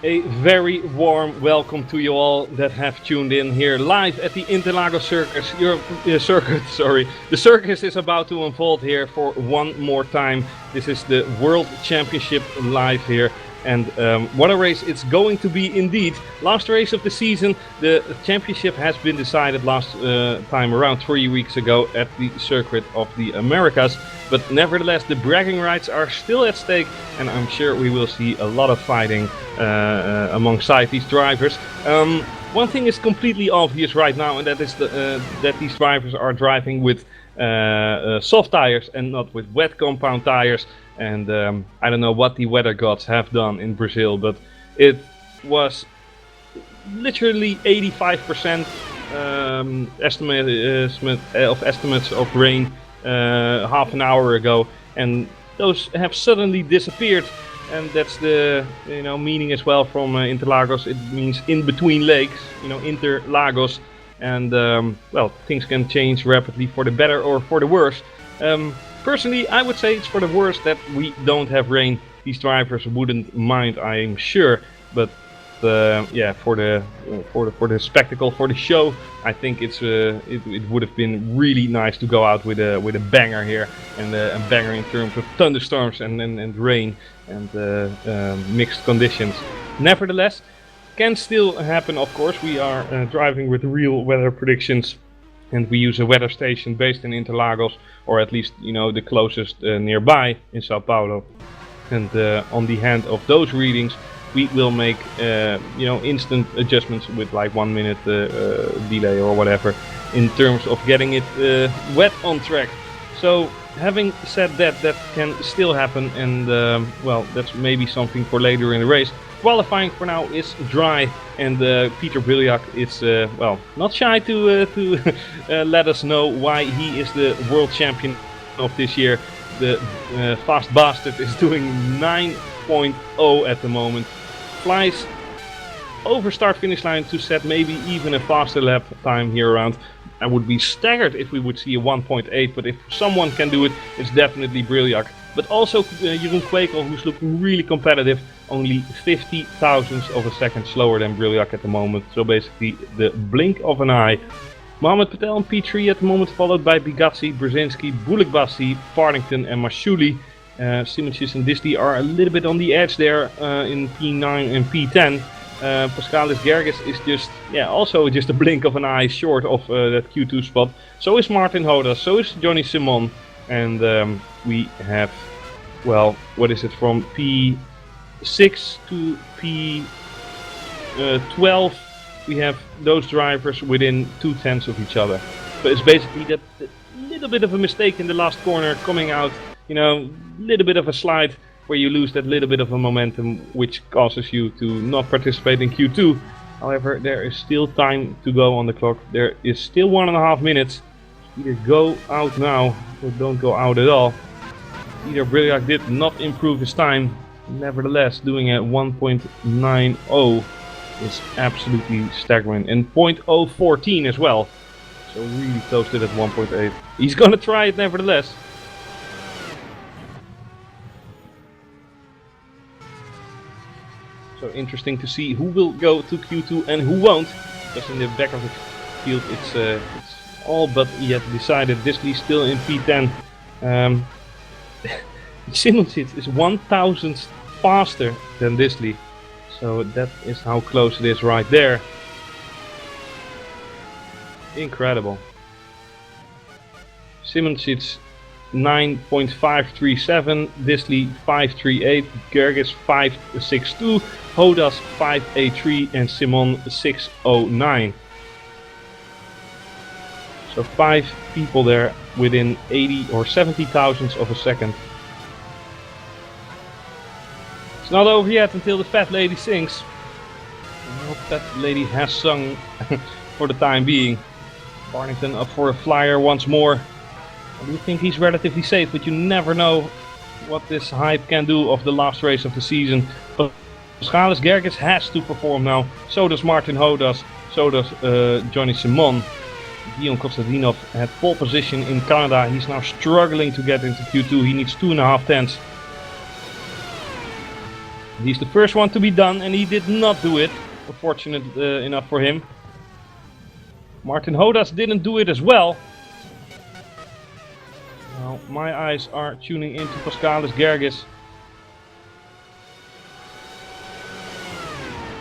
A very warm welcome to you all that have tuned in here live at the Interlagos Circus. The circus is about to unfold here for one more time. This is the World Championship live here. And what a race it's going to be indeed. Last race of the season, the championship has been decided last time around 3 weeks ago at the Circuit of the Americas. But nevertheless, the bragging rights are still at stake, and I'm sure we will see a lot of fighting alongside these drivers. One thing is completely obvious right now, and that is that these drivers are driving with soft tires and not with wet compound tires. And I don't know what the weather gods have done in Brazil, but it was literally 85% estimates of rain half an hour ago, and those have suddenly disappeared. And that's the meaning as well from Interlagos. It means in between lakes, Interlagos, and well, things can change rapidly for the better or for the worse. Personally, I would say it's for the worst that we don't have rain. These drivers wouldn't mind, I'm sure, but yeah, for the spectacle, for the show, I think it would have been really nice to go out with a banger here, and a banger in terms of thunderstorms and rain and mixed conditions. Nevertheless, can still happen, of course. We are driving with real weather predictions, and we use a weather station based in Interlagos, or at least the closest nearby in Sao Paulo. And on the hand of those readings, we will make instant adjustments with like 1 minute delay or whatever in terms of getting it wet on track. So having said that can still happen, and well, that's maybe something for later in the race. Qualifying for now is dry, and Peter Biljak is well, not shy to let us know why he is the world champion of this year. The fast bastard is doing 9.0 at the moment. Flies over start finish line to set maybe even a faster lap time here around. I would be staggered if we would see a 1.8, but if someone can do it, it's definitely Biljak. But also Jeroen Kwekel, who's looking really competitive, only 50 thousandths of a second slower than Biljak at the moment. So basically the blink of an eye. Mohamed Patel in P3 at the moment, followed by Bigazzi, Brzezinski, Boulikbassi, Partington and Mashouli. Simonsis and Disley are a little bit on the edge there in P9 and P10. Pascalis Gergis is also just a blink of an eye short of that Q2 spot. So is Martin Hoda, so is Johnny Simon. And we have, well, what is it, from P6 to P12, we have those drivers within 2/10 of each other. But it's basically that little bit of a mistake in the last corner coming out, little bit of a slide where you lose that little bit of a momentum, which causes you to not participate in Q2. However, there is still time to go on the clock. There is still 1.5 minutes. Either go out now or don't go out at all. Either Biljak did not improve his time. Nevertheless, doing a 1.90 is absolutely staggering, and 0.014 as well. So really close to that 1.8. He's gonna try it nevertheless. So interesting to see who will go to Q2 and who won't. Because in the back of the field, it's all but yet decided. Disley still in P10. Simonsic is 1,000th faster than Disley. So that is how close it is right there. Incredible. Simonsic 9.537, Disley 538, Gergis 562, Hodas 583 and Simon 609. So 5 people there within 80 or 70 thousandths of a second. It's not over yet until the fat lady sings. Well, fat lady has sung for the time being. Barnington up for a flyer once more. I do think he's relatively safe, but you never know what this hype can do of the last race of the season. But Pascalis Gergis has to perform now. So does Martin Hodas. So does Johnny Simon. Dion Kostadinov had pole position in Canada. He's now struggling to get into Q2. He needs 2.5 tenths. He's the first one to be done, and he did not do it. Unfortunate enough for him. Martin Hodas didn't do it as well. Now, my eyes are tuning into Pascalis Gergis.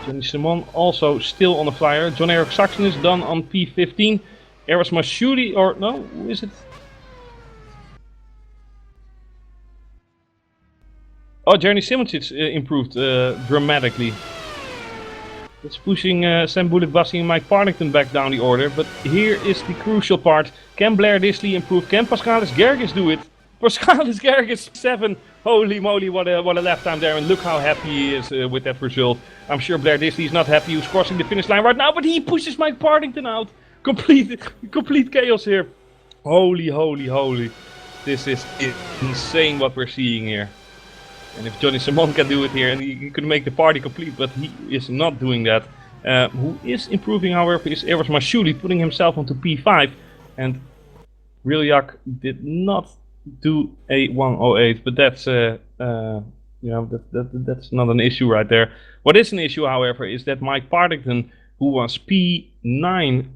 Johnny Simon also still on the flyer. John Eric Saxon is done on P15. Eros Mashouli, or no, who is it? Oh, Jeremy Simonsic improved dramatically. It's pushing Sam Boulik-Bassi and Mike Partington back down the order, but here is the crucial part. Can Blair Disley improve? Can Pascalis Gergis do it? Pascalis Gergis 7. Holy moly, what a lap time there, and look how happy he is with that result. I'm sure Blair Disley is not happy who's crossing the finish line right now, but he pushes Mike Partington out. Complete chaos here. Holy, holy, holy. This is insane what we're seeing here. And if Johnny Simon can do it here, and he could make the party complete, but he is not doing that. Who is improving, however, is Eros Mashouli, putting himself onto P5. And Brilliak did not do a 108, but that's that's not an issue right there. What is an issue, however, is that Mike Partington, who was P9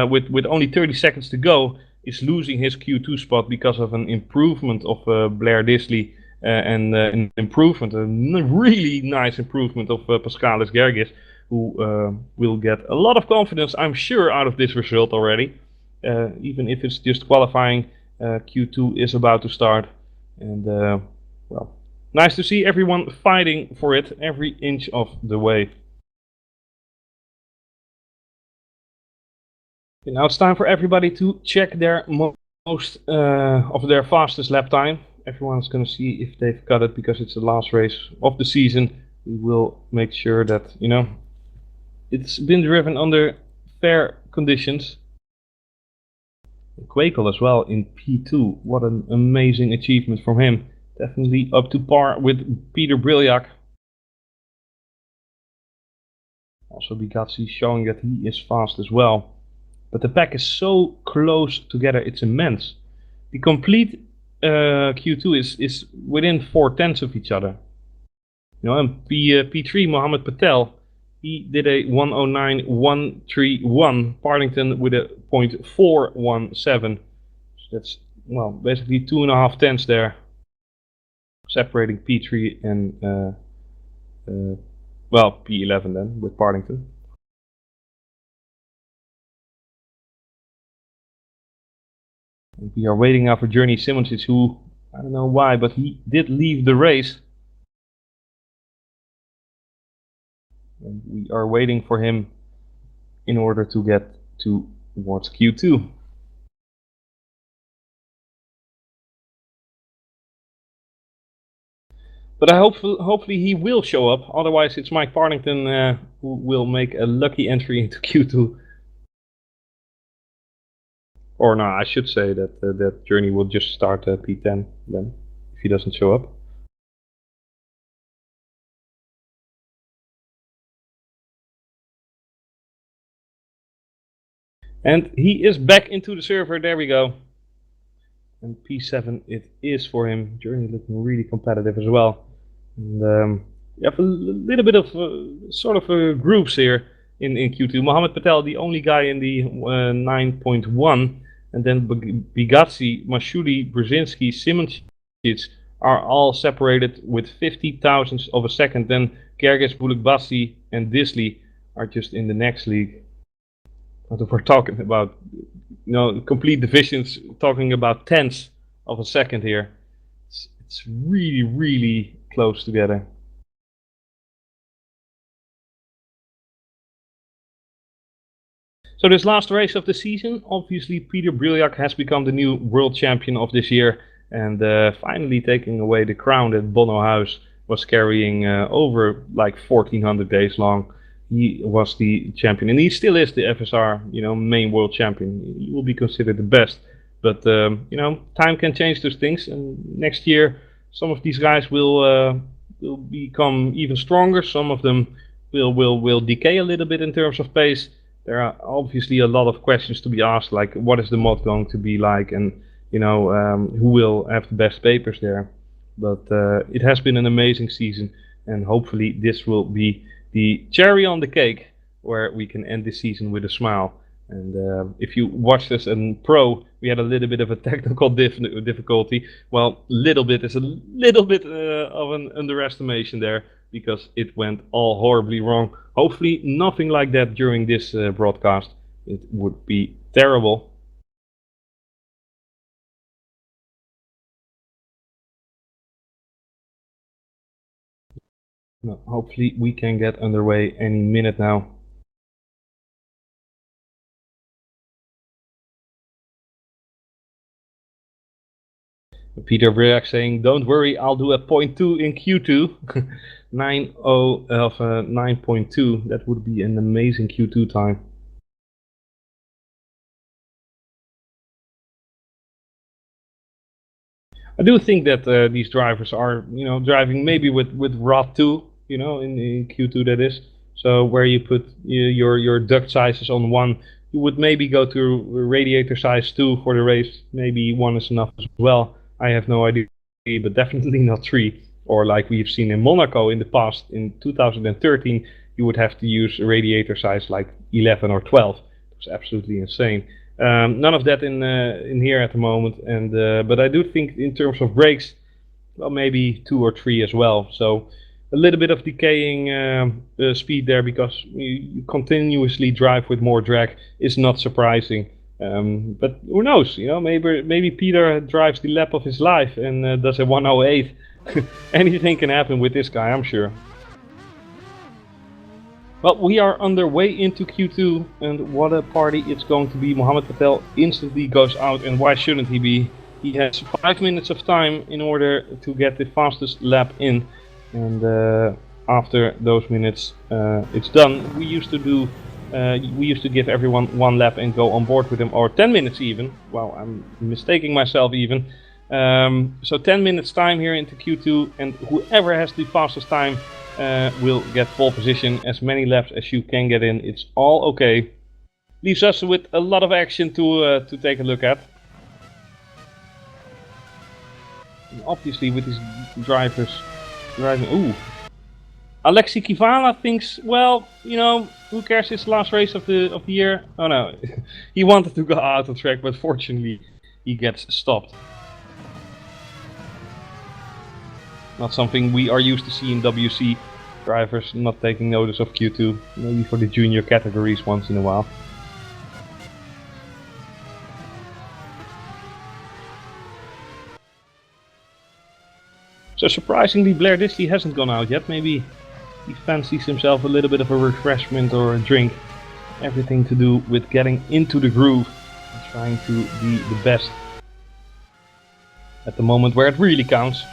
with only 30 seconds to go, is losing his Q2 spot because of an improvement of Blair Disley. And an improvement, a really nice improvement of Pascalis Gergis, who will get a lot of confidence, I'm sure, out of this result already. Even if it's just qualifying, Q2 is about to start. And, well, nice to see everyone fighting for it every inch of the way. Okay, now it's time for everybody to check their most of their fastest lap time. Everyone's going to see if they've got it because it's the last race of the season. We will make sure that, you know, it's been driven under fair conditions. Quakel as well in P2. What an amazing achievement from him. Definitely up to par with Peter Brilliak. Also Bigazzi showing that he is fast as well. But the pack is so close together, it's immense. The complete Q2 is within 4/10 of each other. You know, and P3 Mohammed Patel, he did a 109.131. Partington with a 0.417. So that's, well, basically 2.5 tenths there, separating P3 and well, P11 then with Partington. And we are waiting now for Journey Simonsic, who, I don't know why, but he did leave the race. And we are waiting for him in order to get towards Q2. But hopefully he will show up, otherwise it's Mike Partington who will make a lucky entry into Q2. Or no, I should say that that Journey will just start P10 then, if he doesn't show up. And he is back into the server, there we go. And P7 it is for him. Journey looking really competitive as well. And you have a little bit of sort of groups here in Q2. Mohammed Patel, the only guy in the 9.1. And then Bigazzi, Mashouli, Brzezinski, Simonsic are all separated with 50 thousandths of a second. Then Gergis, Boulik-Bassi and Disley are just in the next league. But if we're talking about, you know, complete divisions, talking about tenths of a second here. It's really, really close together. So this last race of the season, obviously Peter Brilliak has become the new world champion of this year, and finally taking away the crown that Bono House was carrying over like 1400 days long. He was the champion, and he still is the FSR, you know, main world champion. He will be considered the best, but you know, time can change those things, and next year some of these guys will become even stronger. Some of them will decay a little bit in terms of pace. There are obviously a lot of questions to be asked, like what is the mod going to be like, and you know, who will have the best papers there. But it has been an amazing season, and hopefully this will be the cherry on the cake where we can end this season with a smile. And if you watched us in Pro, we had a little bit of a technical difficulty. Well, little bit is a little bit of an underestimation there, because it went all horribly wrong. Hopefully nothing like that during this broadcast. It would be terrible. No, hopefully we can get underway any minute now. Peter Briak saying, don't worry, I'll do a 0.2 in Q2. 9.0 of 9.2, that would be an amazing Q2 time. I do think that these drivers are, driving maybe with rod 2, in Q2 that is. So where you put your duct sizes on 1, you would maybe go to radiator size 2 for the race. Maybe 1 is enough as well. I have no idea, but definitely not 3. Or like we've seen in Monaco in the past, in 2013, you would have to use a radiator size like 11 or 12. It was absolutely insane. None of that in here at the moment, but I do think in terms of brakes, well, maybe 2 or 3 as well. So a little bit of decaying speed there, because you continuously drive with more drag is not surprising. But who knows? Maybe Peter drives the lap of his life and does a 108. Anything can happen with this guy, I'm sure. Well, we are underway into Q2, and what a party it's going to be. Mohammed Patel instantly goes out, and why shouldn't he be? He has 5 minutes of time in order to get the fastest lap in, and after those minutes it's done. We used to give everyone 1 lap and go on board with him, or 10 minutes even. Well, I'm mistaking myself even. So 10 minutes time here into Q2, and whoever has the fastest time will get pole position. As many laps as you can get in, it's all okay. Leaves us with a lot of action to take a look at. And obviously with these drivers driving, Alexei Kivala thinks, well, who cares, it's the last race of the year. Oh no, he wanted to go out of track, but fortunately he gets stopped. Not something we are used to seeing WC drivers not taking notice of Q2, maybe for the junior categories once in a while. So surprisingly, Blair Disley hasn't gone out yet. Maybe he fancies himself a little bit of a refreshment or a drink. Everything to do with getting into the groove and trying to be the best at the moment where it really counts.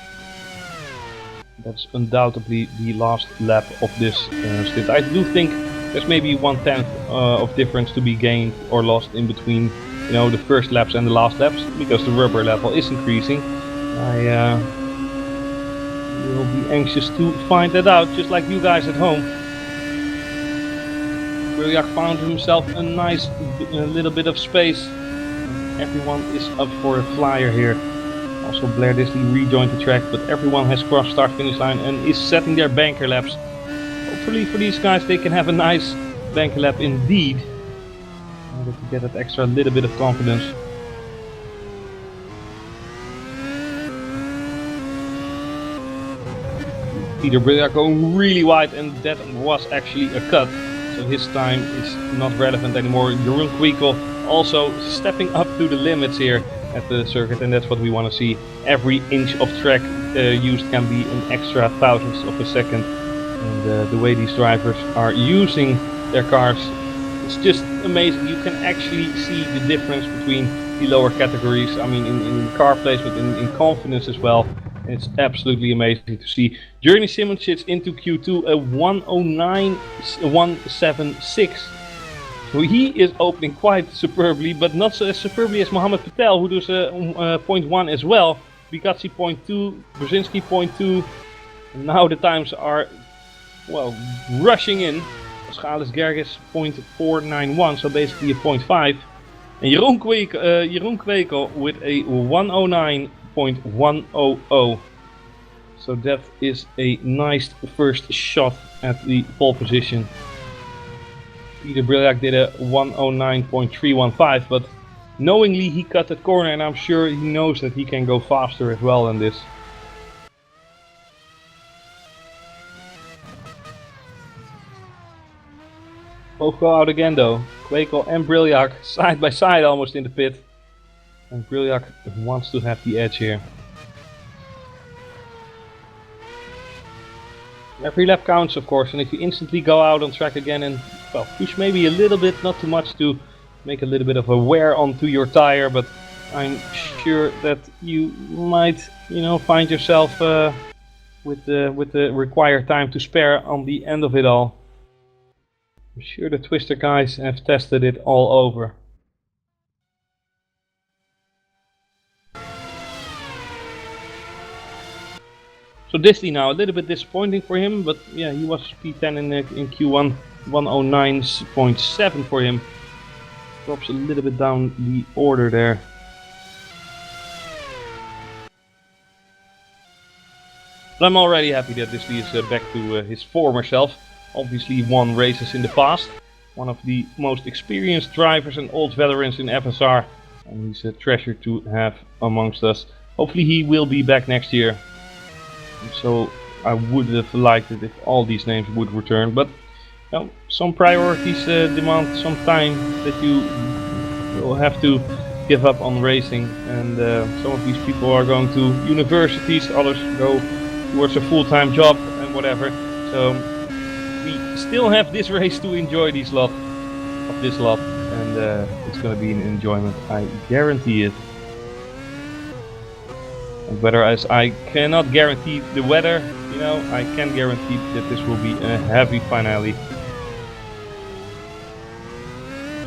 That's undoubtedly the last lap of this stint. I do think there's maybe 1/10 of difference to be gained or lost in between, the first laps and the last laps, because the rubber level is increasing. I will be anxious to find that out, just like you guys at home. Briljak found himself a nice little bit of space. Everyone is up for a flyer here. Also Blair Disley rejoined the track, but everyone has crossed start finish line and is setting their banker laps. Hopefully for these guys they can have a nice banker lap indeed, in order to get that extra little bit of confidence. Peter Briljak going really wide, and that was actually a cut, so his time is not relevant anymore. Jeroen Kwiekel also stepping up to the limits here at the circuit, and that's what we want to see. Every inch of track used can be an extra thousandth of a second, and the way these drivers are using their cars, it's just amazing. You can actually see the difference between the lower categories. I mean, in car placement, in confidence as well. It's absolutely amazing to see. Journey Simonsic into Q2, a 109.176. So he is opening quite superbly, but not so as superbly as Mohammed Patel, who does a 0.1 as well. Bigazzi 0.2, Brzezinski 0.2. And now the times are, well, rushing in. Paschalis Gergis 0.491, so basically a 0.5. And Jeroen Kwiekel with a 109.100. So that is a nice first shot at the pole position. Peter Briljak did a 109.315, but knowingly he cut that corner, and I'm sure he knows that he can go faster as well than this. Both go out again though. Kwekel and Briljak side by side almost in the pit. And Briljak wants to have the edge here. Every lap counts, of course, and if you instantly go out on track again and, well, push maybe a little bit, not too much to make a little bit of a wear onto your tire, but I'm sure that you might, you know, find yourself with the required time to spare on the end of it all. I'm sure the Twister guys have tested it all over. So Disney now, a little bit disappointing for him, but yeah, he was P10 in Q1, 109.7 for him. Drops a little bit down the order there. But I'm already happy that Disney is back to his former self. Obviously won races in the past. One of the most experienced drivers and old veterans in FSR. And he's a treasure to have amongst us. Hopefully he will be back next year. So I would have liked it if all these names would return, but you know, some priorities demand some time that you will have to give up on racing, and some of these people are going to universities, others go towards a full-time job and whatever. So we still have this race to enjoy this lot, and it's going to be an enjoyment, I guarantee it. Whereas I cannot guarantee the weather, you know, I can guarantee that this will be a heavy finale.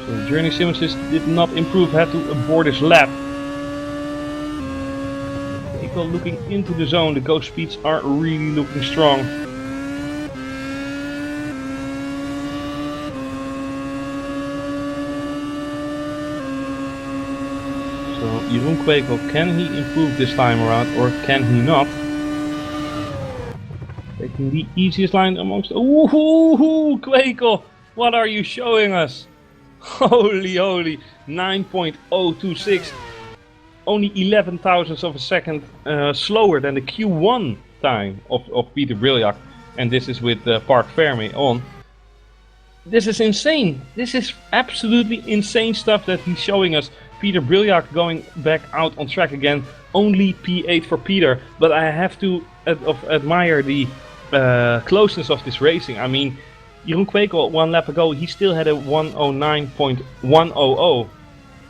So Journey Simonsis did not improve, had to abort his lap. People looking into the zone, the ghost speeds are really looking strong. So Jeroen Kwekel, can he improve this time around or can he not? Taking the easiest line amongst... Ooh, Kwekel! What are you showing us? Holy, 9.026. Only 11 thousandths of a second slower than the Q1 time of Peter Briljak. And this is with Park Fermi on. This is insane. This is absolutely insane stuff that he's showing us. Peter Briljak going back out on track again. Only P8 for Peter. But I have to admire the closeness of this racing. I mean, Jeroen Kwekel 1 lap ago, he still had a 109.100.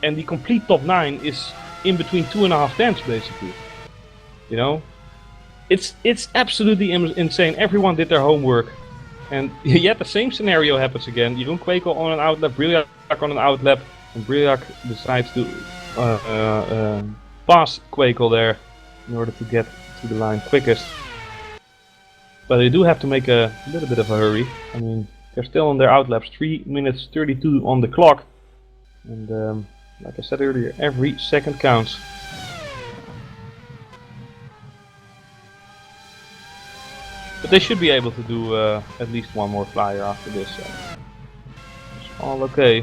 And the complete top 9 is in between 2.5 tenths basically. You know? It's absolutely insane. Everyone did their homework. And yet the same scenario happens again. Jeroen Kwekel on an outlap, Briljak on an outlap. And Briljak decides to pass Kwekel there in order to get to the line quickest. But they do have to make a little bit of a hurry. I mean, they're still on their outlaps, 3 minutes 32 on the clock. And like I said earlier, every second counts. But they should be able to do at least one more flyer after this. So it's all okay.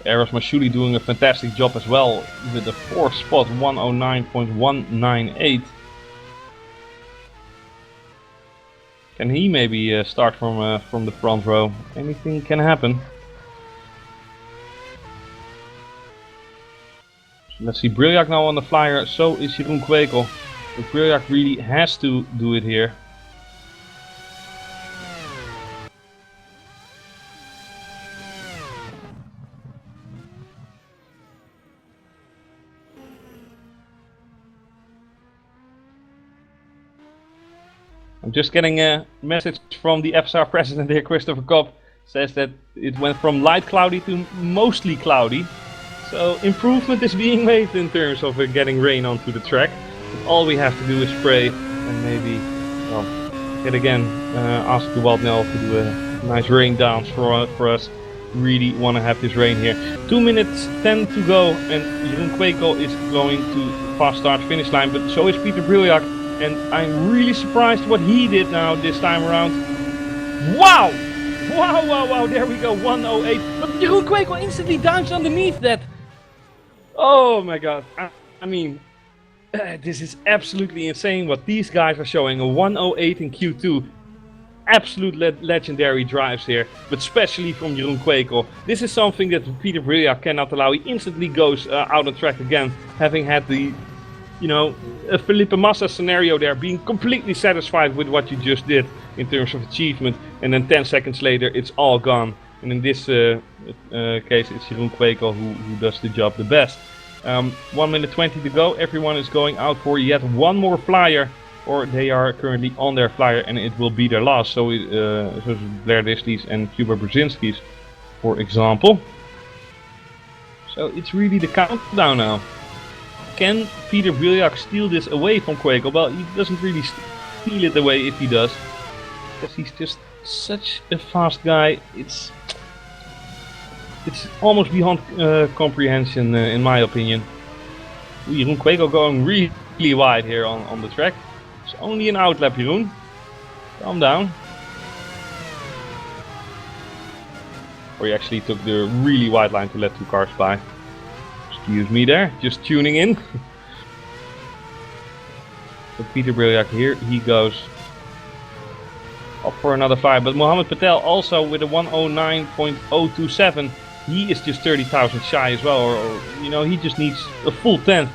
Eros Mashouli doing a fantastic job as well with the 4th spot, 109.198. Can he maybe start from the front row? Anything can happen. So let's see, Briljak now on the flyer, so is Jeroen Kwekel. But Briljak really has to do it here. I'm just getting a message from the FSR president here, Christopher Kopp. Says that it went from light cloudy to mostly cloudy. So improvement is being made in terms of getting rain onto the track. But all we have to do is spray and maybe, well, yet again ask the Wild Nell to do a nice rain dance for us. really want to have this rain here. 2 minutes 10 to go, and Jeroen Kwekel is going to fast start finish line, but so is Peter Briljak, and I'm really surprised what he did now this time around. Wow! Wow, there we go, 108, but Jeroen Kwekel instantly dives underneath that. Oh my god, I mean, this is absolutely insane what these guys are showing, a 108 in Q2. Absolute legendary drives here, but especially from Jeroen Kwekel. This is something that Peter Briljak cannot allow. He instantly goes out on track again, having had the, you know, a Felipe Massa scenario there, being completely satisfied with what you just did in terms of achievement, and then 10 seconds later it's all gone. And in this case it's Jeroen Kwekel who does the job the best. 1 minute 20 to go, everyone is going out for yet one more flyer, or they are currently on their flyer and it will be their last. So Blair Disley's and Cuba Brzezinski's, for example. So it's really the countdown now. Can Peter Briljak steal this away from Kwekel? Well, he doesn't really steal it away if he does, because he's just such a fast guy. It's almost beyond comprehension in my opinion. Jeroen Kwekel going really wide here on the track. It's only an outlap, Jeroen. Calm down. Or he actually took the really wide line to let two cars by. Excuse me there, just tuning in. So Peter Briljak here, he goes up for another fire. But Mohammed Patel also with a 109.027. He is just 30,000 shy as well, or you know, he just needs a full 10th.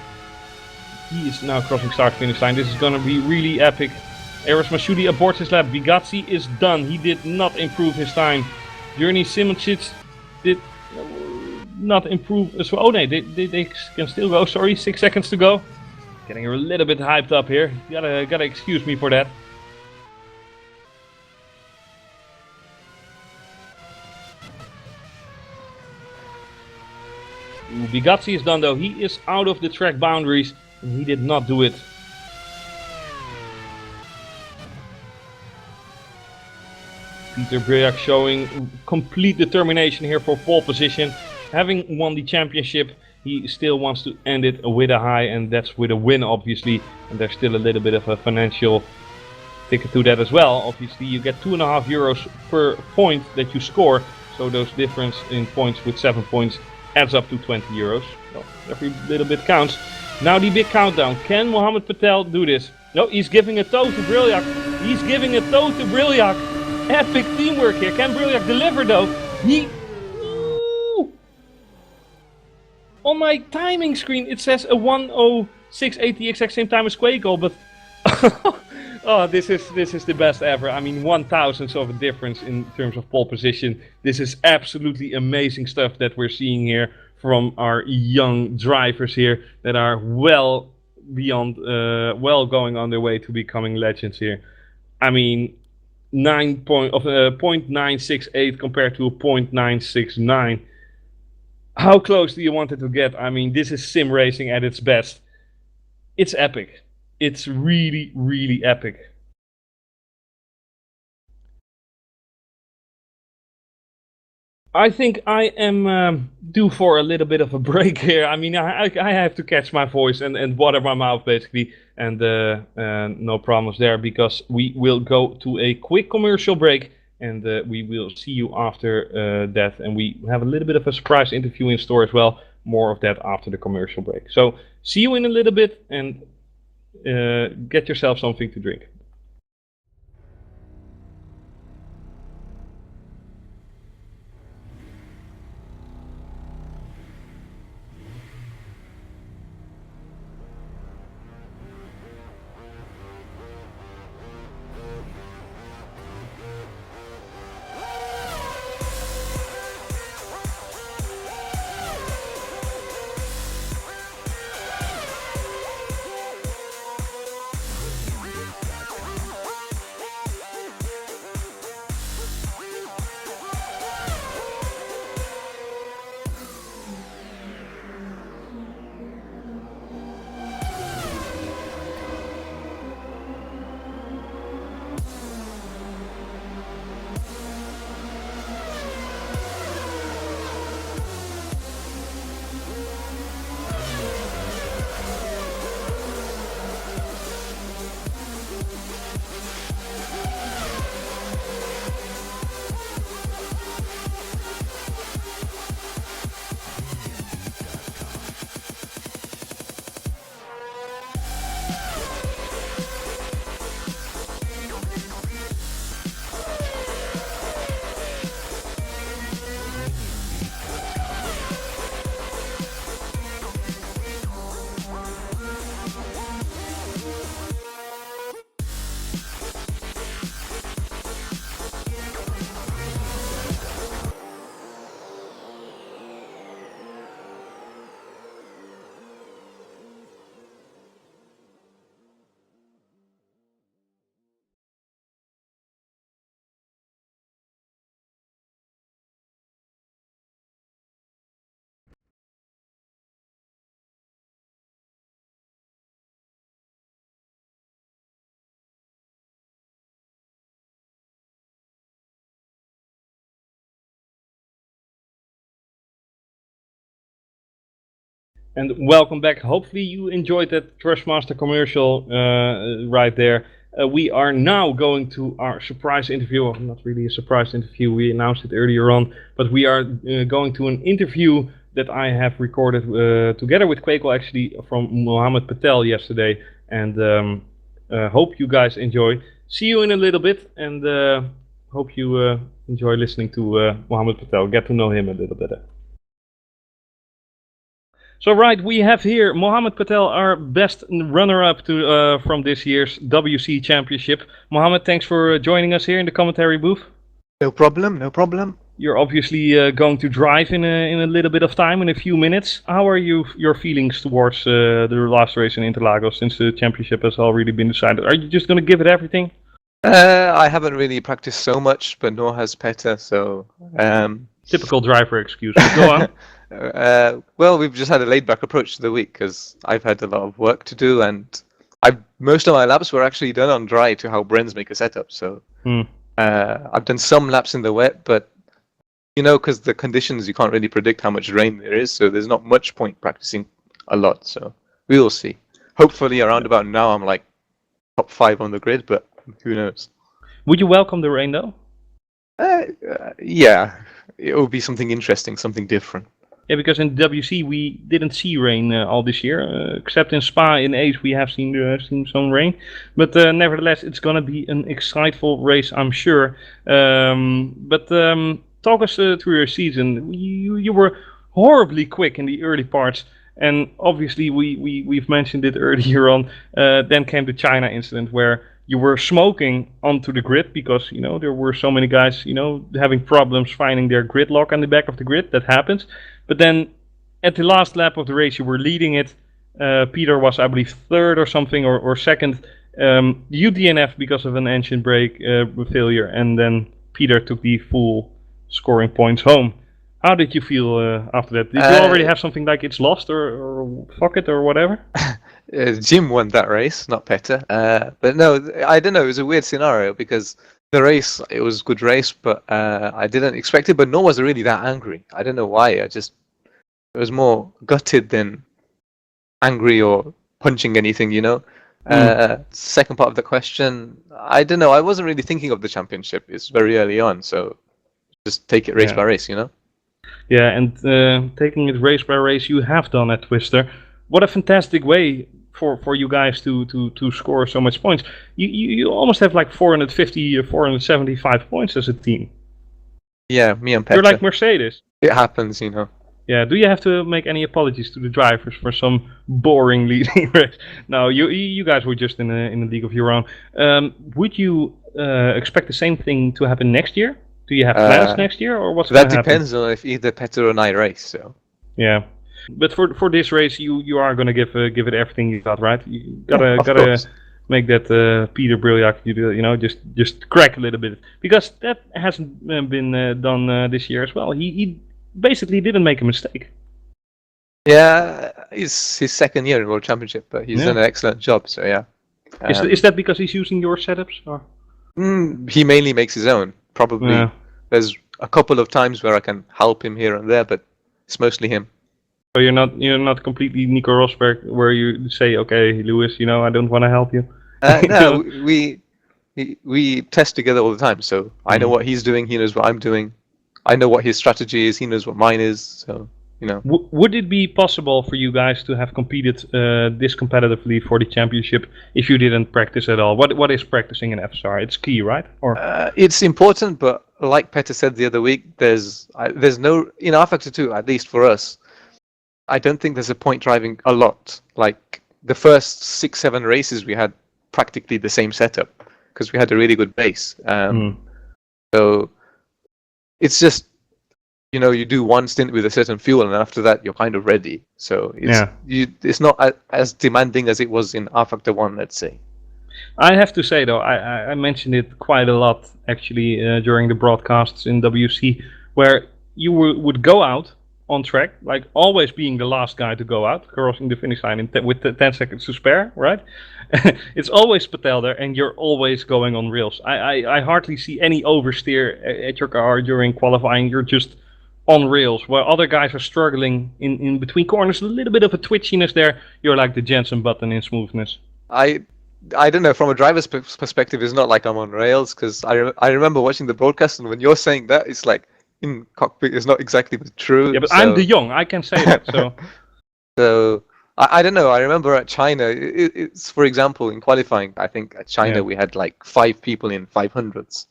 He is now crossing start finish line. This is gonna be really epic. Eros Mashoudi aborts his lap. Bigazzi is done. He did not improve his time. Journey Simoncic did not improve as well. Oh no, they can still go. Sorry, 6 seconds to go. Getting a little bit hyped up here. Gotta excuse me for that. Bigazzi is done though. He is out of the track boundaries and he did not do it. Peter Briljak showing complete determination here for pole position. Having won the championship, he still wants to end it with a high, and that's with a win obviously. And there's still a little bit of a financial ticket to that as well. Obviously you get 2.5 euros per point that you score. So those difference in points with 7 points adds up to 20 euros. Well, every little bit counts. Now the big countdown. Can Mohammed Patel do this? No, he's giving a toe to Briljak. He's giving a toe to Briljak. Epic teamwork here. Can Briljak deliver though? He... Ooh. On my timing screen it says a 1:06.8, the exact same time as Kwekel, but... Oh, this is the best ever. I mean, 1/1000th of a difference in terms of pole position. This is absolutely amazing stuff that we're seeing here from our young drivers here that are well beyond, well going on their way to becoming legends here. I mean, 0.968 compared to a 0.969. How close do you want it to get? I mean, this is sim racing at its best. It's epic. It's really, really epic. I think I am due for a little bit of a break here. I mean, I have to catch my voice and water my mouth basically, and no problems there, because we will go to a quick commercial break, and we will see you after that, and we have a little bit of a surprise interview in store as well. More of that after the commercial break. So see you in a little bit, and get yourself something to drink. And welcome back. Hopefully you enjoyed that Thrustmaster commercial right there. We are now going to our surprise interview. Well, not really a surprise interview, we announced it earlier on. But we are going to an interview that I have recorded together with Quakel actually from Mohammed Patel yesterday. And hope you guys enjoy. See you in a little bit, and hope you enjoy listening to Mohammed Patel. Get to know him a little bit. So right, we have here Mohammed Patel, our best runner-up to from this year's WC Championship. Mohammed, thanks for joining us here in the commentary booth. No problem, no problem. You're obviously going to drive in a little bit of time, in a few minutes. How are your feelings towards the last race in Interlagos, since the championship has already been decided? Are you just going to give it everything? I haven't really practiced so much, but nor has Petter, so... Typical driver excuse, but go on. Well, we've just had a laid-back approach to the week because I've had a lot of work to do, and most of my laps were actually done on dry to how Brenz make a setup. So I've done some laps in the wet, but because the conditions, you can't really predict how much rain there is, so there's not much point practicing a lot. So we will see. Hopefully, around about now, I'm like top 5 on the grid, but who knows? Would you welcome the rain though? Yeah, it will be something interesting, something different. Yeah, because in WC we didn't see rain all this year, except in Spa in Ace we have seen some rain. But nevertheless, it's gonna be an exciteful race, I'm sure. But talk us through your season. You were horribly quick in the early parts, and obviously we've mentioned it earlier on. Then came the China incident where you were smoking onto the grid because there were so many guys having problems finding their grid lock on the back of the grid. That happens. But then at the last lap of the race you were leading it. Peter was, I believe, third or something, or second. You DNF because of an engine brake failure, and then Peter took the full scoring points home. How did you feel after that? Did you already have something like it's lost or fuck it or whatever? Jim won that race, not Petter. But no, I don't know. It was a weird scenario because the race, it was a good race, but I didn't expect it. But nor was I really that angry. I don't know why. It was more gutted than angry or punching anything, Second part of the question, I don't know. I wasn't really thinking of the championship. It's very early on, so just take it race by race, Yeah, and taking it race by race, you have done at Twister. What a fantastic way for you guys to score so much points. You almost have like 450 or 475 points as a team. Yeah, me and Petter. You're like Mercedes. It happens, Yeah, do you have to make any apologies to the drivers for some boring leading race? No, you guys were just in a league of your own. Would you expect the same thing to happen next year? Do you have plans next year, or what's going to happen? That depends on if either Petter or I race. So. Yeah, but for this race, you are going to give it everything you got, right? You gotta make that Peter Brilliak, just crack a little bit, because that hasn't been done this year as well. He basically didn't make a mistake. Yeah, it's his second year in World Championship, but he's done an excellent job. So yeah. Is that because he's using your setups, or? He mainly makes his own. Probably. Yeah. There's a couple of times where I can help him here and there, but it's mostly him. So you're not completely Nico Rosberg, where you say, okay, Lewis, I don't want to help you. No, we test together all the time, so I know what he's doing, he knows what I'm doing. I know what his strategy is, he knows what mine is, so Would it be possible for you guys to have competed this competitively for the championship if you didn't practice at all? What is practicing in FSR? It's key, right? Or it's important, but like Petter said the other week, there's no in rFactor 2, at least for us. I don't think there's a point driving a lot. Like the first 6-7 races, we had practically the same setup because we had a really good base. So it's just. You do one stint with a certain fuel, and after that, you're kind of ready. So it's not as demanding as it was in rFactor 1, let's say. I have to say, though, I mentioned it quite a lot, actually, during the broadcasts in WC, where you would go out on track, like always being the last guy to go out, crossing the finish line with 10 seconds to spare, right? It's always Patel there, and you're always going on rails. I hardly see any oversteer at your car during qualifying. You're just on rails, while other guys are struggling in between corners, a little bit of a twitchiness there. You're like the Jensen Button in smoothness. I don't know. From a driver's perspective, it's not like I'm on rails because I remember watching the broadcast, and when you're saying that, it's like in cockpit is not exactly true. Yeah, but so... I'm the Jong. I can say that. So. So I don't know. I remember at China, it's for example in qualifying. I think at China we had like 5 people in 500s,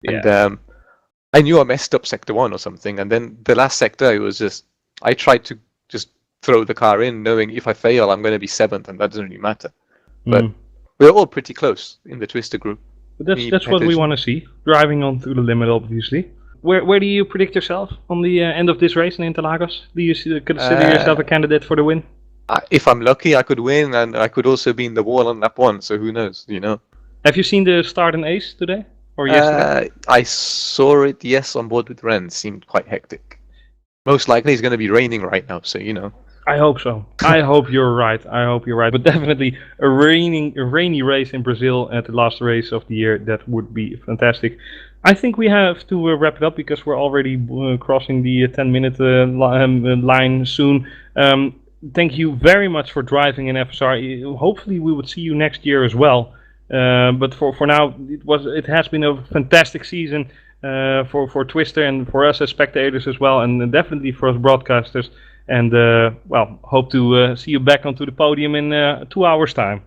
and I knew I messed up sector 1 or something, and then the last sector it was just I tried to just throw the car in, knowing if I fail I'm going to be 7th, and that doesn't really matter. But we're all pretty close in the Twister group. But that's what we want to see. Driving on to the limit, obviously. Where do you predict yourself on the end of this race in Interlagos? Do you consider yourself a candidate for the win? If I'm lucky, I could win, and I could also be in the wall on lap 1. So who knows? You know. Have you seen the start and ace today or yesterday? I saw it. Yes, on board with Ren. Seemed quite hectic. Most likely, it's going to be raining right now. So you know. I hope so. I hope you're right. I hope you're right. But definitely a rainy race in Brazil at the last race of the year. That would be fantastic. I think we have to wrap it up because we're already crossing the 10-minute line soon. Thank you very much for driving in FSR. Hopefully we would see you next year as well. But for now, it has been a fantastic season for Twister and for us as spectators as well, and definitely for us broadcasters. And well, hope to see you back onto the podium in 2 hours' time.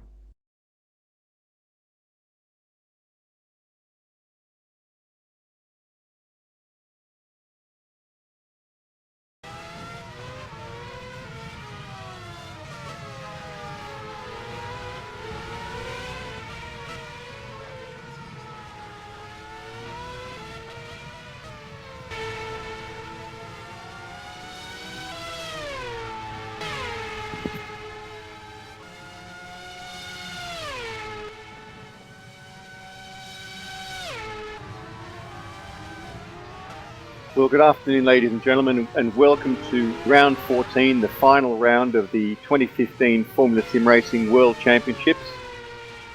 Well, good afternoon, ladies and gentlemen, and welcome to round 14, the final round of the 2015 Formula SimRacing World Championships.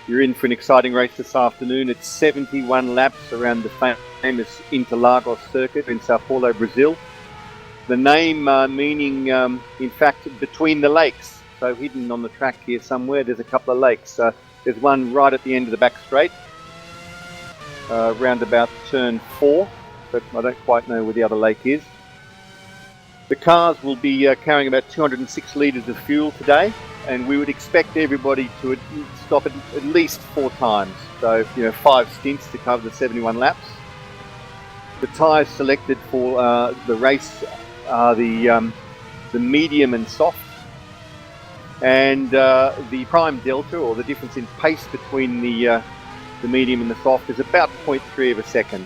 You're in for an exciting race this afternoon. It's 71 laps around the famous Interlagos circuit in Sao Paulo, Brazil. The name meaning, in fact, between the lakes. So hidden on the track here somewhere, there's a couple of lakes. There's one right at the end of the back straight, round about turn 4. But I don't quite know where the other lake is. The cars will be carrying about 206 litres of fuel today, and we would expect everybody to stop at least 4 times. So, 5 stints to cover the 71 laps. The tyres selected for the race are the medium and soft, and the prime delta, or the difference in pace between the medium and the soft, is about 0.3 of a second.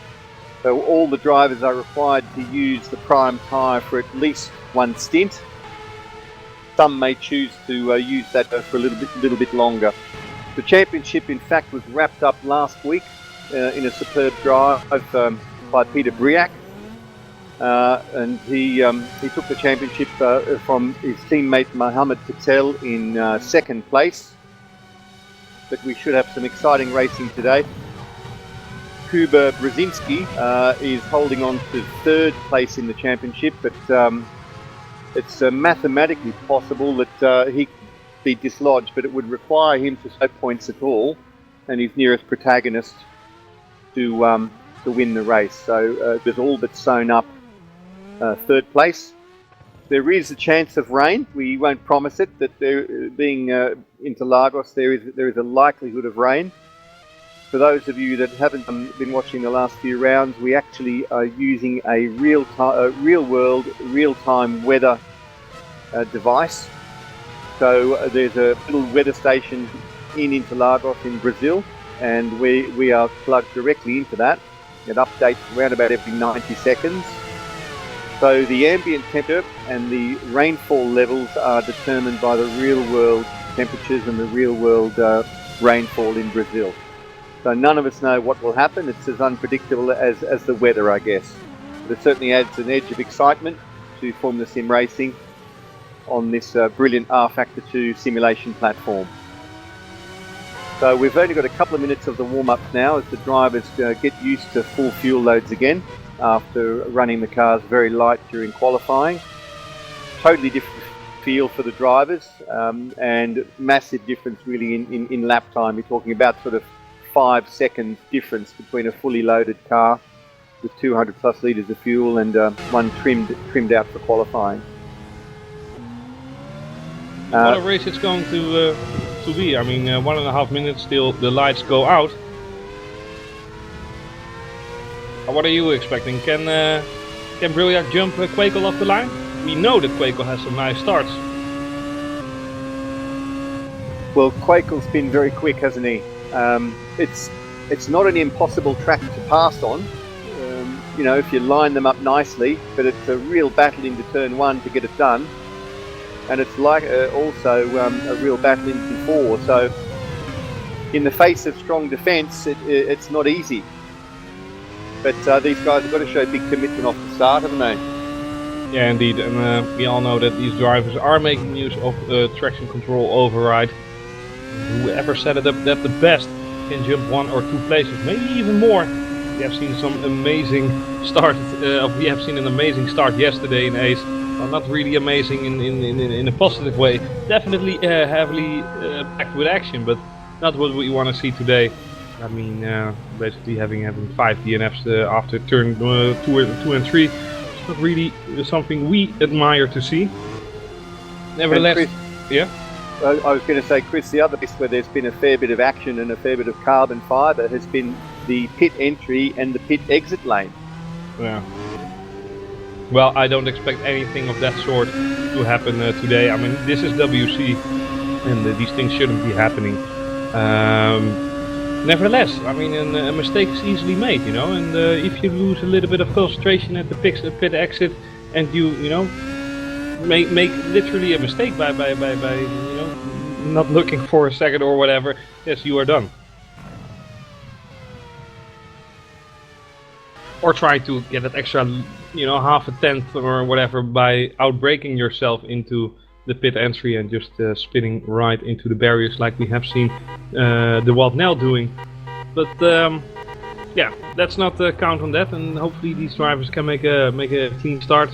So all the drivers are required to use the prime tyre for at least 1 stint. Some may choose to use that for a little bit longer. The championship, in fact, was wrapped up last week in a superb drive by Peter Briac, and he took the championship from his teammate Mohammed Patel in 2nd place. But we should have some exciting racing today. Kuba Brzezinski is holding on to 3rd place in the championship, but it's mathematically possible that he could be dislodged, but it would require him to score points at all, and his nearest protagonist to win the race. So there's all but sewn up 3rd place. There is a chance of rain. We won't promise it, but there, being Interlagos, there is a likelihood of rain. For those of you that haven't been watching the last few rounds, we actually are using a real-world, real-time weather device. So there's a little weather station in Interlagos in Brazil, and we are plugged directly into that. It updates around about every 90 seconds. So the ambient temperature and the rainfall levels are determined by the real-world temperatures and the real-world rainfall in Brazil. So none of us know what will happen. It's as unpredictable as the weather, I guess. But it certainly adds an edge of excitement to Formula Sim Racing on this brilliant rFactor 2 simulation platform. So we've only got a couple of minutes of the warm-up now as the drivers get used to full fuel loads again. after running the cars very light during qualifying. Totally different feel for the drivers, and massive difference really in lap time. You're talking about sort of 5 seconds difference between a fully loaded car with 200 plus litres of fuel and one trimmed out for qualifying. What a race it's going to be. I mean, 1.5 minutes till the lights go out. What are you expecting? Can Brilliac jump Quakel off the line? We know that Quakel has some nice starts. Well, Quakel's been very quick, hasn't he? It's not an impossible track to pass on, you know, if you line them up nicely, but it's a real battle into turn 1 to get it done. And it's like also a real battle into 4. So in the face of strong defence, it's not easy. But these guys have got to show big commitment off the start, haven't they? Yeah, indeed. And we all know that these drivers are making use of traction control override. Whoever set it up that the best can jump 1 or 2 places, maybe even more. We have seen some amazing start. We have seen an amazing start yesterday in Ace. Well, not really amazing in a positive way. Definitely heavily packed with action, but not what we want to see today. I mean, basically having 5 DNFs after turn 2 and 3. It's not really something we admire to see. Nevertheless, Chris, yeah. I was going to say, Chris, the other place where there's been a fair bit of action and a fair bit of carbon fibre has been the pit entry and the pit exit lane. Yeah. Well, I don't expect anything of that sort to happen today. I mean, this is WC, and these things shouldn't be happening. Nevertheless, I mean, a mistake is easily made, you know. And if you lose a little bit of concentration at the pit exit, and you know, make literally a mistake by you know, not looking for a second or whatever, yes, you are done. Or try to get that extra, you know, half a tenth or whatever by outbraking yourself into the pit entry and just spinning right into the barriers like we have seen the Wild Nell doing. But yeah, let's not count on that, and hopefully these drivers can make a clean start,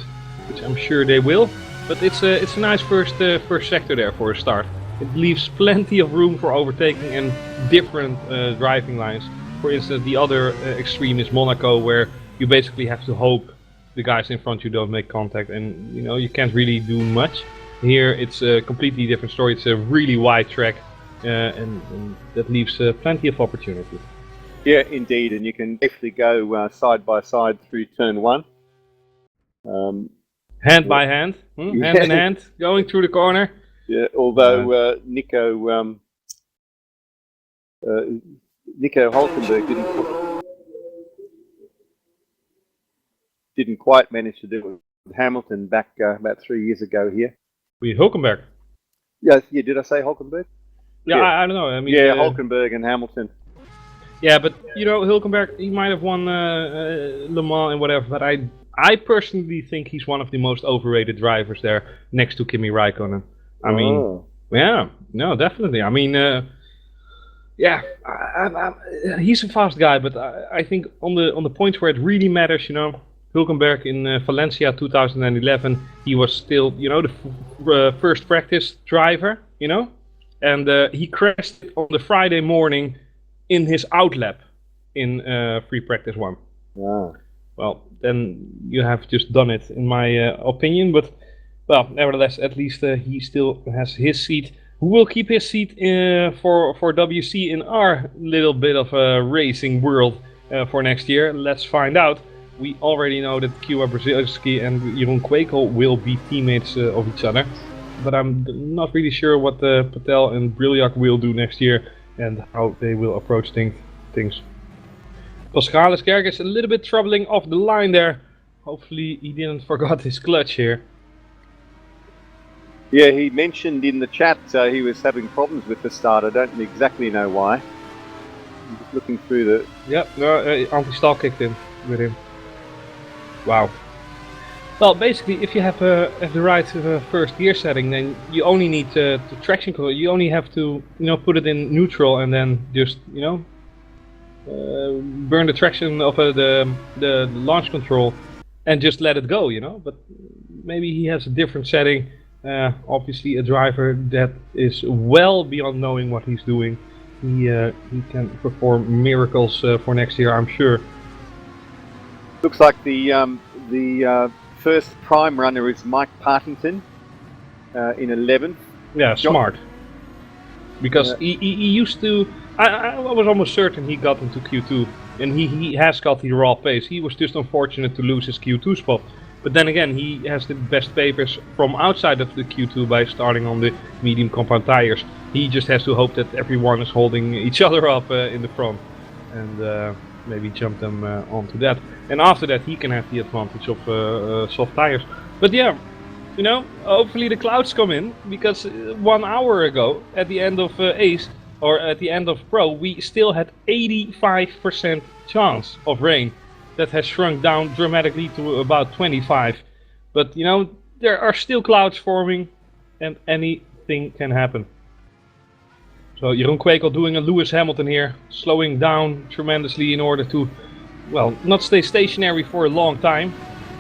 which I'm sure they will. But it's a nice first sector there for a start. It leaves plenty of room for overtaking and different driving lines. For instance, the other extreme is Monaco, where you basically have to hope the guys in front of you don't make contact, and you know, you can't really do much. Here it's a completely different story. It's a really wide track, and that leaves plenty of opportunity. Yeah, indeed, and you can definitely go side by side through turn 1. Hand by hand, hand in hand, going through the corner. Yeah, although Nico Hulkenberg didn't quite manage to do it with Hamilton back about 3 years ago here. With Hulkenberg. Yeah, did I say Hulkenberg? Yeah, I don't know. I mean, yeah, Hulkenberg and Hamilton. Yeah, but you know, Hulkenberg, he might have won Le Mans and whatever, but I personally think he's one of the most overrated drivers there, next to Kimi Räikkönen. I mean, yeah, no, definitely. I mean, yeah, he's a fast guy, but I think on the points where it really matters, you know, Hulkenberg in Valencia 2011, he was still, you know, the first practice driver, you know, and he crashed on the Friday morning in his outlap in free practice 1. Wow. Well, then you have just done it, in my opinion. But, well, nevertheless, at least he still has his seat. Who will keep his seat for WC in our little bit of a racing world for next year? Let's find out. We already know that Kiwa Brzezowski and Jeroen Quakel will be teammates of each other. But I'm not really sure what Patel and Brilliac will do next year and how they will approach things. Pascal Leclerc is a little bit troubling off the line there. Hopefully he didn't forget his clutch here. Yeah, he mentioned in the chat he was having problems with the start. I don't exactly know why. I'm just looking through the... Yep, no, anti-stall kicked in with him. Wow. Well, basically, if you have the right first gear setting, then you only need the traction control. You only have to, you know, put it in neutral and then just, you know, burn the traction of the launch control and just let it go, you know. But maybe he has a different setting. Obviously, a driver that is well beyond knowing what he's doing. He can perform miracles for next year, I'm sure. Looks like the first prime runner is Mike Partington in 11th. Yeah, smart. Because he used to. I was almost certain he got into Q2, and he has got the raw pace. He was just unfortunate to lose his Q2 spot. But then again, he has the best papers from outside of the Q2 by starting on the medium compound tires. He just has to hope that everyone is holding each other up in the front, and maybe jump them onto that. And after that, he can have the advantage of soft tires. But yeah, you know, hopefully the clouds come in, because 1 hour ago, at the end of Ace, or at the end of Pro, we still had 85% chance of rain. That has shrunk down dramatically to about 25. But you know, there are still clouds forming, and anything can happen. So Jeroen Kwekel doing a Lewis Hamilton here, slowing down tremendously in order to, well, not stay stationary for a long time.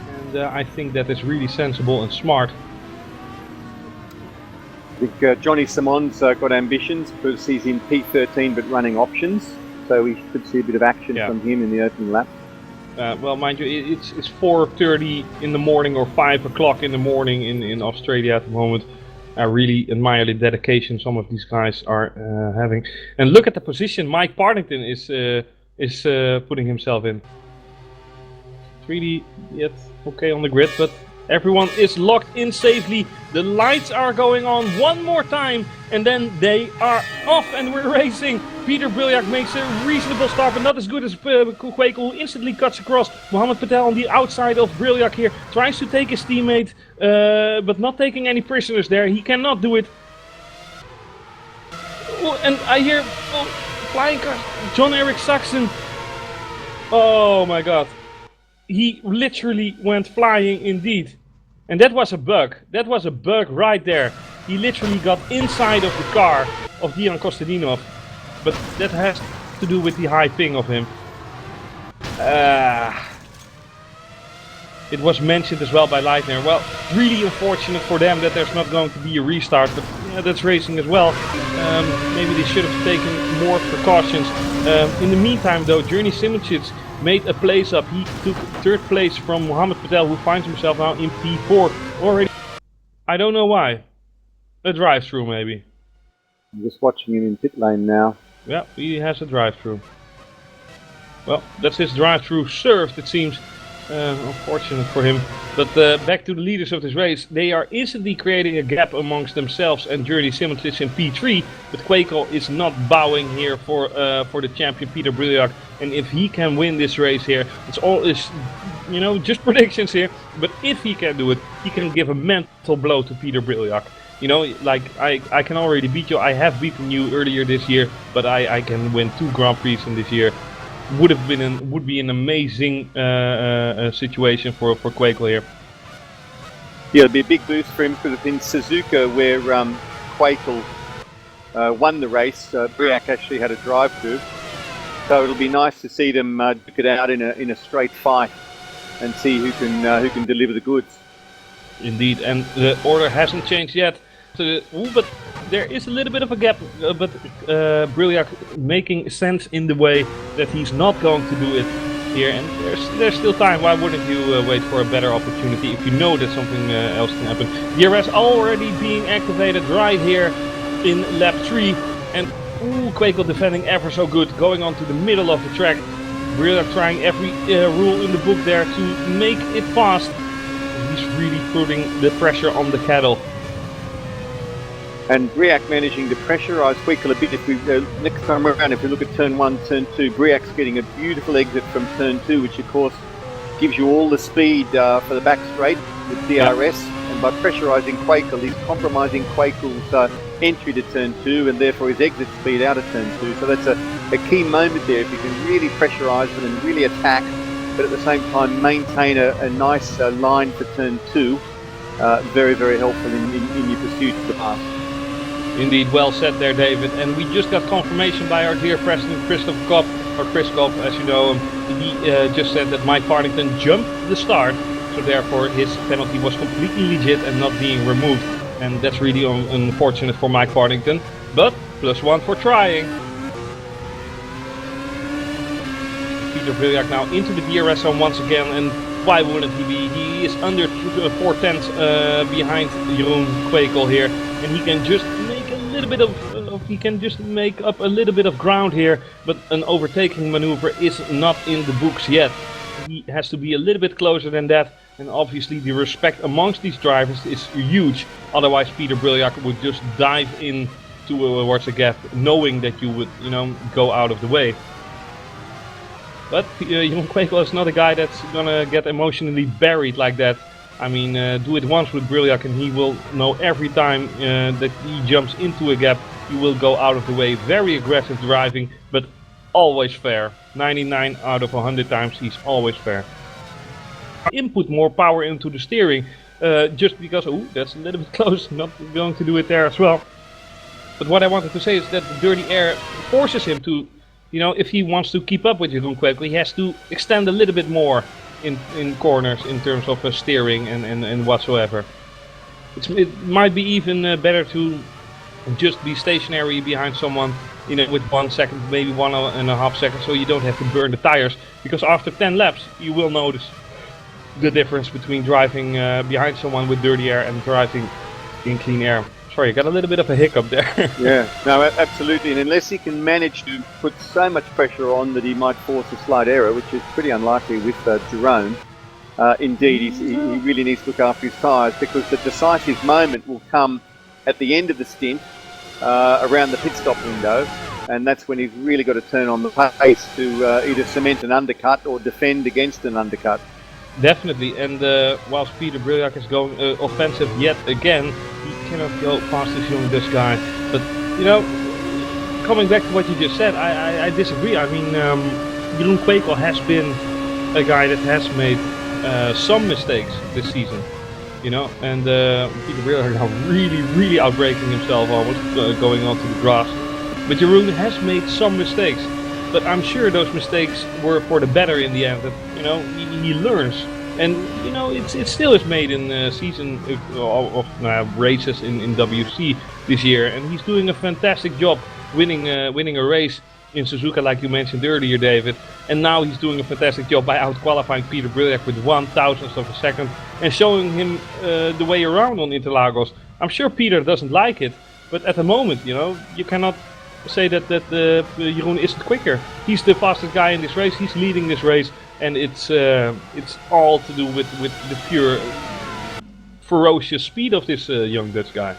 And I think that is really sensible and smart. I think Johnny Simon's got ambitions because he's in P13 but running options. So we could see a bit of action from him in the opening lap. Well, mind you, it's 4:30 in the morning or 5 o'clock in the morning in Australia at the moment. I really admire the dedication some of these guys are having. And look at the position Mike Partington is putting himself in. It's really yet okay on the grid, but everyone is locked in safely. The lights are going on one more time, and then they are off, and we're racing. Peter Briljak makes a reasonable start, but not as good as Kwekel, who instantly cuts across. Mohammed Patel on the outside of Briljak here, tries to take his teammate, but not taking any prisoners there. He cannot do it. Oh, and I hear flying cars. John-Eric Saxon. Oh my god. He literally went flying indeed. And that was a bug. That was a bug right there. He literally got inside of the car of Dian Kostadinov. But that has to do with the high ping of him. It was mentioned as well by Leitner. Well, really unfortunate for them that there's not going to be a restart. But yeah, that's racing as well. Maybe they should have taken more precautions. In the meantime though, Journey Simicic made a place up. He took 3rd place from Mohammed Patel, who finds himself now in P4 already. I don't know why. A drive-through maybe. I'm just watching him in pit lane now. Yeah, he has a drive-through. Well, that's his drive-through served, it seems. Unfortunate for him. But back to the leaders of this race. They are instantly creating a gap amongst themselves and Journey Simicic in P3. But Kwekel is not bowing here for the champion Peter Briljak. And if he can win this race here, it's all is, you know, just predictions here. But if he can do it, he can give a mental blow to Peter Briljak. You know, like I can already beat you. I have beaten you earlier this year, but I can win 2 Grand Prix in this year. Would be an amazing situation for Kwekel here. Yeah, it'll be a big boost for him because it's in Suzuka where Kwekel won the race. Briljak actually had a drive-through, so it'll be nice to see them duke it out in a straight fight and see who can deliver the goods. Indeed, and the order hasn't changed yet. But there is a little bit of a gap, but Briljak making sense in the way that he's not going to do it here, and there's still time. Why wouldn't you wait for a better opportunity if you know that something else can happen? DRS already being activated right here in lap 3, and Kwekel defending ever so good, going on to the middle of the track. Briljak trying every rule in the book there to make it fast. He's really putting the pressure on the cattle. And Briljak managing to pressurise Kwekel a bit. If we next time around, if we look at turn 1, turn 2, Brijak's getting a beautiful exit from turn 2, which of course gives you all the speed for the back straight with DRS. And by pressurising Kwekel, he's compromising Kwekel's entry to turn 2 and therefore his exit speed out of turn 2. So that's a key moment there. If you can really pressurise them and really attack, but at the same time maintain a nice line for turn 2, very, very helpful in your pursuit of the pass. Indeed, well said there, David. And we just got confirmation by our dear president, Christoph Kopp, or Chris Kopp, as you know him. He just said that Mike Partington jumped the start, so therefore his penalty was completely legit and not being removed. And that's really unfortunate for Mike Partington, but +1 for trying. Peter Briljak now into the DRS zone once again, and why wouldn't he be? He is under 4/10 behind Jeroen Kwekel here, and he can just make a little bit of make up a little bit of ground here, but an overtaking maneuver is not in the books yet. He has to be a little bit closer than that, and obviously the respect amongst these drivers is huge. Otherwise Peter Briljak would just dive in towards a gap, knowing that you would, go out of the way. But Jeroen Kwekel is not a guy that's gonna get emotionally buried like that. I mean, do it once with Briljak and he will know every time that he jumps into a gap, he will go out of the way. Very aggressive driving, but always fair. 99 out of 100 times he's always fair. Input more power into the steering, just because, oh, that's a little bit close, not going to do it there as well. But what I wanted to say is that the dirty air forces him to, if he wants to keep up with Jeroen Kwekel, he has to extend a little bit more in corners in terms of steering and whatsoever. It might be even better to just be stationary behind someone, with 1 second, maybe 1.5 seconds, so you don't have to burn the tires. Because after 10 laps, you will notice the difference between driving behind someone with dirty air and driving in clean air. Sorry, I got a little bit of a hiccup there. Yeah, no, absolutely. And unless he can manage to put so much pressure on that he might force a slight error, which is pretty unlikely with Jerome, indeed, he really needs to look after his tyres, because the decisive moment will come at the end of the stint, around the pit stop window, and that's when he's really got to turn on the pace to either cement an undercut or defend against an undercut. Definitely, and whilst Peter Briljak is going offensive yet again, he cannot go past this young Dutch guy. But, coming back to what you just said, I disagree. I mean, Jeroen Kwekel has been a guy that has made some mistakes this season, and Peter Briljak now really outbraking himself, almost going onto the grass. But Jeroen has made some mistakes. But I'm sure those mistakes were for the better in the end. That he learns, and it still is made in season of races in WC this year, and he's doing a fantastic job winning a race in Suzuka, like you mentioned earlier, David. And now he's doing a fantastic job by out-qualifying Peter Briljak with 1/1000th of a second and showing him the way around on Interlagos. I'm sure Peter doesn't like it, but at the moment, you cannot say that Jeroen isn't quicker. He's the fastest guy in this race. He's leading this race, and it's all to do with the pure ferocious speed of this young Dutch guy.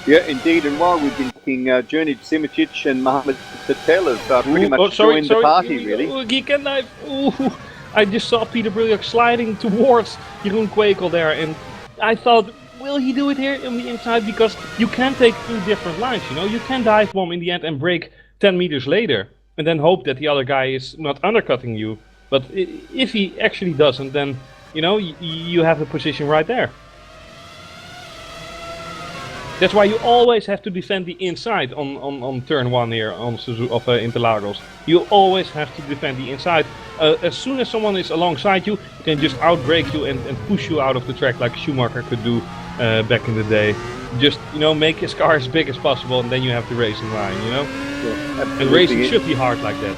Yeah, indeed. And while we've been talking, Jurnic Simičić and Mohamed Patel have pretty much joined the party, really. He can dive. I just saw Peter Briljak sliding towards Jeroen Kwekel there, and I thought, will he do it here on the inside? Because you can take two different lines, You can dive bomb in the end and break 10 meters later, and then hope that the other guy is not undercutting you. But if he actually doesn't, then, you have a position right there. That's why you always have to defend the inside on turn 1 here on Interlagos. You always have to defend the inside. As soon as someone is alongside you, he can just outbrake you and push you out of the track like Schumacher could do back in the day. Just, make his car as big as possible, and then you have the racing line, Yeah, and racing should be hard like that.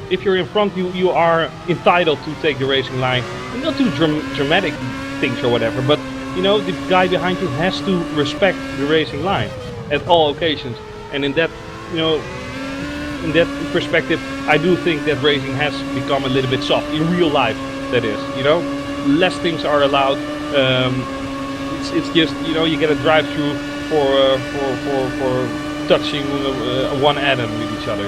If you're in front, you are entitled to take the racing line. And not do dramatic things or whatever, but the guy behind you has to respect the racing line at all occasions. And in that, in that perspective, I do think that racing has become a little bit soft in real life. That is, less things are allowed. It's just you get a drive through for touching one atom with each other.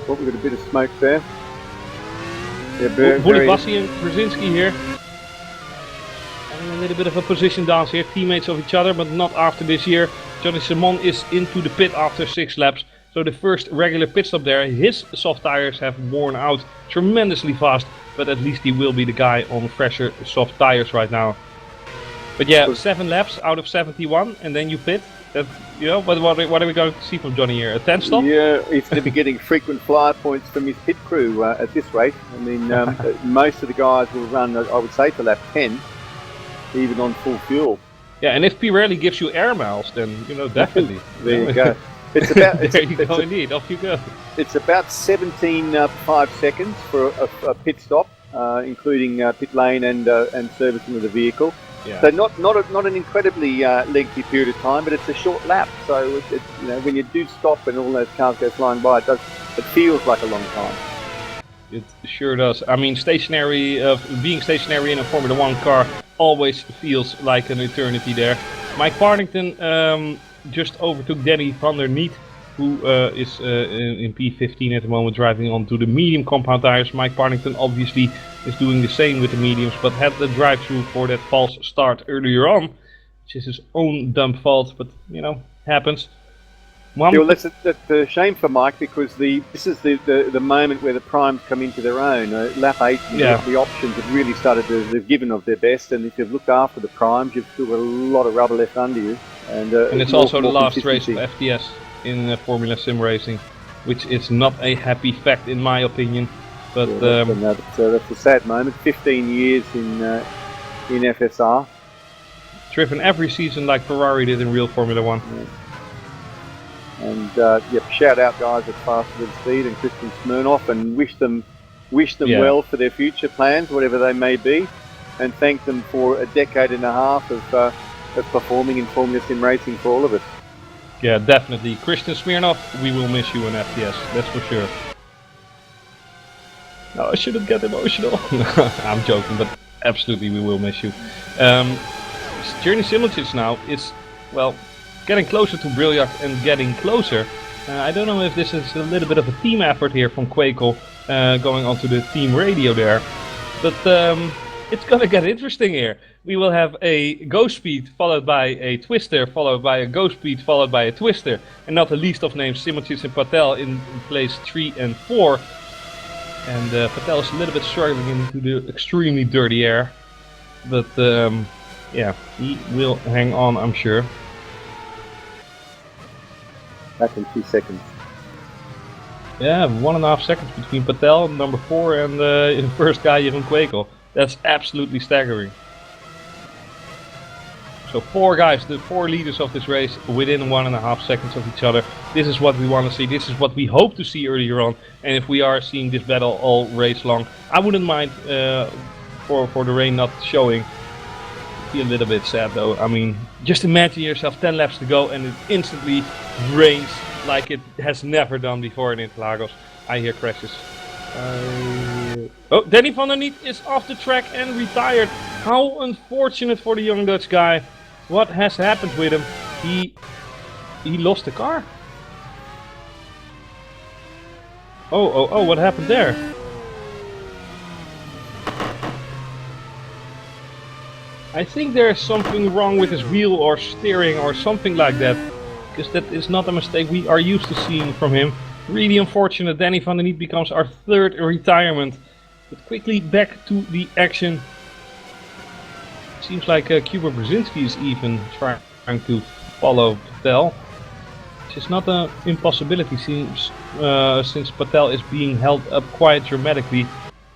Well, we've got a bit of smoke there. Yeah, Bonifaci and Brzezinski here. A little bit of a position dance here, teammates of each other, but not after this year. Johnny Simon is into the pit after 6 laps, so the first regular pit stop there. His soft tires have worn out tremendously fast, but at least he will be the guy on fresher soft tires right now. But yeah, 7 laps out of 71, and then you pit. That, you know, what are we going to see from Johnny here? A 10 stop? Yeah, he's going to be getting frequent flyer points from his pit crew at this rate. I mean, most of the guys will run, I would say, to lap 10, even on full fuel. Yeah, and if Pirelli gives you air miles, then, you know, definitely. There you go. It's about, there you go, indeed. Off you go. It's about 17.5 seconds for a pit stop, including pit lane and servicing of the vehicle. Yeah. So not an incredibly lengthy period of time, but it's a short lap. So it's, you know, when you do stop and all those cars go flying by, it feels like a long time. It sure does. I mean, being stationary in a Formula 1 car always feels like an eternity there. Mike Partington just overtook Danny van der Niet, who is in P15 at the moment, driving onto the medium compound tires. Mike Partington obviously is doing the same with the mediums, but had the drive-through for that false start earlier on, which is his own dumb fault, but, you know, happens. Yeah, well, that's a shame for Mike, because this is the moment where the primes come into their own. Lap 8, the options have really started they've given of their best, and if you've looked after the primes, you've still got a lot of rubber left under you. And it's also the last race of FTS in Formula Sim Racing, which is not a happy fact in my opinion. But yeah, that's a sad moment. 15 years in FSR. Driven every season like Ferrari did in real Formula 1. Yeah. And shout out guys at Faster Than Speed and Christian Smirnoff, and wish them well for their future plans, whatever they may be, and thank them for a decade and a half of performing in Formula Sim Racing for all of us. Yeah, definitely. Christian Smirnoff, we will miss you in FTS, that's for sure. No, I shouldn't get emotional. I'm joking, but absolutely we will miss you. Journey Simulations now is, well, getting closer to Brilliac and getting closer. I don't know if this is a little bit of a team effort here from Quakel, going onto the team radio there. But it's gonna get interesting here. We will have a go speed followed by a twister, followed by a go speed, followed by a twister. And not the least of names, Simocic and Patel in place 3 and 4. And Patel is a little bit struggling into the extremely dirty air. But yeah, he will hang on, I'm sure. Back in 2 seconds. Yeah, 1.5 seconds between Patel, number 4, and the first guy, Jeroen Quakel. That's absolutely staggering. So 4 guys, the 4 leaders of this race, within 1.5 seconds of each other. This is what we want to see. This is what we hope to see earlier on. And if we are seeing this battle all race long, I wouldn't mind for the rain not showing. Be a little bit sad though. I mean, just imagine yourself 10 laps to go and it instantly rains like it has never done before in Interlagos. I hear crashes. Oh, Danny van der Niet is off the track and retired. How unfortunate for the young Dutch guy. What has happened with him? He lost the car. Oh, what happened there? I think there's something wrong with his wheel or steering or something like that. Because that is not a mistake we are used to seeing from him. Really unfortunate. Danny van der Niet becomes our 3rd retirement. But quickly back to the action. Seems like Kuba Brzezinski is even trying to follow Patel. Which is not an impossibility since Patel is being held up quite dramatically.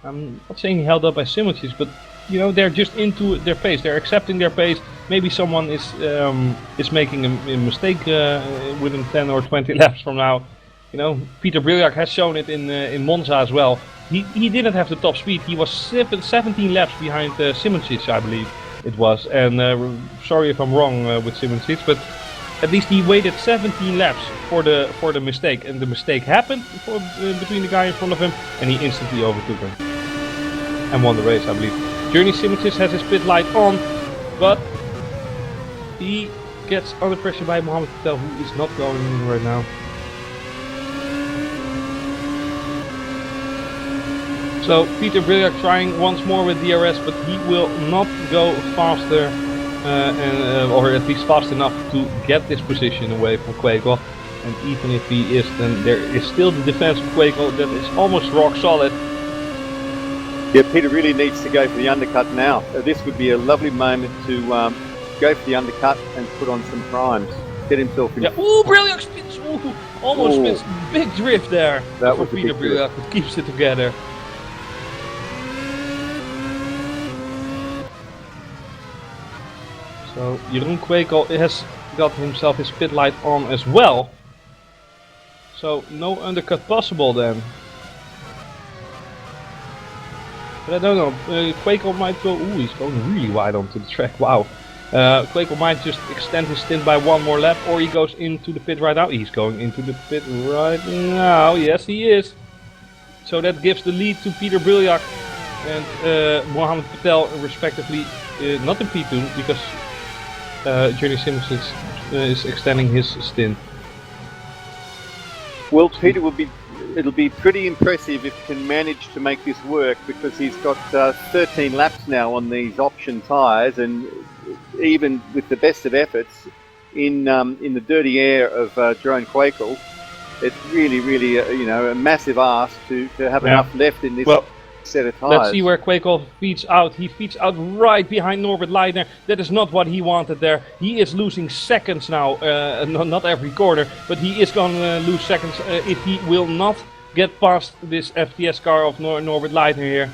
I'm not saying held up by Simocic, but you know, they're just into their pace. They're accepting their pace. Maybe someone is making a mistake within 10 or 20 laps from now. You know, Peter Brilliac has shown it in Monza as well. He didn't have the top speed. He was 17 laps behind Simocic, I believe it was. And sorry if I'm wrong with Simocic, but at least he waited 17 laps for the mistake, and the mistake happened between the guy in front of him, and he instantly overtook him and won the race, I believe. Journey Simocic has his pit light on, but he gets under pressure by Mohamed Patel, who is not going in right now. So Peter Brilliac trying once more with DRS, but he will not go faster, or at least fast enough to get this position away from Quakel. And even if he is, then there is still the defense of Quakel that is almost rock solid. Yeah, Peter really needs to go for the undercut now. This would be a lovely moment to go for the undercut and put on some primes. Get himself in. Yeah. Ooh, Brilliant spins. Ooh, almost spins. Big drift there. That for was a Peter big drift. Brilliant. It keeps it together. So Jeroen Kwekel has got himself his pit light on as well. So no undercut possible then. But I don't know, Kwekel might go, ooh, he's going really wide onto the track, wow. Kwekel might just extend his stint by one more lap, or he goes into the pit right now. He's going into the pit right now, yes he is. So that gives the lead to Peter Brilliak and Mohammed Patel respectively, not in P2 because Johnny Simmons is extending his stint. Well, Peter it'll be pretty impressive if he can manage to make this work, because he's got 13 laps now on these option tyres, and even with the best of efforts in the dirty air of Jeroen Kwekel, it's really a massive ask to have enough left in this set of tyres. Let's see where Kwekel feeds out. He feeds out right behind Norbert Leitner. That is not what he wanted there. He is losing seconds now, not every corner, but he is going to lose seconds if he will not get past this FTS car of Norbert Leitner here.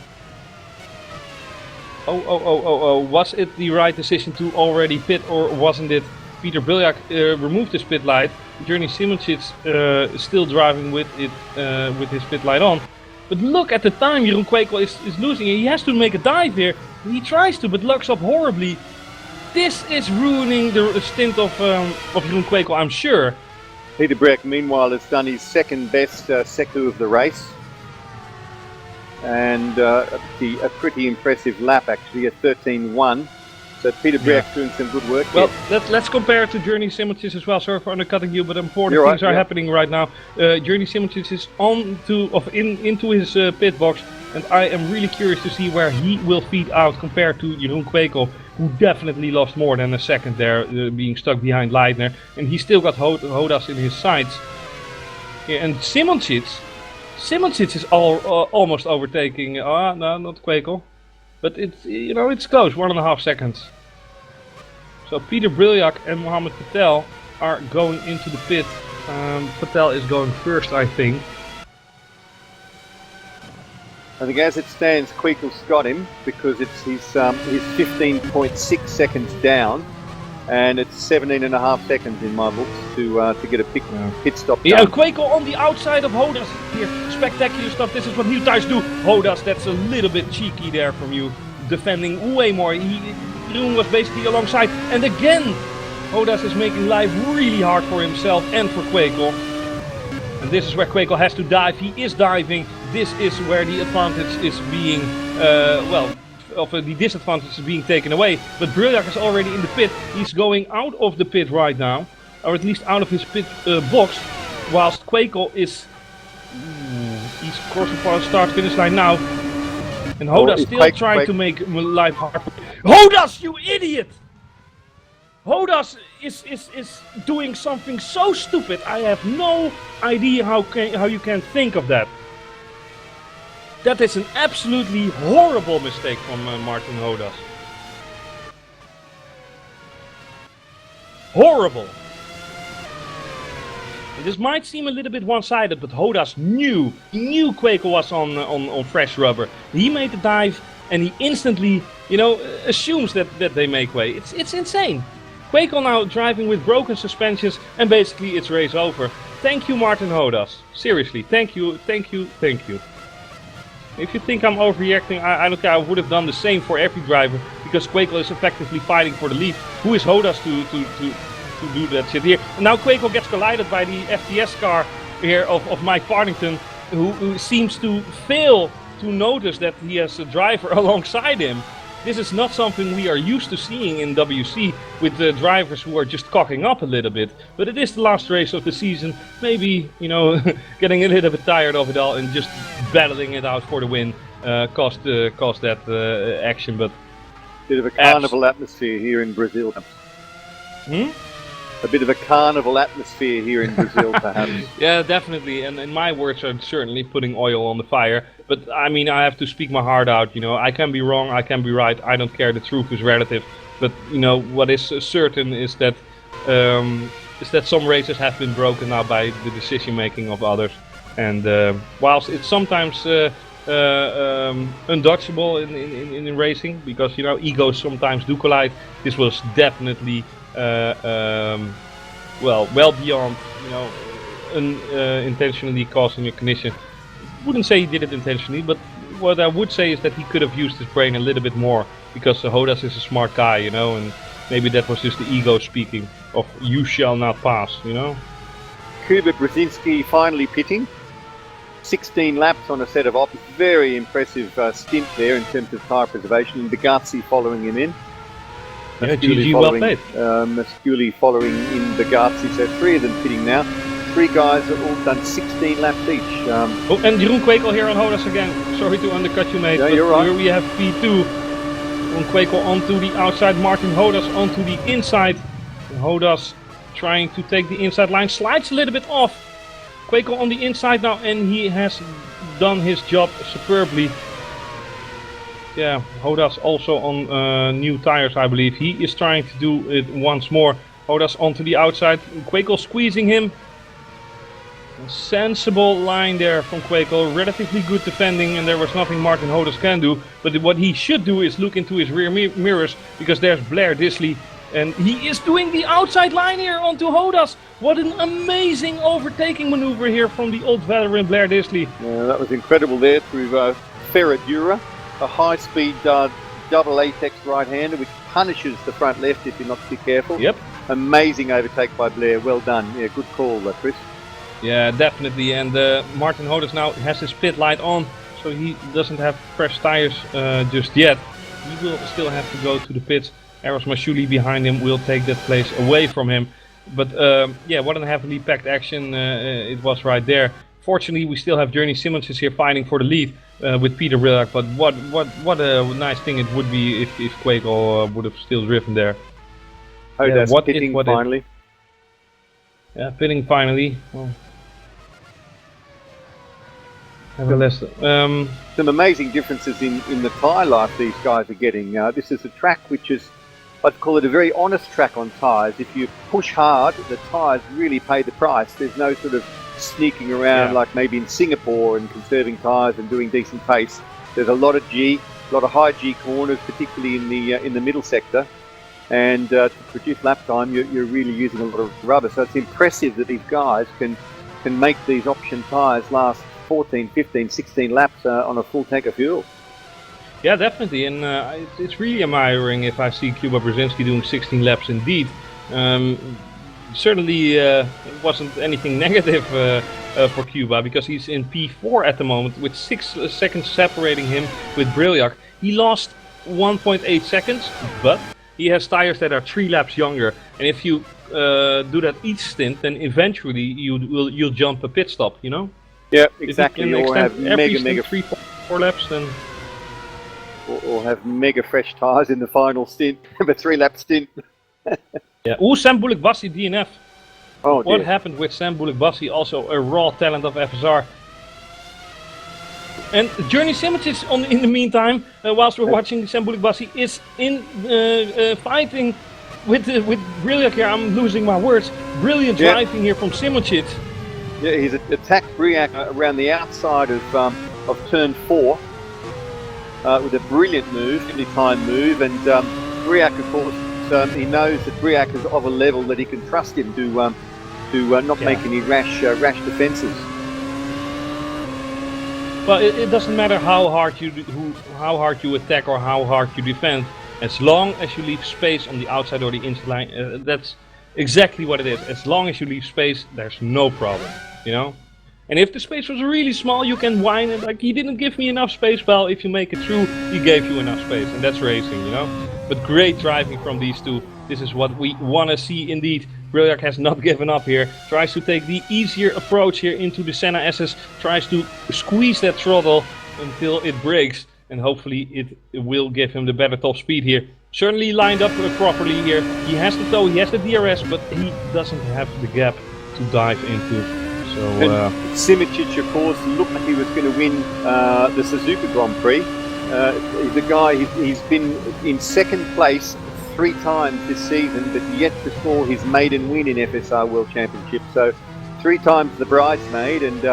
Oh, was it the right decision to already pit, or wasn't it? Peter Brilliak removed his pit light. Johnny Simmons is still driving with it with his pit light on. But look at the time Jeroen Kwekel is losing. He has to make a dive here. He tries to, but locks up horribly. This is ruining the stint of Jeroen Kwekel, I'm sure. Peter Brilliak, meanwhile, has done his second best sector of the race. And a pretty impressive lap, actually, at 13.1. So Peter Brilliak doing some good work. Well, let's compare it to Journey Simmons as well. Sorry for undercutting you, but important things are happening right now. Journey Simmons is into his pit box, and I am really curious to see where he will feed out compared to Jeroen Kwekel, who definitely lost more than a second there, being stuck behind Leitner, and he still got Hodas in his sights. Yeah, and Simmons is almost overtaking. No, not Kwekel. But it's close, 1.5 seconds. So Peter Brilliak and Mohammed Patel are going into the pit. Patel is going first, I think. I think as it stands, Kwekel's got him, because he's 15.6 seconds down, and it's 17.5 seconds in my books to get a pit stop done. Yeah, Kwekel on the outside of Hodas here. Spectacular stuff. This is what new tires do. Hodas, that's a little bit cheeky there from you, defending way more. Jeroen was basically alongside, and again Hodas is making life really hard for himself and for Kwekel. And this is where Kwekel has to dive. He is diving. This is where the advantage is being, the disadvantage is being taken away. But Brilliak is already in the pit. He's going out of the pit right now, or at least out of his pit box, whilst Kwekel is he's crossing for the start-finish line now. And Hodas still trying to make life hard. Hodas, you idiot! Hodas is doing something so stupid. I have no idea how you can think of that. That is an absolutely horrible mistake from Martin Hodas. Horrible. This might seem a little bit one-sided, but Hodas knew Kwekel was on fresh rubber. He made the dive, and he instantly, assumes that they make way. It's insane. Kwekel now driving with broken suspensions, and basically it's race over. Thank you, Martin Hodas. Seriously, thank you. If you think I'm overreacting, I don't care. I would have done the same for every driver, because Kwekel is effectively fighting for the lead. Who is Hodas to do that shit here? And now Kwekel gets collided by the FTS car here of Mike Partington, who seems to fail to notice that he has a driver alongside him. This is not something we are used to seeing in WC with the drivers who are just cocking up a little bit. But it is the last race of the season. Maybe, getting a little bit tired of it all and just battling it out for the win cost that action. But bit of a carnival atmosphere here in Brazil. A bit of a carnival atmosphere here in Brazil, perhaps. Yeah, definitely. And my words are certainly putting oil on the fire. But I mean, I have to speak my heart out. I can be wrong, I can be right. I don't care. The truth is relative. But you know what is certain is that some races have been broken now by the decision making of others, and whilst it's sometimes undodgeable in racing, because you know egos sometimes do collide, this was definitely well beyond, you know, intentionally causing a collision. Wouldn't say he did it intentionally, but what I would say is that he could have used his brain a little bit more, because Hodas is a smart guy, you know, and maybe that was just the ego speaking of "you shall not pass," you know. Kuba Brzezinski finally pitting. 16 laps on a set of ops. Very impressive stint there in terms of tyre preservation. And Bugatti following him in. Yeah, GG, well played. Masculi following in Bugatti. So 3 of them pitting now. 3 guys have all done 16 laps each. Oh, and Jeroen Kwekel here on Hodas again. Sorry to undercut you, mate. Yeah, but you're right. Here we have P2. Jeroen Kwekel onto the outside, Martin Hodas onto the inside. And Hodas trying to take the inside line, slides a little bit off. Kwekel on the inside now, and he has done his job superbly. Yeah, Hodas also on new tires, I believe. He is trying to do it once more. Hodas onto the outside, Kwekel squeezing him. A sensible line there from Kwekel, relatively good defending, and there was nothing Martin Hodas can do. But what he should do is look into his rear mirrors, because there's Blair Disley. And he is doing the outside line here onto Hodas. What an amazing overtaking maneuver here from the old veteran Blair Disley. Yeah, that was incredible there through Ferradura, a high-speed double apex right-hander which punishes the front left if you're not too careful. Yep. Amazing overtake by Blair. Well done. Yeah, good call, Chris. Yeah, definitely. And Martin Hodas now has his pit light on, so he doesn't have fresh tires just yet. He will still have to go to the pits. Eros Masculi behind him will take that place away from him. But yeah, what a heavily packed action it was right there. Fortunately, we still have Journey Simmons here fighting for the lead with Peter Brilak. But what a nice thing it would be if Kwekel would have still driven there. Oh, yeah, that's pitting finally. Yeah, pitting finally. Well, nevertheless, some amazing differences in the tyre life these guys are getting. This is a track which is, I'd call it a very honest track on tyres. If you push hard, the tyres really pay the price. There's no sort of sneaking around like maybe in Singapore and conserving tyres and doing decent pace. There's a lot of G, a lot of high G corners, particularly in the middle sector. And to produce lap time, you're really using a lot of rubber. So it's impressive that these guys can make these option tyres last 14, 15, 16 laps on a full tank of fuel. Yeah, definitely, and it's really admiring if I see Kuba Brzezinski doing 16 laps indeed. Certainly it wasn't anything negative for Kuba, because he's in P4 at the moment with 6 seconds separating him with Brilak. He lost 1.8 seconds, but he has tires that are 3 laps younger, and if you do that each stint, then eventually you'll jump a pit stop, you know? Yeah, exactly. Or have mega 3-4 laps, then. Or have mega fresh tyres in the final stint, a 3-lap stint. Yeah. Ooh, Sam Bullock-Bassi DNF. Oh, what dear. happened with Sam Bullock-Bassi? Also a raw talent of FSR. And Journey Simmons is in the meantime, whilst we're watching Sam Bullock-Bassi, is in fighting with Brilliant here. I'm losing my words. Brilliant driving here from Simocic. Yeah, he's attacked Briac around the outside of turn 4 with a brilliant move, really timed move, and Briac, of course, he knows that Briac is of a level that he can trust him to not make any rash defences. Well, it doesn't matter how hard you attack or how hard you defend, as long as you leave space on the outside or the inside line. That's exactly what it is. As long as you leave space, there's no problem, you know. And if the space was really small, you can whine and like, he didn't give me enough space. Well, if you make it through, he gave you enough space, and that's racing, you know. But great driving from these two. This is what we want to see indeed. Brilliak has not given up here. Tries to take the easier approach here into the Senna SS. Tries to squeeze that throttle until it breaks. And hopefully it will give him the better top speed here. Certainly lined up properly here. He has the toe, he has the DRS, but he doesn't have the gap to dive into. So, Simicic, of course, looked like he was going to win the Suzuka Grand Prix. He's a guy, he's been in second place 3 times this season, but yet to score his maiden win in FSR World Championship. So 3 times the bridesmaid, and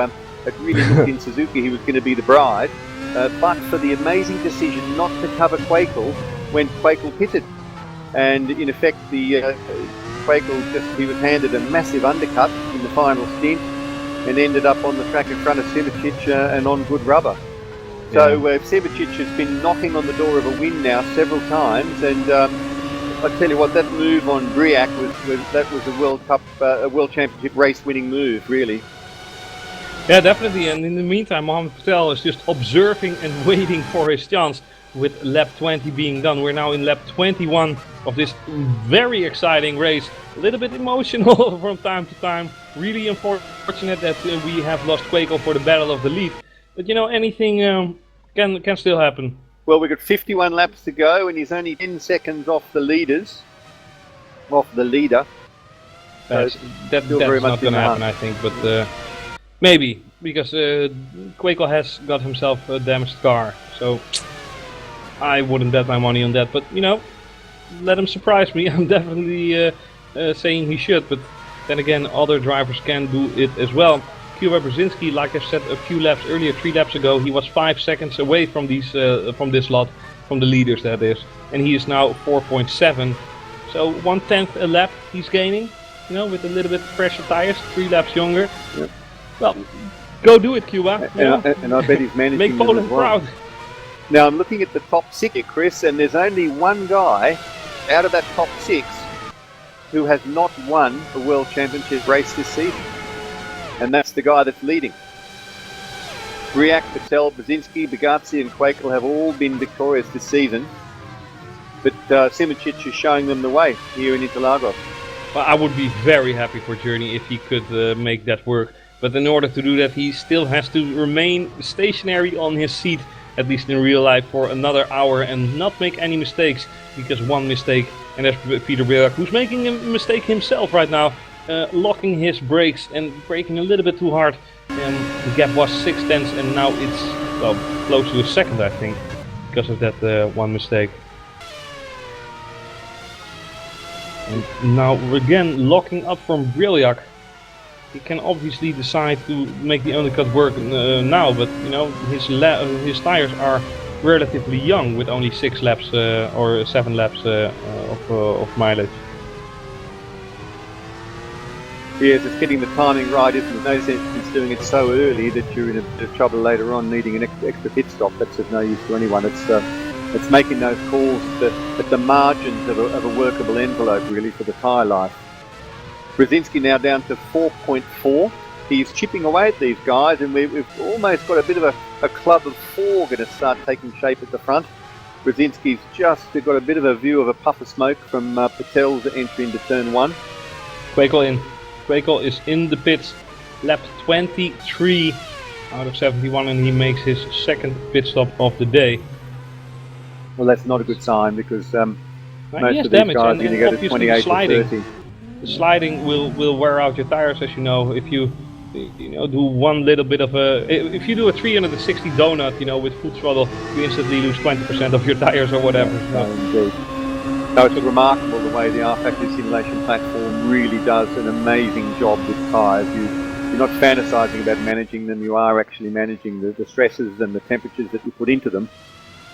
it really looked in Suzuki he was going to be the bride. But for the amazing decision not to cover Quakel when Quakel pitted. And in effect, the Quakel he was handed a massive undercut in the final stint and ended up on the track in front of Simoncic and on good rubber. So Simoncic has been knocking on the door of a win now several times, and I tell you what, that move on Briac was a World Cup, a World Championship race-winning move, really. Yeah, definitely. And in the meantime, Mohamed Patel is just observing and waiting for his chance. With lap 20 being done, we're now in lap 21 of this very exciting race. A little bit emotional from time to time. Really unfortunate that we have lost Quakel for the battle of the lead. But you know, anything can still happen. Well, we've got 51 laps to go, and he's only 10 seconds off the leader. That's not going to happen, I think. But maybe, because Quakel has got himself a damaged car. So I wouldn't bet my money on that, but you know, let him surprise me. I'm definitely saying he should, but then again, other drivers can do it as well. Cuba Brzezinski, like I said a few laps earlier, 3 laps ago, he was 5 seconds away from this lot, from the leaders that is, and he is now 4.7. So 1/10 a lap he's gaining, you know, with a little bit fresher tires, 3 laps younger. Yep. Well, go do it, Cuba. And I bet he's managing make Poland proud. Now I'm looking at the top 6 here, Chris, and there's only one guy out of that top 6 who has not won a World Championship race this season. And that's the guy that's leading. Briac, Patel, Brzezinski, Bugazzi and Quakel have all been victorious this season. But Simoncic is showing them the way here in Interlagos. Well, I would be very happy for Journey if he could make that work. But in order to do that, he still has to remain stationary on his seat, at least in real life, for another hour and not make any mistakes. Because one mistake, and there's Peter Briac, who's making a mistake himself right now, locking his brakes and braking a little bit too hard. The gap was 6/10 and now it's, well, close to a second, I think, because of that one mistake. And now again locking up from Briac. He can obviously decide to make the undercut work now, but you know, his tires are relatively young, with only 6 laps or 7 laps of mileage. Yeah, just getting the timing right isn't no sense in doing it so early that you're in a bit of trouble later on needing an extra pit stop. That's of no use to anyone. It's making those calls at the margins of a workable envelope, really, for the tyre life. Brzezinski now down to 4.4. He's chipping away at these guys, and we've almost got a bit of a club of 4 going to start taking shape at the front. Brzezinski's just got a bit of a view of a puff of smoke from Patel's entry into turn 1. Quakel in. Quakel is in the pits, lap 23 out of 71, and he makes his second pit stop of the day. Well, that's not a good sign, because most of these damage, guys are going to go to 28 or 30. The sliding will wear out your tires, as you know. If you do one little bit of if you do a 360 donut, you know, with full throttle, you instantly lose 20% of your tires or whatever. Indeed. No, it's remarkable the way the rFactor simulation platform really does an amazing job with tyres. You're not fantasizing about managing them, you are actually managing the stresses and the temperatures that you put into them.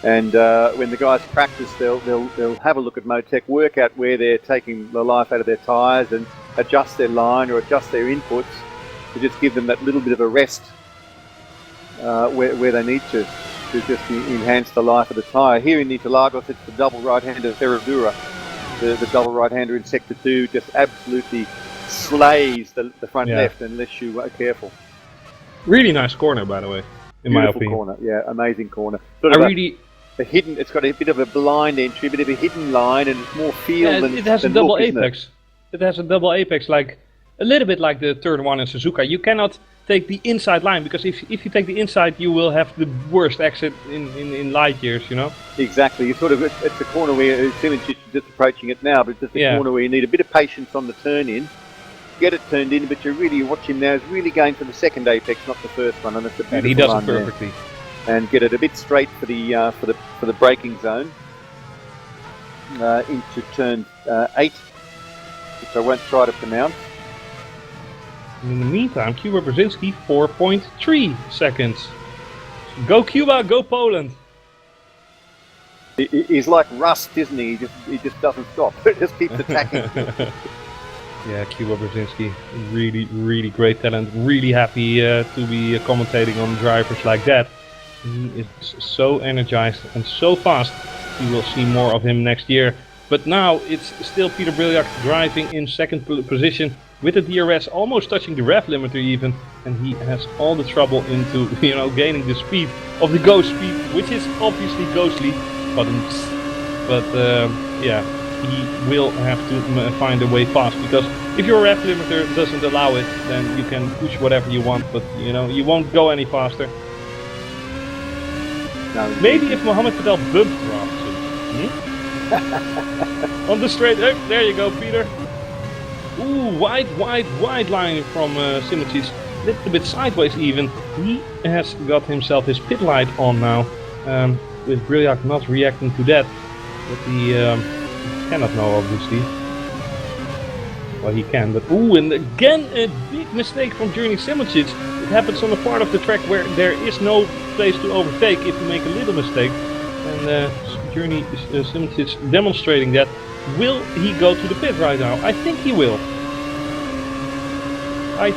And when the guys practice, they'll have a look at Motec, work out where they're taking the life out of their tyres and adjust their line or adjust their inputs to just give them that little bit of a rest where they need to just enhance the life of the tyre. Here in Interlagos, it's the double right-hander Ferradura. The double right-hander in Sector 2 just absolutely slays the front left unless you are careful. Really nice corner, by the way, in my opinion. Corner, yeah, amazing corner. It's got a bit of a blind entry, a bit of a hidden line, and it's more feel than it has a double look, apex. It has a double apex, like a little bit like the third one in Suzuka. You cannot take the inside line, because if you take the inside, you will have the worst exit in light years, you know. Exactly. It's a corner where Simoncic is just approaching it now, but it's just a corner where you need a bit of patience on the turn in, get it turned in, but you watch him now is really going for the second apex, not the first one, and it's a beautiful and he does run it perfectly. There. And get it a bit straight for the braking zone. into turn 8, which I won't try to pronounce. In the meantime, Cuba Brzezinski 4.3 seconds. Go Cuba, go Poland. He's like Rust, isn't he? He just doesn't stop. He just keeps attacking. Yeah, Cuba Brzezinski, really great talent. Really happy to be commentating on drivers like that. He is so energized and so fast. You will see more of him next year. But now it's still Peter Briljak driving in second position with the DRS almost touching the rev limiter even, and he has all the trouble into gaining the speed of the ghost speed, which is obviously ghostly. But yeah, he will have to find a way fast, because if your rev limiter doesn't allow it, then you can push whatever you want, but you won't go any faster. No, maybe if Mohammed Patel bumped Robson. On the straight, there you go, Peter. Ooh, wide line from Simicic, a little bit sideways even. He has got himself his pit light on now, with Briljak not reacting to that, but he cannot know obviously. Well, he can, but ooh, and again a big mistake from Journey Simicic. It happens on a part of the track where there is no place to overtake if you make a little mistake, and Journey Simicic demonstrating that. Will he go to the pit right now? I think he will. I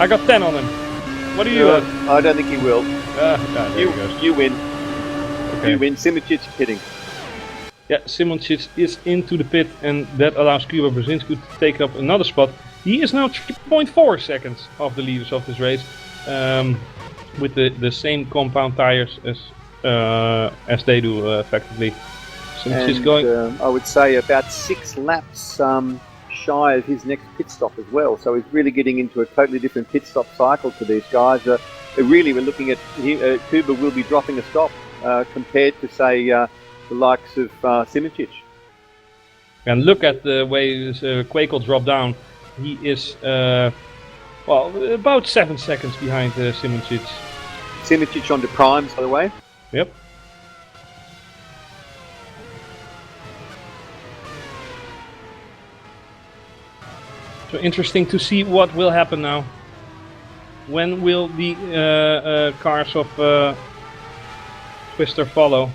got 10 on him. What do you have? I don't think he will. You win. Okay. You win. Simicic pitting. Yeah, Simicic is into the pit, and that allows Cuba Brzezinski to take up another spot. He is now 3.4 seconds off the leaders of this race, with the same compound tires as they do effectively. And I would say about 6 laps shy of his next pit stop as well. So he's really getting into a totally different pit stop cycle to these guys. Really, we're looking at Kuba will be dropping a stop compared to, say, the likes of Simicic. And look at the way Quakel dropped down. He is about 7 seconds behind Simicic. Simicic on the primes, by the way. Yep. So interesting to see what will happen now. When will the cars of Twister follow?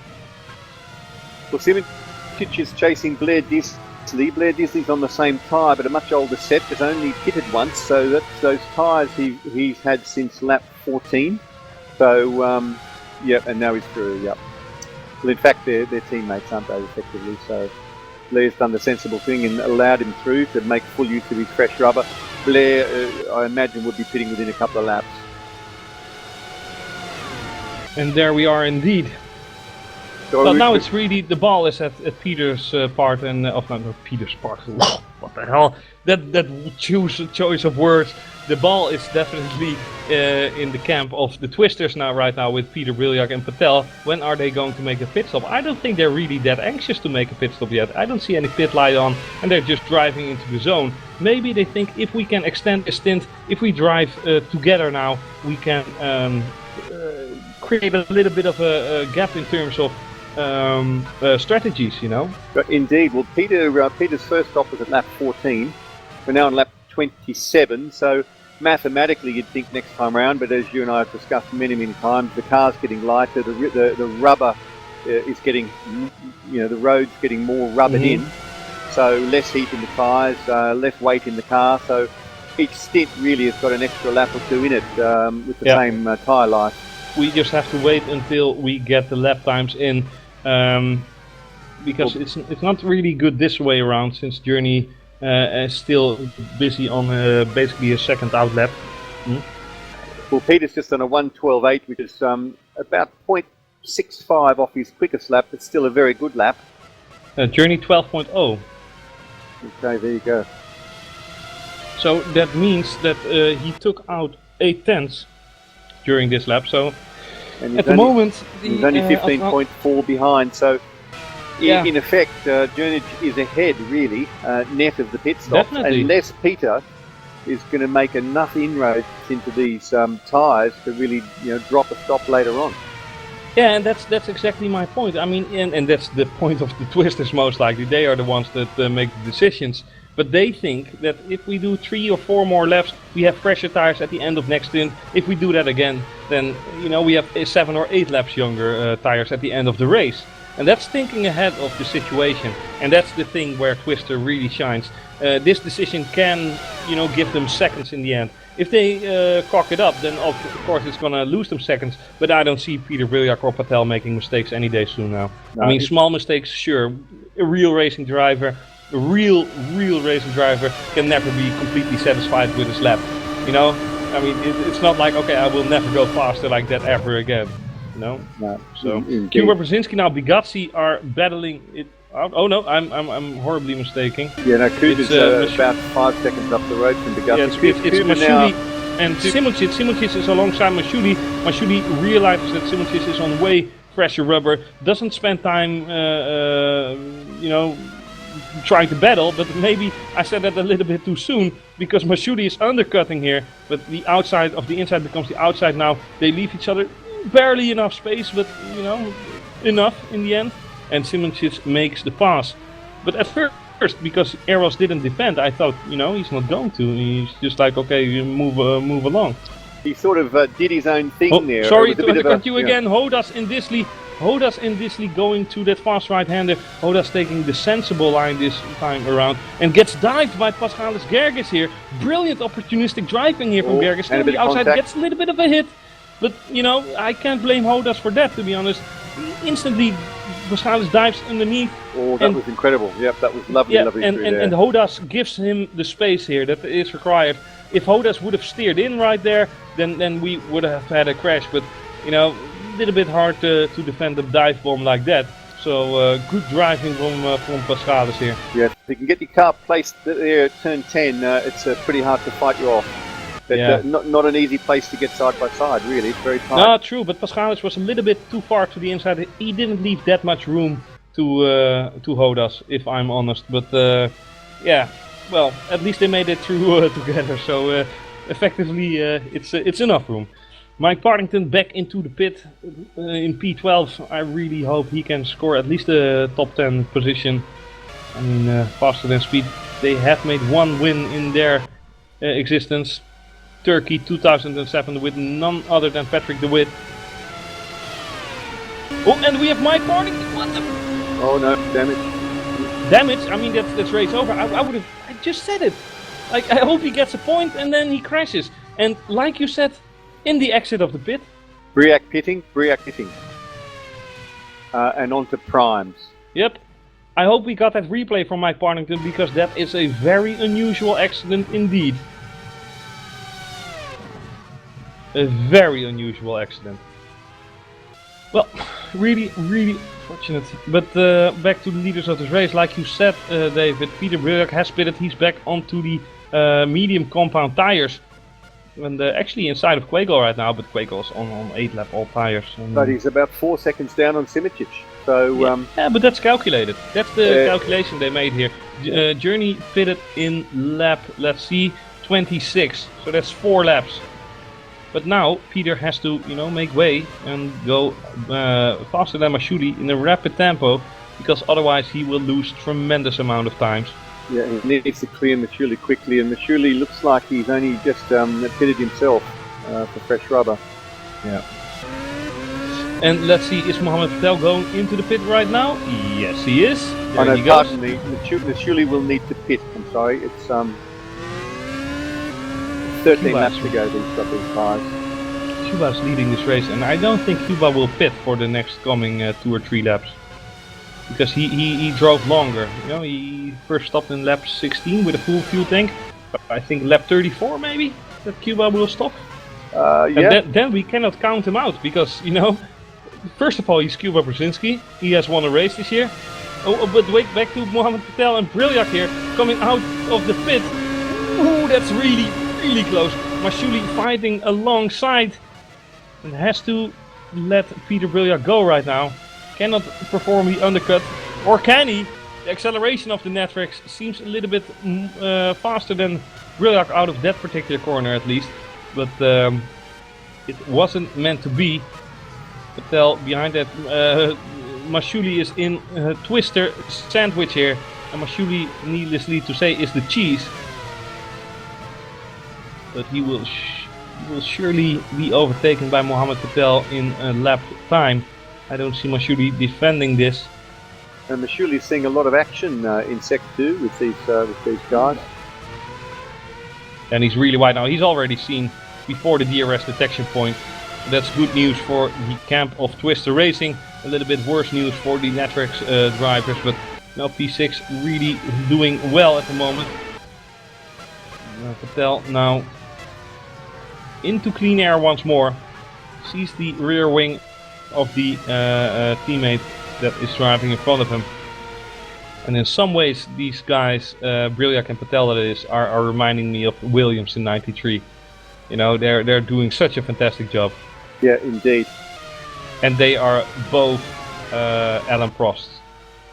Well, Simicic is chasing Blair Disley. Blair Disley's on the same tyre, but a much older set. Has only pitted once, so that's those tyres he's had since lap 14. So, yep, and now he's through. Yep. Well, in fact, they're teammates, aren't they, effectively? So Blair's done the sensible thing and allowed him through to make full use of his fresh rubber. Blair, I imagine, would be pitting within a couple of laps. And there we are indeed. So well, now it's really, the ball is at Peter's part, and not Peter's part. What the hell? That choice of words. The ball is definitely in the camp of the Twisters right now with Peter Briljak and Patel. When are they going to make a pit stop? I don't think they're really that anxious to make a pit stop yet. I don't see any pit light on, and they're just driving into the zone. Maybe they think if we can extend a stint, if we drive together now, we can create a little bit of a gap in terms of strategies, But indeed, well, Peter's first stop was at lap 14. We're now on lap 27, so mathematically you'd think next time around, but as you and I have discussed many times, the car's getting lighter, the rubber is getting, the road's getting more rubbered in, so less heat in the tyres, less weight in the car, so each stint really has got an extra lap or two in it with the same tyre life. We just have to wait until we get the lap times in, because it's not really good this way around, since Journey is still busy on basically a second out lap. Well, Peter's just on a 1:12.8, which is about 0.65 off his quickest lap, but still a very good lap. Journey 12.0. Okay, there you go. So that means that he took out 8 tenths during this lap. So at the moment he's only 15.4 behind. So in effect, Journey is ahead really, net of the pit stop, unless Peter is going to make enough inroads into these tyres to really drop a stop later on. Yeah, and that's exactly my point. I mean, and that's the point of the twisters most likely. They are the ones that make the decisions. But they think that if we do 3 or 4 more laps, we have fresher tires at the end of next stint. If we do that again, then we have 7 or 8 laps younger tires at the end of the race. And that's thinking ahead of the situation. And that's the thing where Twister really shines. This decision can, give them seconds in the end. If they cock it up, then of course it's gonna lose them seconds. But I don't see Peter Briljak or Patel making mistakes any day soon now. No, I mean, small mistakes, sure. A real racing driver, a real racing driver can never be completely satisfied with his lap. I mean, it's not like, okay, I will never go faster like that ever again. No. So Cuba Brzezinski now, Bugatti are battling it. Oh no, I'm horribly mistaken. Yeah, no, Kuba's about 5 seconds up the road from Bugatti. Yeah, it's Masciuli and Simocic. Simocic is alongside Masciuli. Masciuli realizes that Simocic is on way fresher rubber. Doesn't spend time, trying to battle. But maybe I said that a little bit too soon because Masciuli is undercutting here. But the outside of the inside becomes the outside now. They leave each other barely enough space, but enough in the end. And Simocic makes the pass. But at first, because Eros didn't defend, I thought, he's not going to. He's just like, okay, you move along. He sort of did his own thing there. Sorry to cut you again. Hodas in Disley going to that fast right-hander. Hodas taking the sensible line this time around and gets dived by Paschalis Gergis here. Brilliant opportunistic driving here from Gergis. On the outside gets a little bit of a hit. But, I can't blame Hodas for that, to be honest. Instantly, Paschalis dives underneath. Oh, that was incredible. Yep, that was lovely, lovely. And Hodas gives him the space here that is required. If Hodas would have steered in right there, then we would have had a crash. But, a little bit hard to defend a dive bomb like that. So, good driving from Paschalis here. Yeah, if you can get your car placed there at turn 10, it's pretty hard to fight you off. But not an easy place to get side by side, really. It's very tight. No, true, but Paschalis was a little bit too far to the inside. He didn't leave that much room to Hodas, if I'm honest. But well, at least they made it through together. So effectively, it's enough room. Mike Partington back into the pit in P12. I really hope he can score at least a top 10 position. I mean, faster than speed. They have made 1 win in their existence. Turkey 2007 with none other than Patrick de Witt. Oh, and we have Mike Partington. What the? Oh no, damage. Damage? I mean, that's race over. I just said it. Like, I hope he gets a point and then he crashes. And like you said, in the exit of the pit. Briak pitting. And on to primes. Yep. I hope we got that replay from Mike Partington because that is a very unusual accident indeed. A very unusual accident. Well, really fortunate. But back to the leaders of this race. Like you said, David, Peter Briljak has pitted. He's back onto the medium compound tires. And actually inside of Quagle right now, but Quagle's on 8 lap all tires. But he's about 4 seconds down on Simicic. So yeah, but that's calculated. That's the calculation they made here. Journey pitted in lap, let's see, 26. So that's 4 laps. But now Peter has to, make way and go faster than Masciuli in a rapid tempo, because otherwise he will lose tremendous amount of times. Yeah, he needs to clear Masciuli quickly, and Masciuli looks like he's only just pitted himself for fresh rubber. Yeah. And let's see, is Mohammed Patel going into the pit right now? Yes, he is. There he goes. Pardon me, Masciuli will need to pit. I'm sorry, it's 13 laps to go, these cars. Cuba's leading this race, and I don't think Cuba will pit for the next coming 2 or 3 laps. Because he drove longer. He first stopped in lap 16 with a full fuel tank. I think lap 34 maybe, that Cuba will stop. Yeah. And then we cannot count him out, because, first of all, he's Cuba Brzezinski. He has won a race this year. Oh, but wait, back to Mohammed Patel and Briljak here, coming out of the pit. Ooh, that's really close. Masciuli fighting alongside and has to let Peter Briljak go right now. Cannot perform the undercut, or can he? The acceleration of the Netflix seems a little bit faster than Briljak out of that particular corner at least, but it wasn't meant to be. Patel behind that. Mashouli is in twister sandwich here, and Mashouli, needlessly to say, is the cheese. But he will surely be overtaken by Mohammed Patel in a lap time. I don't see Mashouli defending this. And Mashouli's seeing a lot of action in Sector 2 with these guys. And he's really wide now. He's already seen before the DRS detection point. That's good news for the camp of Twister Racing. A little bit worse news for the Netrex drivers, but now P6 really doing well at the moment. Patel now into clean air once more. Sees the rear wing of the teammate that is driving in front of him. And in some ways these guys, Brilliak and Patel that is, are reminding me of Williams in '93. You know, they're doing such a fantastic job. Yeah, indeed. And they are both Alan Prost.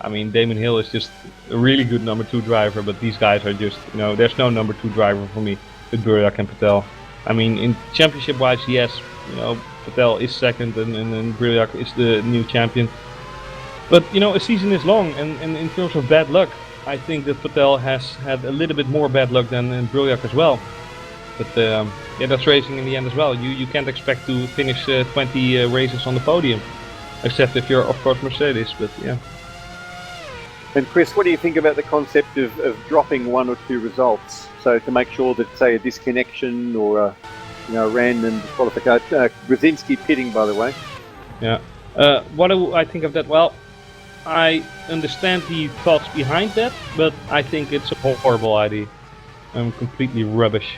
I mean, Damon Hill is just a really good number 2 driver, but these guys are just, you know, there's no number 2 driver for me with Brilliak and Patel. I mean, in championship wise, yes, you know, Patel is second and Brilliak is the new champion. But, you know, a season is long, and in terms of bad luck, I think that Patel has had a little bit more bad luck than Brilliak as well. But yeah, that's racing in the end as well. You can't expect to finish 20 races on the podium, except if you're, of course, Mercedes. But yeah. And Chris, what do you think about the concept of dropping 1 or 2 results? So to make sure that, say, a disconnection or a random disqualification. Brzezinski pitting, by the way. Yeah. What do I think of that? Well, I understand the thoughts behind that, but I think it's a horrible idea. I'm completely rubbish.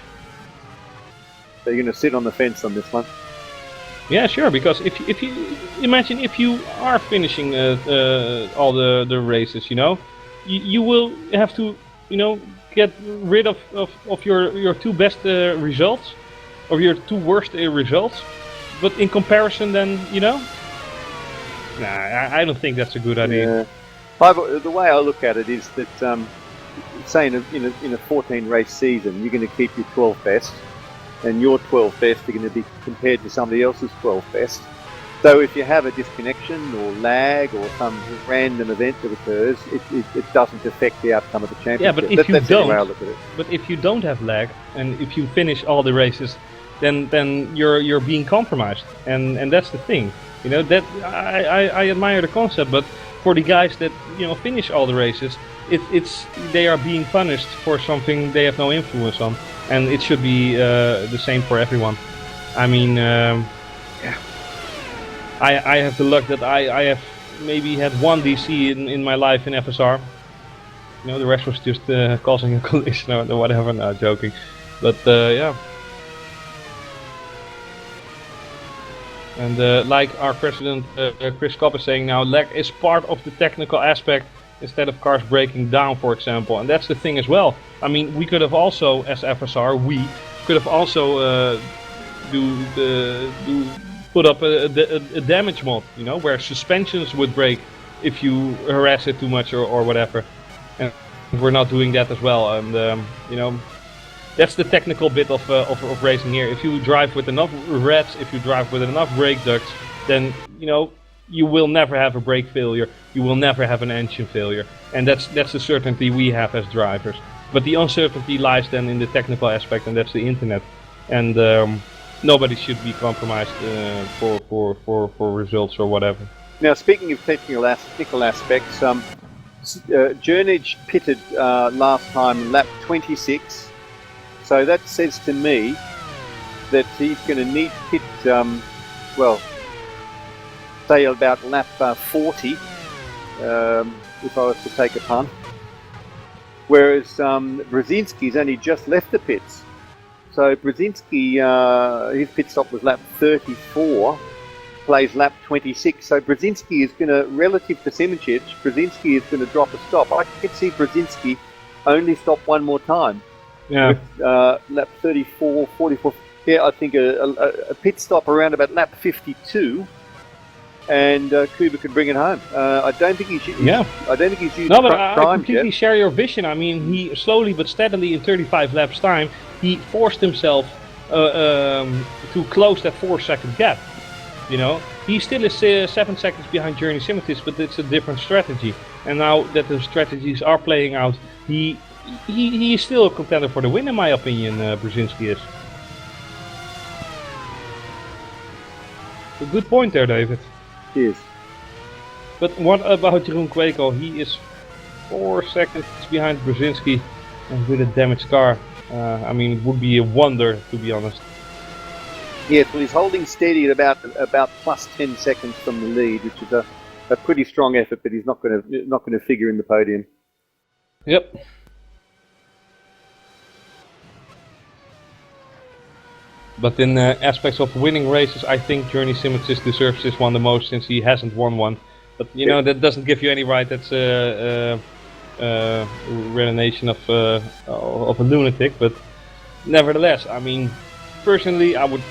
So you're going to sit on the fence on this one? Yeah, sure. Because if you imagine if you are finishing all the races, you know, you will have to, you know, get rid of your 2 best results, or your 2 worst results. But in comparison, then, you know, nah, I don't think that's a good idea. Yeah. The way I look at it is that, say in a 14 race season, you're going to keep your 12 best. And your 12 best are going to be compared to somebody else's 12 best. So if you have a disconnection or lag or some random event that occurs, it doesn't affect the outcome of the championship. Yeah, but if that's the way I look at it. But if you don't have lag and if you finish all the races, then you're being compromised, and that's the thing. You know, that I admire the concept, but for the guys that, you know, finish all the races, they are being punished for something they have no influence on. And it should be the same for everyone. I mean, yeah. I have the luck that I have maybe had 1 DC in my life in FSR. You know, the rest was just causing a collision or whatever. No, joking. But yeah. And like our president Chris Kopp is saying now, lag is part of the technical aspect instead of cars breaking down, for example. And that's the thing as well. I mean, we could have also, as FSR, we could have also put up a damage mod, you know, where suspensions would break if you harass it too much or whatever. And we're not doing that as well. And you know, that's the technical bit of racing here. If you drive with enough reds, if you drive with enough brake ducts, then, you know, you will never have a brake failure. You will never have an engine failure. And that's the certainty we have as drivers. But the uncertainty lies then in the technical aspect, and that's the internet. And nobody should be compromised for results or whatever. Now, speaking of technical aspects, Jernich pitted last time lap 26. So that says to me that he's going to need to pit, well, say about lap 40, if I was to take a punt. Whereas Brzezinski's only just left the pits. So Brzezinski, his pit stop was lap 34, plays lap 26. So Brzezinski is going to, relative to Simoncic, Brzezinski is going to drop a stop. I could see Brzezinski only stop 1 more time. Yeah. With, lap 34, 44. Yeah, I think a pit stop around about lap 52. And Kuba could bring it home. I don't think he's. Yeah. I don't think he's used. No, but I completely share your vision. I mean, he slowly but steadily in 35 laps time, he forced himself to close that 4-second gap. You know, He still is 7 seconds behind Journey Simitis, but it's a different strategy. And now that the strategies are playing out, he is still a contender for the win, in my opinion. Brzezinski is. A good point there, David. He is. But what about Jeroen Kwekel? He is 4 seconds behind Brzezinski and with a damaged car. I mean, it would be a wonder, to be honest. Yes, well, he's holding steady at about plus 10 seconds from the lead, which is a pretty strong effort, but he's not going to figure in the podium. Yep. But in aspects of winning races, I think Journey Simitis deserves this one the most, since he hasn't won one. But you know, that doesn't give you any right. That's a revelation of a lunatic. But nevertheless, I mean, personally, I would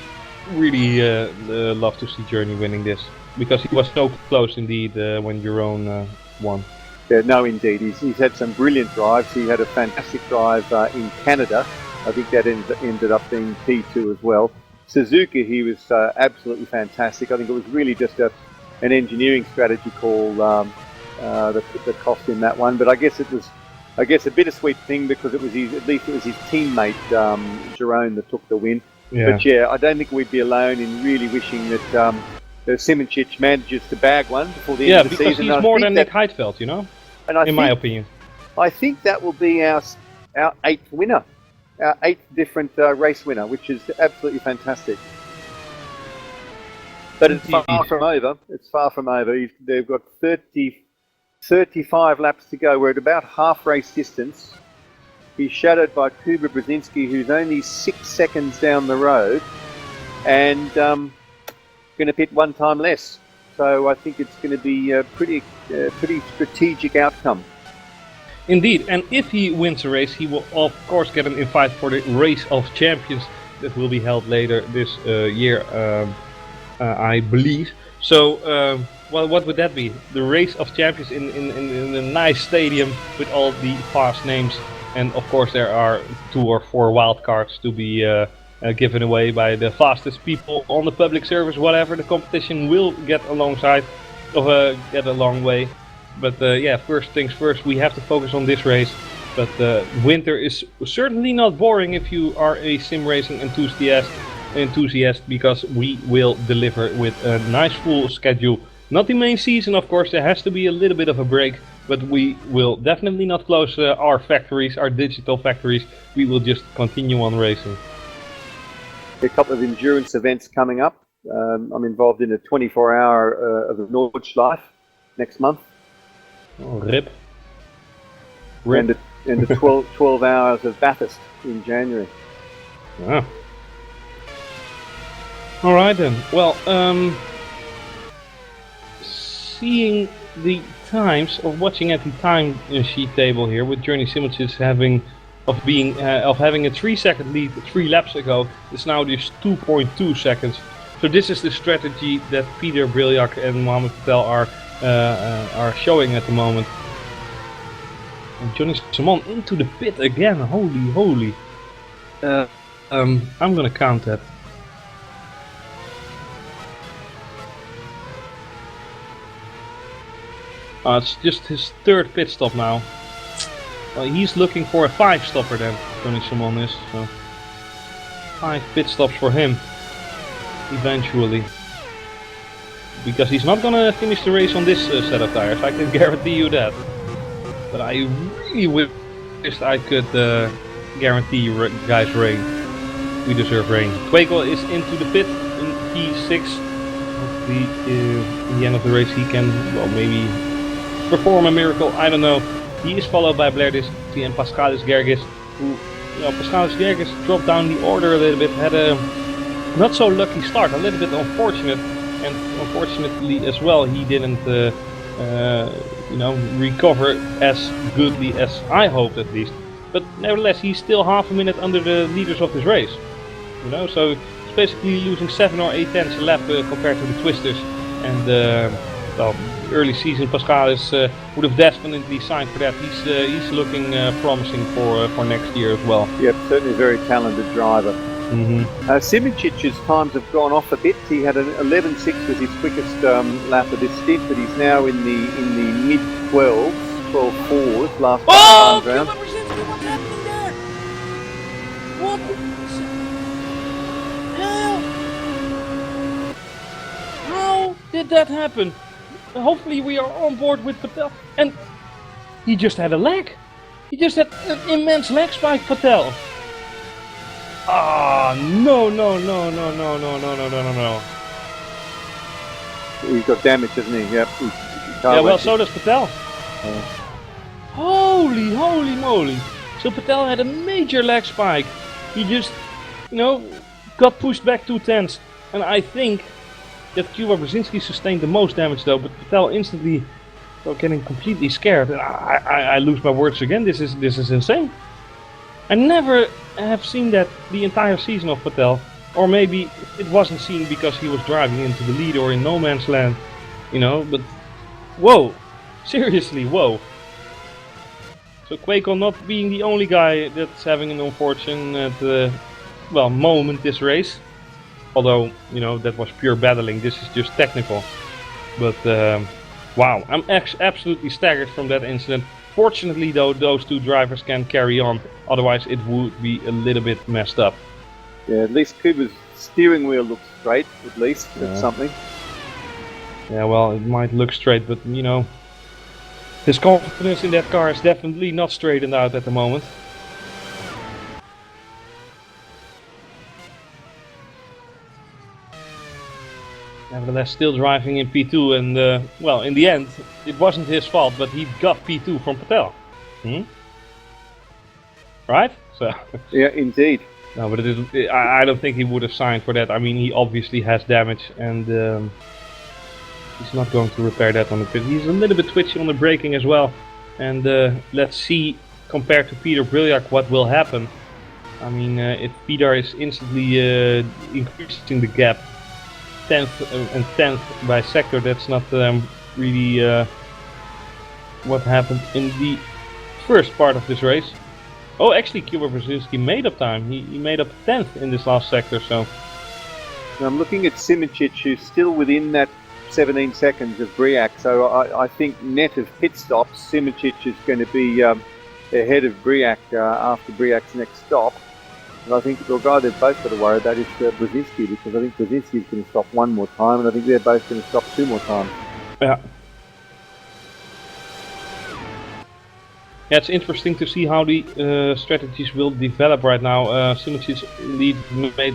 really love to see Journey winning this, because he was so close indeed when Jeroen won. Yeah, no, indeed. He's had some brilliant drives. He had a fantastic drive in Canada. I think that ended up being P2 as well. Suzuka, he was absolutely fantastic. I think it was really just an engineering strategy call that cost him that one. But I guess it was, a bittersweet thing, because at least it was his teammate Jeroen that took the win. Yeah. But yeah, I don't think we'd be alone in really wishing that Simoncic manages to bag one before the end of the season. Yeah, because he's more than Nick Heidfeld, you know, in my opinion. I think that will be our 8th winner. Our 8th different race winner, which is absolutely fantastic. But it's far from over. It's far from over. They've got 35 laps to go. We're at about half race distance. He's shadowed by Kuba Brzezinski, who's only 6 seconds down the road, and going to pit one time less. So I think it's going to be a pretty strategic outcome. Indeed, and if he wins the race, he will of course get an invite for the Race of Champions that will be held later this year, I believe. So, well, what would that be? The Race of Champions in a nice stadium with all the fast names, and of course there are 2 or 4 wild cards to be given away by the fastest people on the public service. Whatever the competition will get alongside, or get a long way. But yeah, first things first, we have to focus on this race. But winter is certainly not boring if you are a sim racing enthusiast, because we will deliver with a nice full schedule. Not the main season, of course, there has to be a little bit of a break, but we will definitely not close our factories, our digital factories. We will just continue on racing. A couple of endurance events coming up. I'm involved in a 24-hour of the Nordschleife next month. Oh, rip. And the 12 hours of Bathurst in January. Ah. Alright then. Well, seeing the times, or watching at the time sheet table here, with Journey Simitis having a 3-second lead 3 laps ago, it's now just 2.2 seconds. So this is the strategy that Peter Briljak and Mohamed Patel are showing at the moment. And Johnny Simon into the pit again. Holy. I'm gonna count that. It's just his 3rd pit stop now. He's looking for a 5 stopper then, Johnny Simon is. So 5 pit stops for him eventually. Because he's not gonna finish the race on this set of tires, I can guarantee you that. But I really wish I could guarantee you guys rain. We deserve rain. Kwekel is into the pit in P6. Hopefully, in the end of the race he can, well, maybe perform a miracle, I don't know. He is followed by Blair Disney and Pascalis Gergis, who, you know, Pascalis Gergis dropped down the order a little bit, had a not so lucky start, a little bit unfortunate, and unfortunately as well he didn't you know, recover as goodly as I hoped, at least. But nevertheless, he's still half a minute under the leaders of this race, you know, so he's basically losing 7 or 8 tenths a lap compared to the Twisters. And well, early season Pascalis would have definitely signed for that. He's looking promising for next year as well. Yep, certainly a very talented driver. Simicic's times have gone off a bit. He had an 11.6 was his quickest lap of this stint, but he's now in the mid 12s, 12.4s last time round. What's happening there? What the hell? How did that happen? Hopefully we are on board with Patel. And he just had a lag. He just had an immense lag spike, Patel. Ah, no. He's got damage, hasn't he? Yep. Yeah, well, so does Patel. Holy moly. So Patel had a major lag spike. He just, got pushed back 2/10. And I think that Cuba Brzezinski sustained the most damage though, but Patel instantly getting completely scared. And I lose my words again. This is insane. I never have seen that the entire season of Patel, or maybe it wasn't seen because he was driving into the lead or in no man's land, but whoa, seriously, whoa. So Quakel not being the only guy that's having an unfortunate moment this race, although that was pure battling. This is just technical, but wow, I'm absolutely staggered from that incident. Fortunately though, those two drivers can carry on, otherwise it would be a little bit messed up. Yeah, at least Kuba's steering wheel looks straight, at least. That's something. Yeah, well, it might look straight, but his confidence in that car is definitely not straightened out at the moment. Nevertheless, still driving in P2, and well, in the end, it wasn't his fault, but he got P2 from Patel. Right? So. Yeah, indeed. No, but I don't think he would have signed for that. I mean, he obviously has damage, and he's not going to repair that on the pit. He's a little bit twitchy on the braking as well, and let's see, compared to Peter Briljak, what will happen. I mean, if Peter is instantly increasing the gap, 10th and 10th by sector, that's not really what happened in the first part of this race. Oh, actually, Cuba Brzezinski made up time. He made up 10th in this last sector, so. Now I'm looking at Simicic, who's still within that 17 seconds of Briak, so I think net of pit stops, Simicic is going to be ahead of Briak after Briak's next stop. And I think the guy they've both got to worry about is Brzezinski, because I think Brzezinski is going to stop one more time, and I think they're both going to stop 2 more times. Yeah. Yeah, it's interesting to see how the strategies will develop right now. Simicic indeed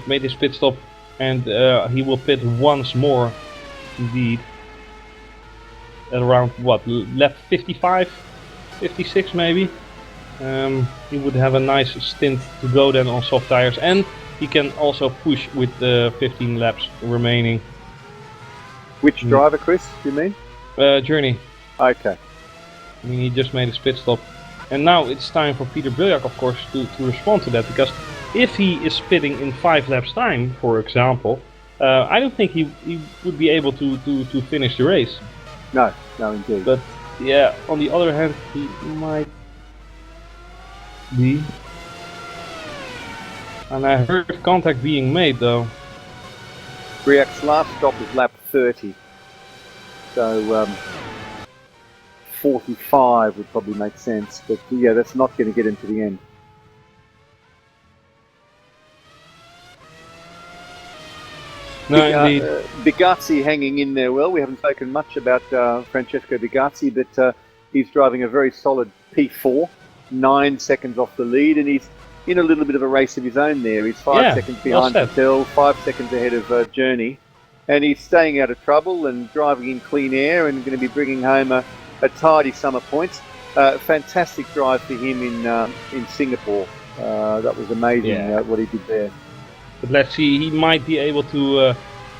made his pit stop, and he will pit once more, indeed. At around what, lap 55, 56 maybe. He would have a nice stint to go then on soft tires, and he can also push with 15 laps remaining. Which driver, Chris, do you mean? Journey. Okay. I mean, he just made his pit stop. And now it's time for Peter Briljak, of course, to respond to that, because if he is pitting in 5 laps time, for example, I don't think he would be able to finish the race. No, indeed. But yeah, on the other hand, he might be. And I heard contact being made though. Briak's last stop was lap 30. So 45 would probably make sense, but yeah, that's not going to get him to the end. No, indeed. Bigazzi hanging in there well. We haven't spoken much about Francesco Bigazzi, but he's driving a very solid P4, 9 seconds off the lead, and he's in a little bit of a race of his own there. He's 5 seconds behind Patel, 5 seconds ahead of Journey, and he's staying out of trouble and driving in clean air and going to be bringing home a tidy sum of points. Fantastic drive for him in Singapore. That was amazing what he did there. But let's see, he might be able to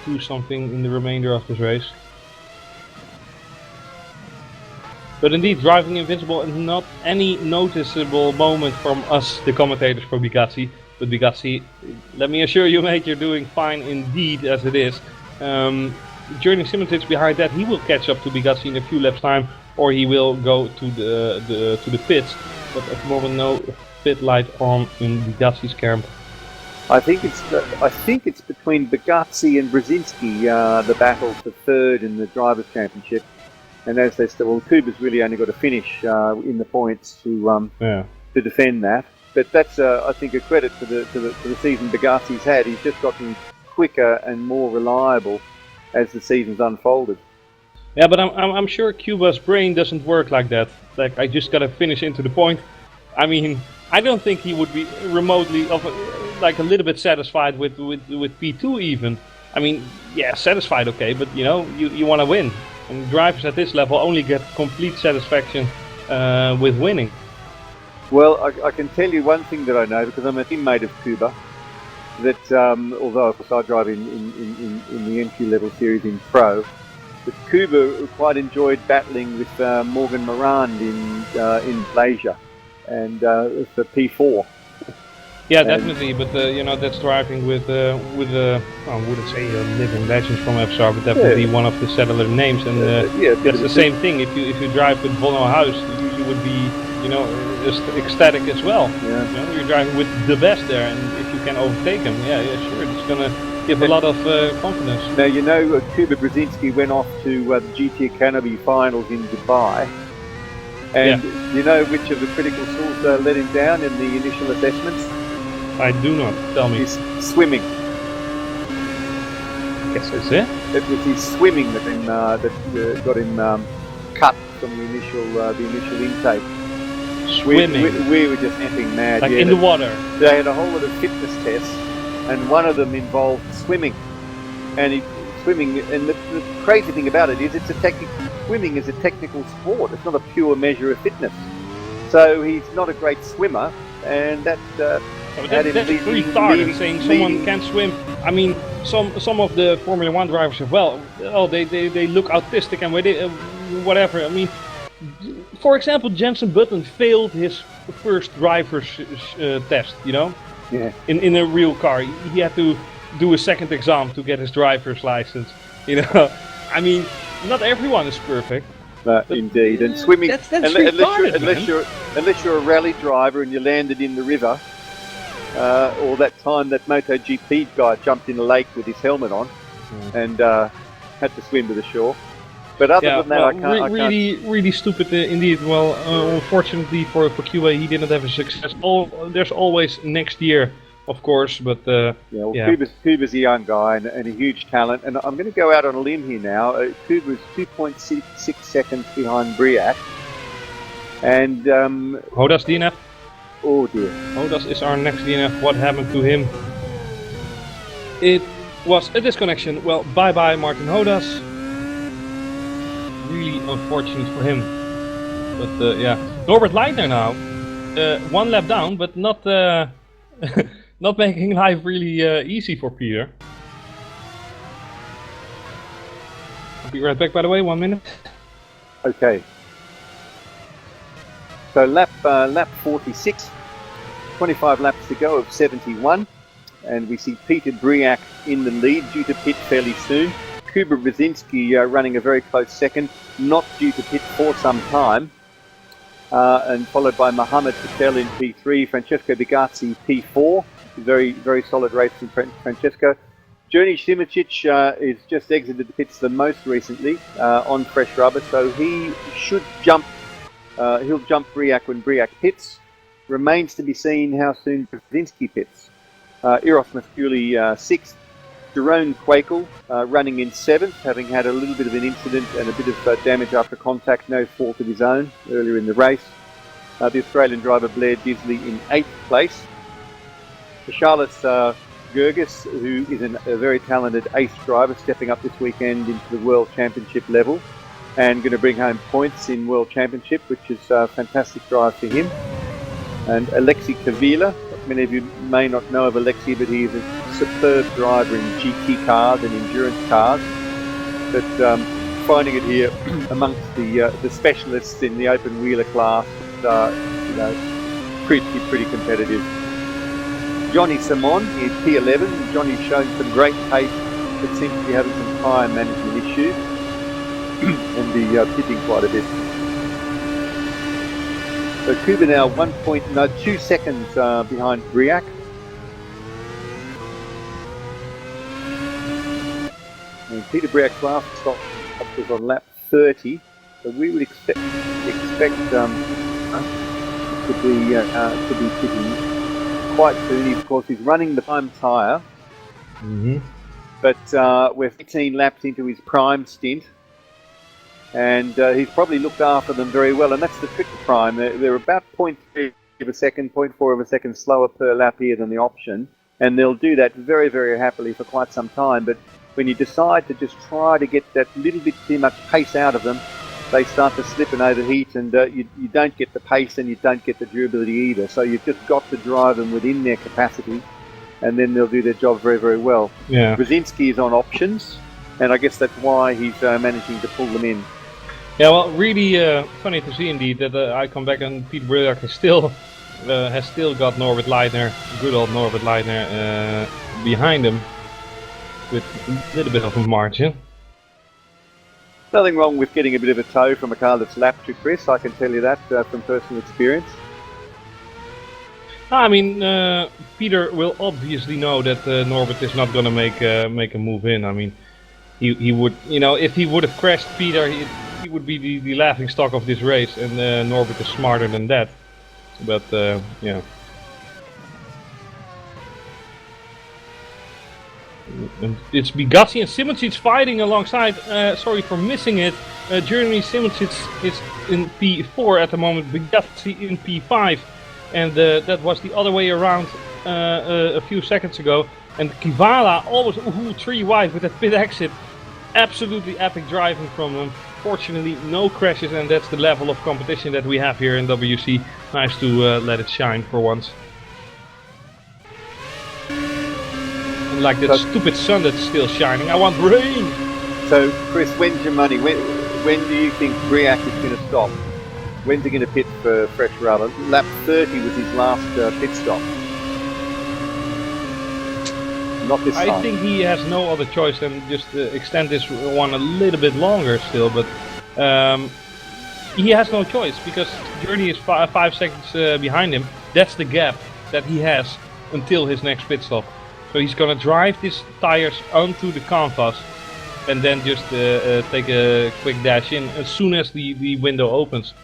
do something in the remainder of this race. But indeed, driving invincible and not any noticeable moment from us, the commentators, for Bigazzi. But Bigazzi, let me assure you, mate, you're doing fine indeed as it is. Journey Simicic behind that, he will catch up to Bigazzi in a few laps time, or he will go to the pits. But at the moment, no pit light on in Bigazzi's camp. I think it's between Bugatti and Brzezinski, the battle for third in the Drivers' Championship. And as they said, well, Kuba's really only got to finish in the points to defend that. But that's, I think, a credit to the season Bugatti's had. He's just gotten quicker and more reliable as the season's unfolded. Yeah, but I'm sure Kuba's brain doesn't work like that. Like, I just gotta finish into the point. I mean, I don't think he would be remotely like a little bit satisfied with P2 even. I mean, yeah, satisfied, okay, but you know, you want to win. And drivers at this level only get complete satisfaction with winning. Well, I can tell you one thing that I know, because I'm a teammate of Kuba, that although of course I drive in the entry-level series in Pro, but Kuba quite enjoyed battling with Morgan Morand in Malaysia, and for P4. Yeah, definitely, but you know, that's driving with I wouldn't say living legends from FSR, but definitely one of the settler names, and that's the same thing. If you drive with Bono House, you would be, you know, ecstatic as well. Yeah. You know, you're driving with the best there, and if you can overtake him, yeah, sure, it's gonna give a lot of confidence. Now, you know, Kuba Brzezinski went off to the GT Academy finals in Dubai, and you know which of the critical tools let him down in the initial assessments? I do not. Tell me. His swimming. Yes, is it? It was his swimming that got him cut from the initial intake. Swimming. We were just effing mad. Like in the water. They had a whole lot of fitness tests, and one of them involved swimming. And the crazy thing about it is, swimming is a technical sport. It's not a pure measure of fitness. So he's not a great swimmer, and that. That's retarded, saying someone can't swim. I mean, some of the Formula 1 drivers as well. Oh, they look autistic and whatever. I mean, for example, Jensen Button failed his first driver's test. You know, in a real car, he had to do a second exam to get his driver's license. You know, I mean, not everyone is perfect. Indeed, and swimming. That's retarded, unless you're a rally driver and you landed in the river. Or that time that MotoGP guy jumped in a lake with his helmet on and had to swim to the shore. But other than that, I can't. Really stupid indeed. Well, unfortunately for Cuba, he didn't have a success. There's always next year, of course, but Cuba's a young guy and a huge talent. And I'm going to go out on a limb here now. Cuba's 2.6 seconds behind Briac. And Hodas DNF. Oh dear. Hodas is our next DNF. What happened to him? It was a disconnection. Well, bye-bye Martin Hodas. Really unfortunate for him. But yeah, Norbert Leitner now. One lap down, but not not making life really easy for Peter. I'll be right back, by the way, 1 minute. Okay. So lap 46, 25 laps to go of 71, and we see Peter Briac in the lead, due to pit fairly soon. Kuba Brzezinski running a very close second, not due to pit for some time, and followed by Mohamed Patel in P3, Francesco Bugatti P4. Very, very solid race from Francesco. Journey Simicic is just exited the pits the most recently on fresh rubber, so he should jump. He'll jump Briac when Briac pits. Remains to be seen how soon Brzezinski pits. Eros Masculi 6th. Jerome Quakel running in 7th, having had a little bit of an incident and a bit of damage after contact, no fault of his own earlier in the race. The Australian driver Blair Disley in 8th place. Charlotte Gergis, who is a very talented ace driver, stepping up this weekend into the World Championship level and going to bring home points in World Championship, which is a fantastic drive for him. And Alexei Kavila, many of you may not know of Alexei, but he is a superb driver in GT cars and endurance cars. But finding it here amongst the specialists in the open wheeler class, pretty competitive. Johnny Simon is P11. Johnny's showing some great pace, but seems to be having some tyre management issues and be pitting quite a bit. So Kuba now 2 seconds behind Briac. And Peter Briak's last stop was on lap 30, so we would expect to be pitting quite soon. Of course, he's running the prime tyre, but we're 15 laps into his prime stint, and he's probably looked after them very well. And that's the trick to prime. They're about 0.3 of a second, 0.4 of a second slower per lap here than the option, and they'll do that very, very happily for quite some time. But when you decide to just try to get that little bit too much pace out of them, they start to slip and overheat, and you don't get the pace and you don't get the durability either. So you've just got to drive them within their capacity, and then they'll do their job very, very well. Yeah. Brzezinski is on options, and I guess that's why he's managing to pull them in. Yeah, well, really funny to see indeed that I come back and Peter Briak has still got Norbert Leitner, good old Norbert Leitner, behind him with a little bit of a margin. Nothing wrong with getting a bit of a tow from a car that's lapped to, Chris. I can tell you that from personal experience. I mean, Peter will obviously know that Norbert is not going to make a move in. I mean, he would, if he would have crashed Peter, he would be the laughing stock of this race, and Norbert is smarter than that. But yeah. And it's Bigassi and Simonsic fighting alongside. Sorry for missing it. Jeremy Simonsic is in P4 at the moment. Bigassi in P5, and that was the other way around a few seconds ago. And Kivala almost 3 wide with that pit exit. Absolutely epic driving from them. Fortunately, no crashes, and that's the level of competition that we have here in WC. Nice to let it shine for once. Like that stupid sun that's still shining. I want rain! So, Chris, when's your money? When do you think Briak is going to stop? When's he going to pit for fresh rubber? Lap 30 was his last pit stop. Not this time. I think he has no other choice than just extend this one a little bit longer still, but he has no choice because Journey is 5 seconds behind him. That's the gap that he has until his next pit stop. So he's gonna drive these tires onto the canvas and then just take a quick dash in as soon as the window opens.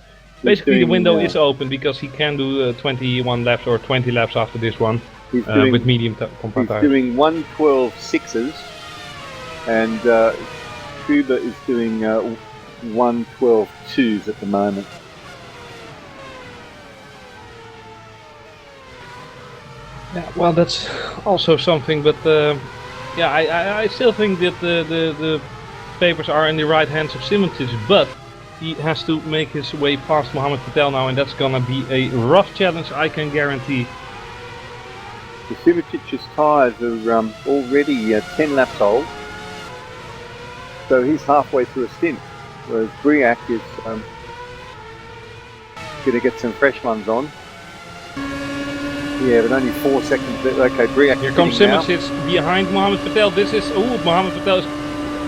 Basically the window is open because he can do 21 laps or 20 laps after this one with medium compound tires. He's doing 1:12.6s, and Kuba is doing 1:12.2s at the moment. Yeah, well, that's also something, but yeah, I still think that the papers are in the right hands of Simonsic, but he has to make his way past Mohamed Patel now, and that's gonna be a rough challenge, I can guarantee. The Simonsic's tyres are already 10 laps old, so he's halfway through a stint, whereas Briak is going to get some fresh ones on. Yeah, but only 4 seconds. Okay, Briak. Here comes Simonsic behind Mohamed Patel. This is Mohamed Patel is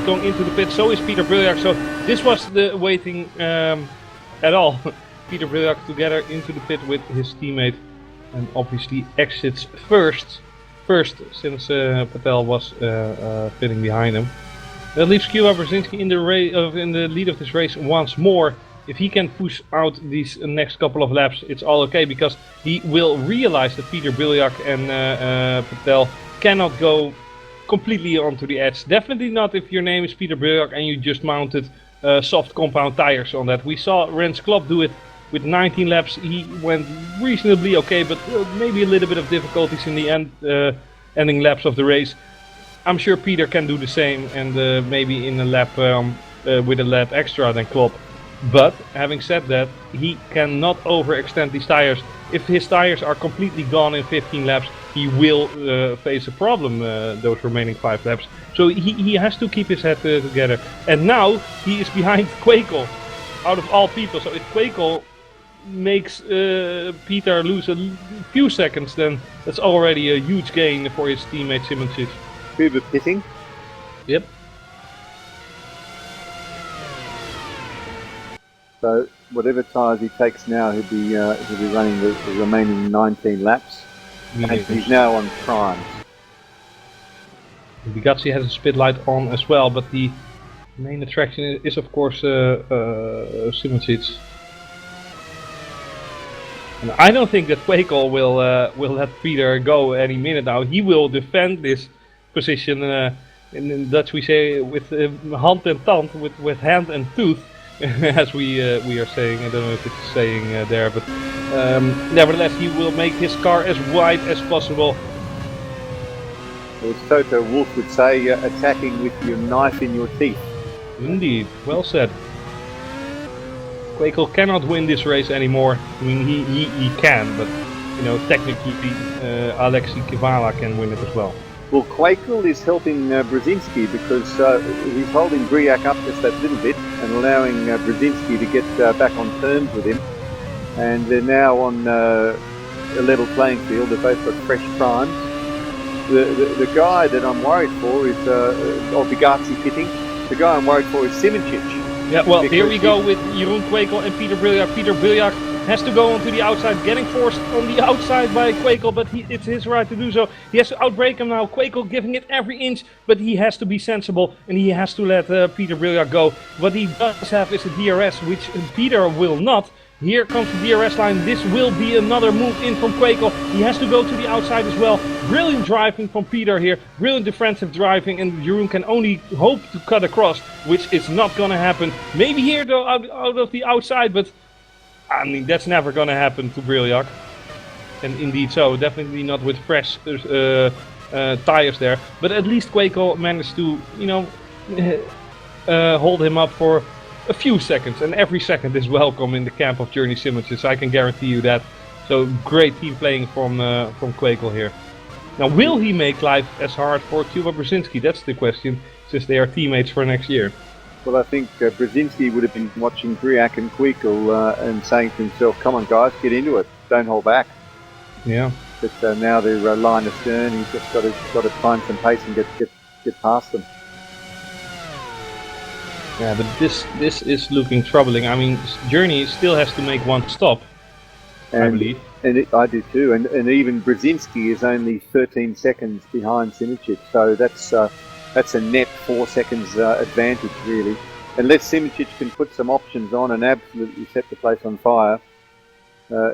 going into the pit. So is Peter Briak. So this was the waiting at all. Peter Briak together into the pit with his teammate, and obviously exits first since Patel was pitting behind him. That leaves Kuba Brzezinski in the lead of this race once more. If he can push out these next couple of laps, it's all okay, because he will realize that Peter Briak and Patel cannot go completely onto the edge. Definitely not if your name is Peter Briak and you just mounted soft compound tires on that. We saw Rens Klopp do it with 19 laps. He went reasonably okay, but maybe a little bit of difficulties in the ending laps of the race. I'm sure Peter can do the same, and maybe in a lap with a lap extra than Klopp. But having said that, he cannot overextend these tires. If his tires are completely gone in 15 laps, he will face a problem those remaining 5 laps. So he has to keep his head together. And now he is behind Quakel, out of all people. So if Quakel makes Peter lose a few seconds, then that's already a huge gain for his teammate Simonsic. Kuba pitting. Yep. So whatever tyres he takes now, he'll be running the remaining 19 laps. And he's now on primes. Bugatti has a spit light on as well, but the main attraction is of course Simicic. And I don't think that Quakel will let Peter go any minute now. He will defend this position. In Dutch we say with hand and tand, with hand and tooth, as we are saying. I don't know if it's a saying there, but nevertheless he will make his car as wide as possible. As Toto Wolff would say, attacking with your knife in your teeth. Indeed, well said. Quakel cannot win this race anymore. I mean, he can, but you know, technically Alexei Kivala can win it as well. Well, Quakel is helping Brzezinski because he's holding Briac up just that little bit and allowing Brzezinski to get back on terms with him. And they're now on a level playing field. They've both got fresh primes. The guy that I'm worried for is Bugatti pitting. The guy I'm worried for is Simicic. Yeah, well, here we go with Jeroen Quakel and Peter Briljak. Peter Briljak has to go onto the outside, getting forced on the outside by Quakel, but it's his right to do so. He has to outbrake him now. Quakel giving it every inch, but he has to be sensible and he has to let Peter Briljak go. What he does have is a DRS, which Peter will not. Here comes the DRS line. This will be another move in from Quakel. He has to go to the outside as well. Brilliant driving from Peter here. Brilliant defensive driving, and Jeroen can only hope to cut across, which is not going to happen. Maybe here though, out of the outside, but I mean that's never going to happen to Briljak. And indeed so, definitely not with fresh tires there. But at least Quakel managed to, you know, hold him up for a few seconds, and every second is welcome in the camp of Journey Simicic. I can guarantee you that. So great team playing from Quakel here. Now, will he make life as hard for Kuba Brzezinski? That's the question, since they are teammates for next year. Well, I think Brzezinski would have been watching Briac and Quakel and saying to himself, "Come on, guys, get into it. Don't hold back." Yeah. But now they're line astern. He's just got to find some pace and get past them. Yeah, but this is looking troubling. I mean, Journey still has to make one stop, I believe. And I do too. And even Brzezinski is only 13 seconds behind Simicic, so that's a net 4 seconds advantage, really. Unless Simicic can put some options on and absolutely set the place on fire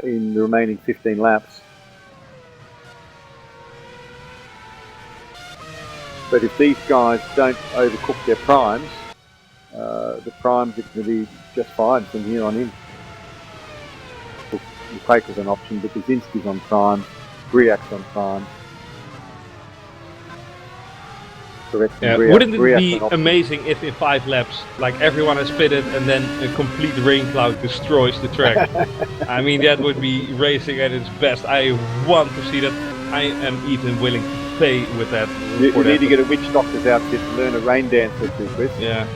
in the remaining 15 laps. But if these guys don't overcook their primes, the primes are going to be just fine from here on in. Quakel's an option, but Brzezinski's on prime, Briac's on prime. Yeah, wouldn't it be amazing if in 5 laps, like everyone has pitted and then a complete rain cloud destroys the track? I mean, that would be racing at its best. I want to see that. I am even willing to pay with that. You need to get a witch doctor's outfit to learn a rain dance or two, Chris. Yeah.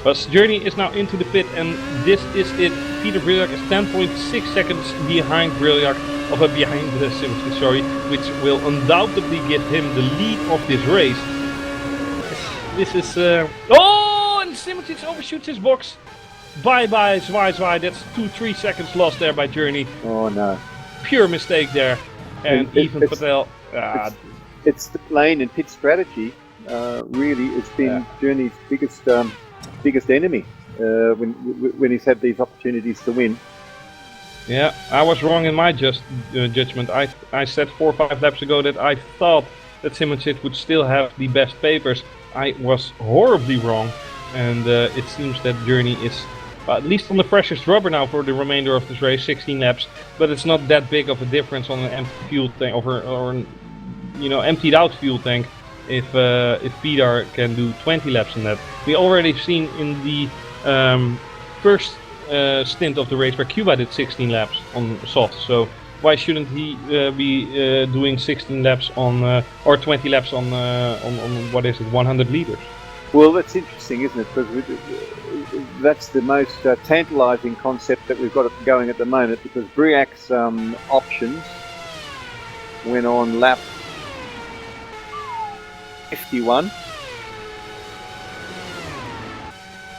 But Journey is now into the pit, and this is it. Peter Briljak is 10.6 seconds behind behind the Simicic, sorry, which will undoubtedly give him the lead of this race. This is oh, and Simicic overshoots his box. Bye, Zwaai. That's 2-3 seconds lost there by Journey. Oh no! Pure mistake there, and even Patel. It's the lane and pit strategy. Really, it's been Journey's biggest enemy when he's had these opportunities to win. Yeah, I was wrong in my judgment. I said 4 or 5 laps ago that I thought that Simicic would still have the best papers. I was horribly wrong, and it seems that Journey is at least on the freshest rubber now for the remainder of this race, 16 laps. But it's not that big of a difference on an empty fuel tank or you know, emptied out fuel tank. If Peter can do 20 laps on that. We already seen in the first stint of the race where Cuba did 16 laps on soft, so why shouldn't he be doing 16 laps on or 20 laps on what is it, 100 liters? Well, that's interesting, isn't it? Because that's the most tantalising concept that we've got going at the moment, because Briac's options went on lap 51,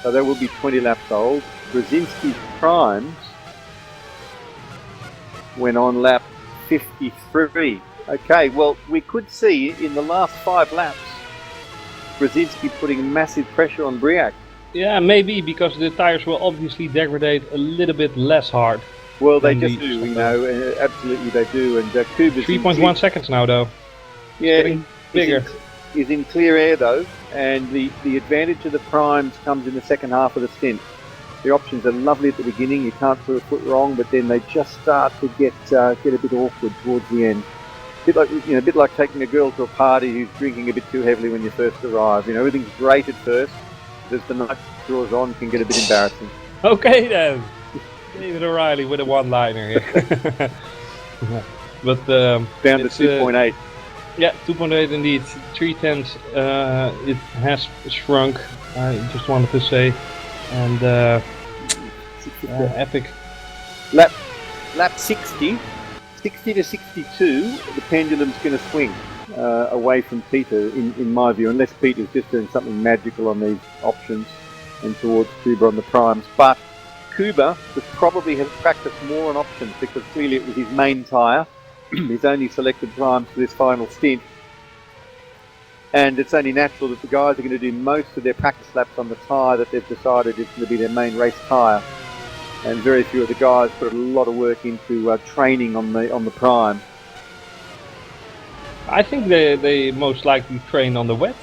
so that will be 20 laps old. Brzezinski's primes went on lap 53. Okay, well, we could see in the last 5 laps Brzezinski putting massive pressure on Briac. Yeah, maybe because the tires will obviously degrade a little bit less hard. Well, they just do, you know, absolutely they do. And Kuba's 3.1 seconds now, though. Yeah, bigger. Is in clear air though, and the advantage of the primes comes in the second half of the stint. The options are lovely at the beginning, you can't put a foot wrong, but then they just start to get a bit awkward towards the end. A bit like taking a girl to a party who's drinking a bit too heavily when you first arrive. You know, everything's great at first, but as the night draws on, can get a bit embarrassing. Okay then, David O'Reilly with a one-liner here. But down to 2.8. Yeah, 2.8 indeed. 3/10. It has shrunk. I just wanted to say, and epic. Lap 60 to 62. The pendulum's going to swing away from Peter, in my view, unless Peter's just doing something magical on these options and towards Kuba on the primes. But Kuba would probably have practiced more on options because clearly it was his main tyre. His only selected primes for this final stint, and it's only natural that the guys are going to do most of their practice laps on the tyre that they've decided is going to be their main race tyre, and very few of the guys put a lot of work into training on the prime. I think they most likely train on the wet.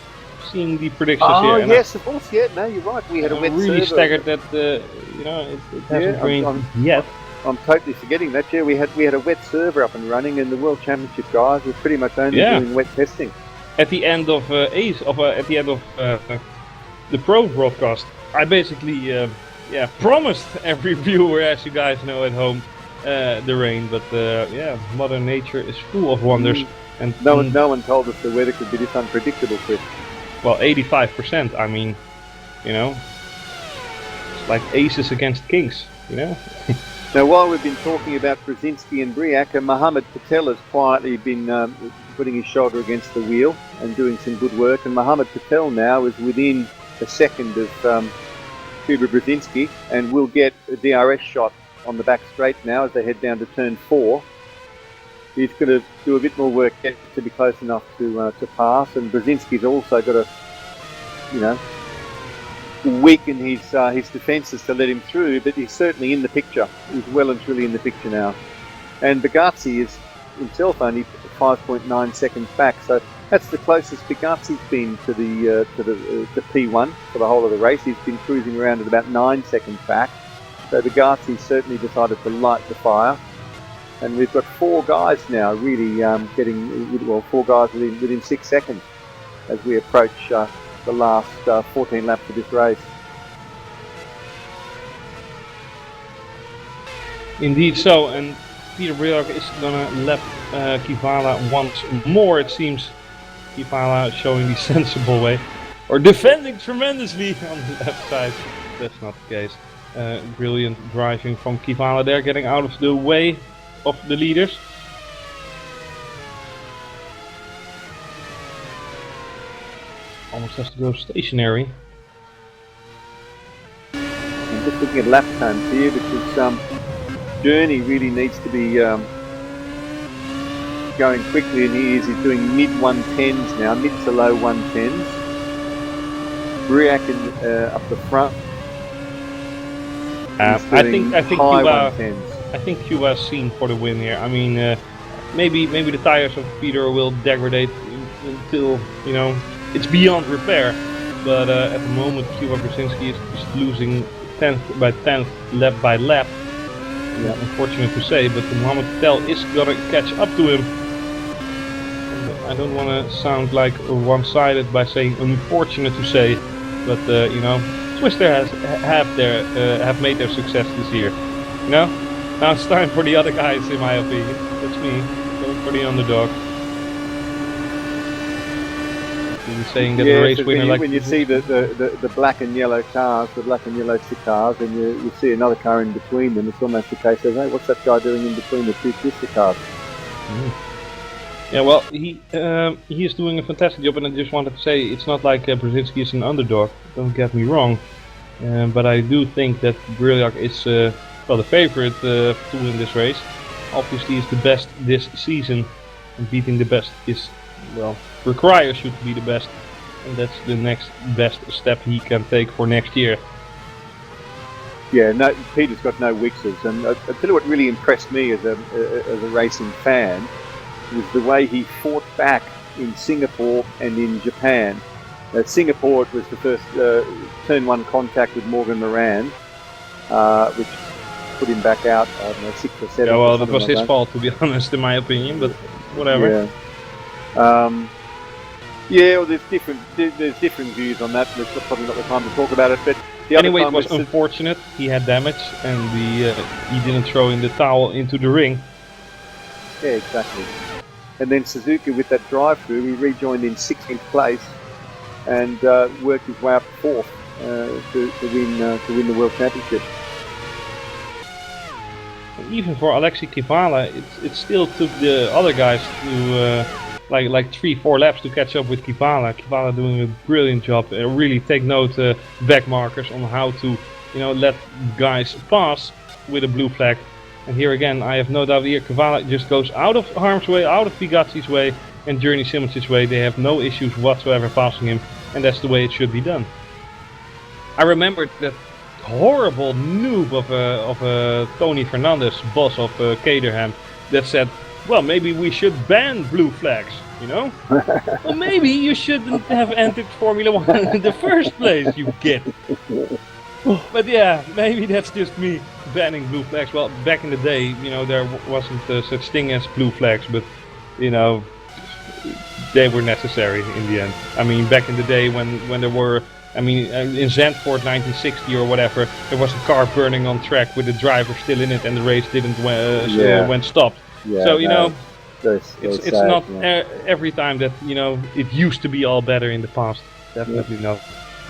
Seeing the predictions here. Oh yes, of course. Yeah, no, you're right. We had a wet really server. Staggered that it hasn't rained yet. I'm totally forgetting that. Yeah, we had a wet server up and running, and the World Championship guys were pretty much only doing wet testing. At the end of at the end of the Pro broadcast, I basically promised every viewer, as you guys know at home, the rain. But Mother Nature is full of wonders, and no one told us the weather could be this unpredictable, Chris. Well, 85%. I mean, it's like aces against kings, Now, while we've been talking about Brzezinski and Briac, Mohammed Patel has quietly been putting his shoulder against the wheel and doing some good work. And Mohammed Patel now is within a second of Kuba Brzezinski and will get a DRS shot on the back straight now as they head down to turn 4. He's going to do a bit more work to be close enough to pass. And Brzezinski's also got to, weaken his defences to let him through, but he's certainly in the picture. He's well and truly in the picture now. And Bugazzi is himself only 5.9 seconds back, so that's the closest Bugazzi's been to the P1 for the whole of the race. He's been cruising around at about 9 seconds back. So Bugazzi certainly decided to light the fire. And we've got 4 guys now really four guys within 6 seconds as we approach the last 14 laps of this race. Indeed so, and Peter Briac is gonna lap Kivala once more, it seems. Kivala showing the sensible way, or defending tremendously on the left side. That's not the case. Brilliant driving from Kivala there, getting out of the way of the leaders. Almost has to go stationary. I'm just looking at lap times here because Journey really needs to be going quickly, and he's doing mid 110s now, mid to low 110s. Briac up the front. I think Cuba. I think Cuba is seen for the win here. I mean, maybe the tires of Peter will degrade until it's beyond repair. But at the moment, Cuba Brzezinski is just losing 10th by 10th, lap by lap. Yeah, unfortunate to say, but Mohammed Patel is gonna catch up to him. And I don't want to sound like one-sided by saying unfortunate to say, but Twister have made their success this year. Now it's time for the other guys, in my opinion. That's me, going for the underdog. Saying that the race winner when you see the black and yellow cars, the black and yellow cars, and you see another car in between them, it's almost the case of, hey, what's that guy doing in between the two Twister cars? Yeah, well, he is doing a fantastic job, and I just wanted to say it's not like Brzezinski is an underdog. Don't get me wrong, but I do think that Briac is the favorite to win this race. Obviously, he's the best this season, and beating the best is requires you to be the best. and that's the next best step he can take for next year. Yeah, no, Peter's got no wixes, and I'll tell you what really impressed me as a racing fan was the way he fought back in Singapore and in Japan. Singapore, it was the first turn 1 contact with Morgan Moran, which put him back out, I don't know, 6 or 7. Yeah, well, that was his fault, to be honest, in my opinion, but whatever. Yeah, well, there's different views on that. There's probably not the time to talk about it, but anyway, it was unfortunate. He had damage, and he didn't throw in the towel into the ring. Yeah, exactly. And then Suzuki, with that drive-through, he rejoined in 16th place and worked his way up to 4th to win the World Championship. Even for Alexei Kivala, it still took the other guys to like 3-4 laps to catch up with Kivala. Kivala doing a brilliant job. Really take note back markers on how to, let guys pass with a blue flag. And here again, I have no doubt here Kivala just goes out of harm's way, out of Pigazi's way, and Journey Simons's way. They have no issues whatsoever passing him, and that's the way it should be done. I remember that horrible noob of Tony Fernandez, boss of Caterham, that said, well, maybe we should ban blue flags, Well, maybe you shouldn't have entered Formula 1 in the first place, you git. But yeah, maybe that's just me banning blue flags. Well, back in the day, there wasn't such thing as blue flags, but, they were necessary in the end. I mean, back in the day when there were, in Zandvoort 1960 or whatever, there was a car burning on track with the driver still in it and the race didn't went stopped. Yeah, so, it's not every time that, it used to be all better in the past. Definitely not.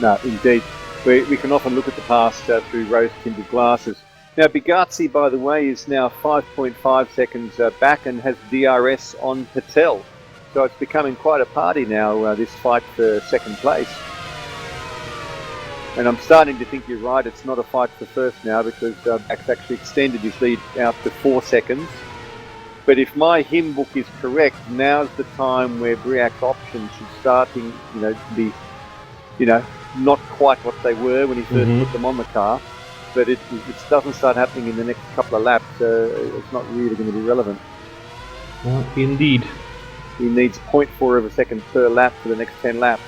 No, indeed. We can often look at the past through rose-tinted glasses. Now, Bigazzi, by the way, is now 5.5 seconds back and has DRS on Patel. So it's becoming quite a party now, this fight for second place. And I'm starting to think you're right, it's not a fight for first now because Max actually extended his lead out to 4 seconds. But if my hymn book is correct, now's the time where Briac's options should start to be, not quite what they were when he first put them on the car. But it doesn't start happening in the next couple of laps, it's not really going to be relevant. Well, indeed. He needs 0.4 of a second per lap for the next 10 laps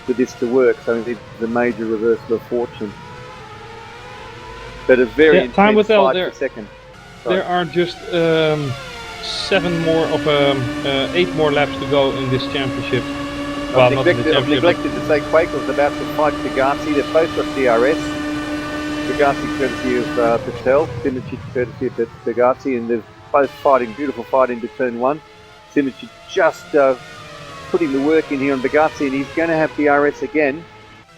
for this to work, so it's a major reversal of fortune. But a very intense time will tell. fight per second. There are just 8 more laps to go in this championship. Well, I've neglected to say Quakel's about to fight Bigazzi. They've both got DRS. Bigazzi courtesy of Patel, Simicic courtesy of Bigazzi, and they're both fighting, beautiful fight into turn 1. Simicic just putting the work in here on Bigazzi, and he's going to have DRS again.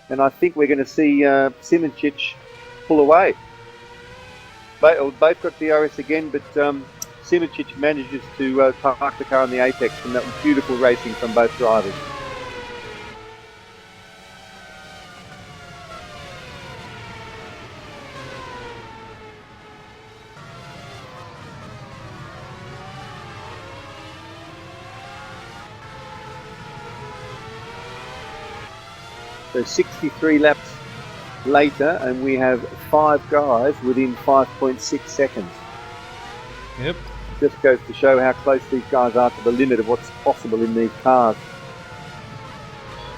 And I think we're going to see Simicic pull away. Both got DRS again, but Simicic manages to park the car on the apex, and that was beautiful racing from both drivers. So 63 laps later, and we have 5 guys within 5.6 seconds. Yep. Just goes to show how close these guys are to the limit of what's possible in these cars.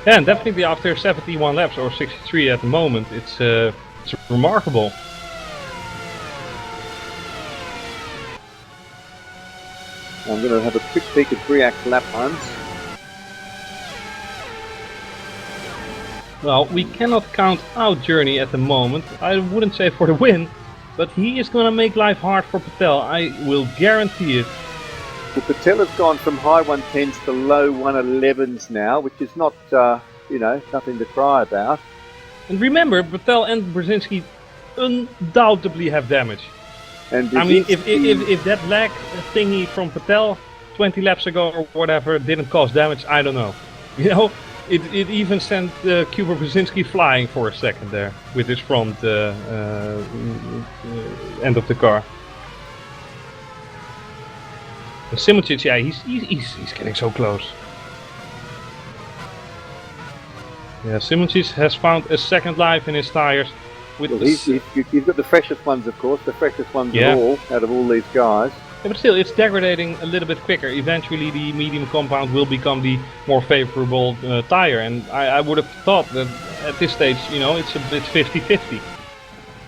Yeah, and definitely after 71 laps, or 63 at the moment, it's remarkable. I'm going to have a quick peek at Briac's lap times. Well, we cannot count out Journey at the moment. I wouldn't say for the win, but he is going to make life hard for Patel. I will guarantee it. Well, Patel has gone from high 110s to low 111s now, which is not, nothing to cry about. And remember, Patel and Brzezinski undoubtedly have damage. And I mean, if that lag thingy from Patel 20 laps ago or whatever didn't cause damage, I don't know. It even sent Kuba Brzezinski flying for a second there with his front end of the car. Simicic, yeah, he's getting so close. Yeah, Simonsich has found a second life in his tires. With Well, he's got the freshest ones, of course, the freshest ones Yeah. of all, out of all these guys. Yeah, but still, it's degrading a little bit quicker. Eventually, the medium compound will become the more favorable tire, and I would have thought that at this stage, you know, it's 50-50,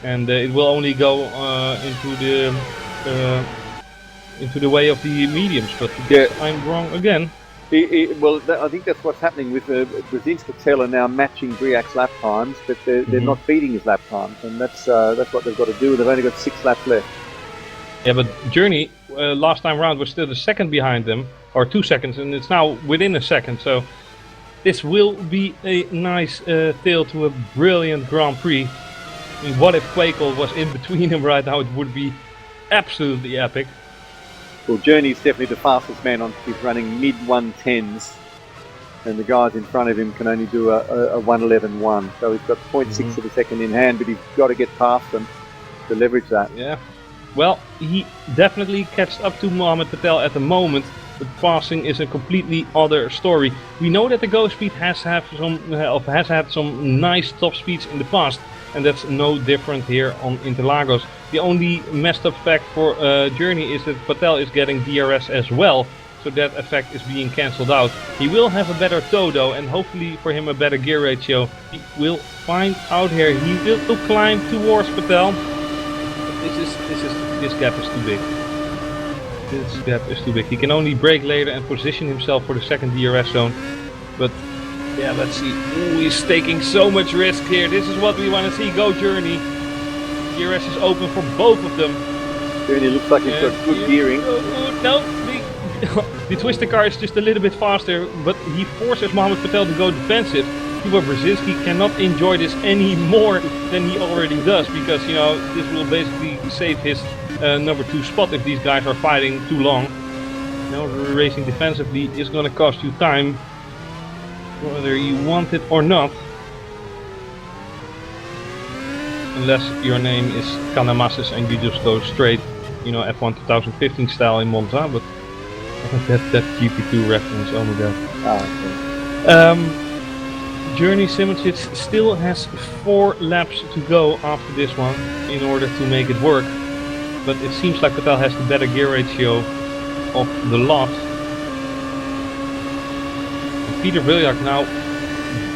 and it will only go into the way of the mediums. But Yeah. I'm wrong again. Well, I think that's what's happening with Brzezinski. Patel are now matching Briak's lap times, but they're not beating his lap times, and that's what they've got to do. They've only got 6 laps left. Yeah, but Journey last time round was still a second behind them, or 2 seconds, and it's now within a second. So this will be a nice tail to a brilliant Grand Prix. I mean, what if Quakel was in between them right now? It would be absolutely epic. Well, Journey's definitely the fastest man on. He's running mid 110s, and the guys in front of him can only do a 111.1. So he's got 0.6 of a second in hand, but he's got to get past them to leverage that. Yeah. Well, he definitely catched up to Mohamed Patel at the moment, but passing is a completely other story. We know that the Go Speed has had some nice top speeds in the past, and that's no different here on Interlagos. The only messed up fact for Journey is that Patel is getting DRS as well, so that effect is being cancelled out. He will have a better toe though, and hopefully for him a better gear ratio. He will find out here. He will climb towards Patel. This gap is too big. This gap is too big. He can only brake later and position himself for the second DRS zone. But yeah, let's see. Ooh, he's taking so much risk here. This is what we want to see. Go Journey. DRS is open for both of them. Journey looks like he's got good gearing. No, the Twister car is just a little bit faster, but he forces Mohamed Patel to go defensive. Tibor Brzezinski cannot enjoy this any more than he already does, because, you know, this will basically save his number 2 spot if these guys are fighting too long. You know, racing defensively is going to cost you time, whether you want it or not. Unless your name is Kanamasis and you just go straight, you know, F1 2015 style in Monza, but that GP2 reference, oh my god. Okay. Journey Simonsich still has 4 laps to go after this one in order to make it work, but it seems like Patel has the better gear ratio of the lot. And Peter Villiak now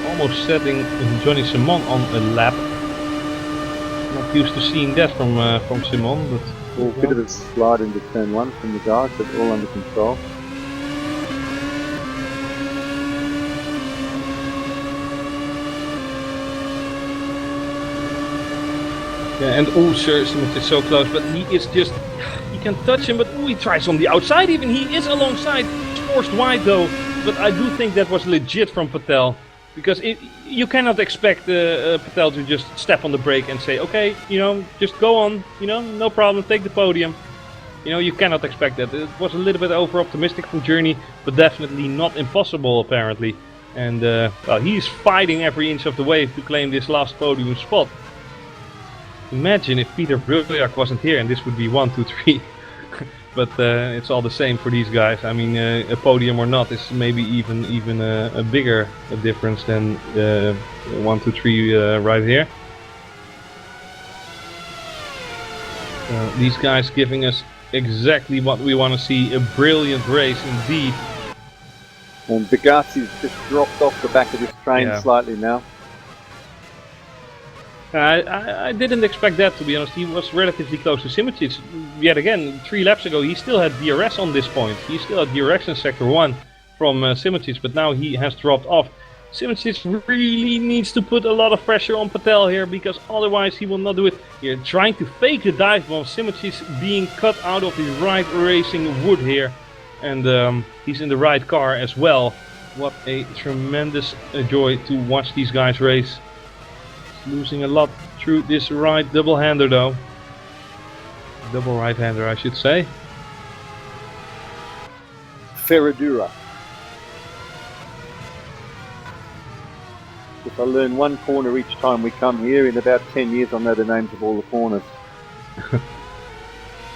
almost setting Johnny Simon on a lap. Not used to seeing that from Simon, but Well, a bit of a slide into turn 1 from the guys, but all under control. yeah, and oh, sir, Simon is so close, but he is just, he can touch him, but oh, he tries on the outside even. He is alongside, forced wide though, but I do think that was legit from Patel. Because you cannot expect Patel to just step on the brake and say, okay, you know, just go on, you know, no problem, take the podium. You know, you cannot expect that. It was a little bit over-optimistic from Journey, but definitely not impossible, apparently. And, well, he's fighting every inch of the way to claim this last podium spot. Imagine if Peter Bruljak wasn't here and this would be 1, 2, 3. But it's all the same for these guys. I mean, a podium or not is maybe even a bigger difference than 1, 2, 3 right here. These guys giving us exactly what we want to see, a brilliant race indeed. And Bagassi's just dropped off the back of this train slightly now. I didn't expect that, to be honest. He was relatively close to Simicic. Yet again, 3 laps ago he still had DRS on this point. He still had DRS in sector 1 from Simicic, but now he has dropped off. Simicic really needs to put a lot of pressure on Patel here, because otherwise he will not do it. Here, trying to fake the dive bomb. Simicic being cut out of his right racing wood here. And he's in the right car as well. What a tremendous joy to watch these guys race. Losing a lot through this right double-hander though. Double right-hander, I should say. Ferradura. If I learn one corner each time we come here, in about 10 years I'll know the names of all the corners.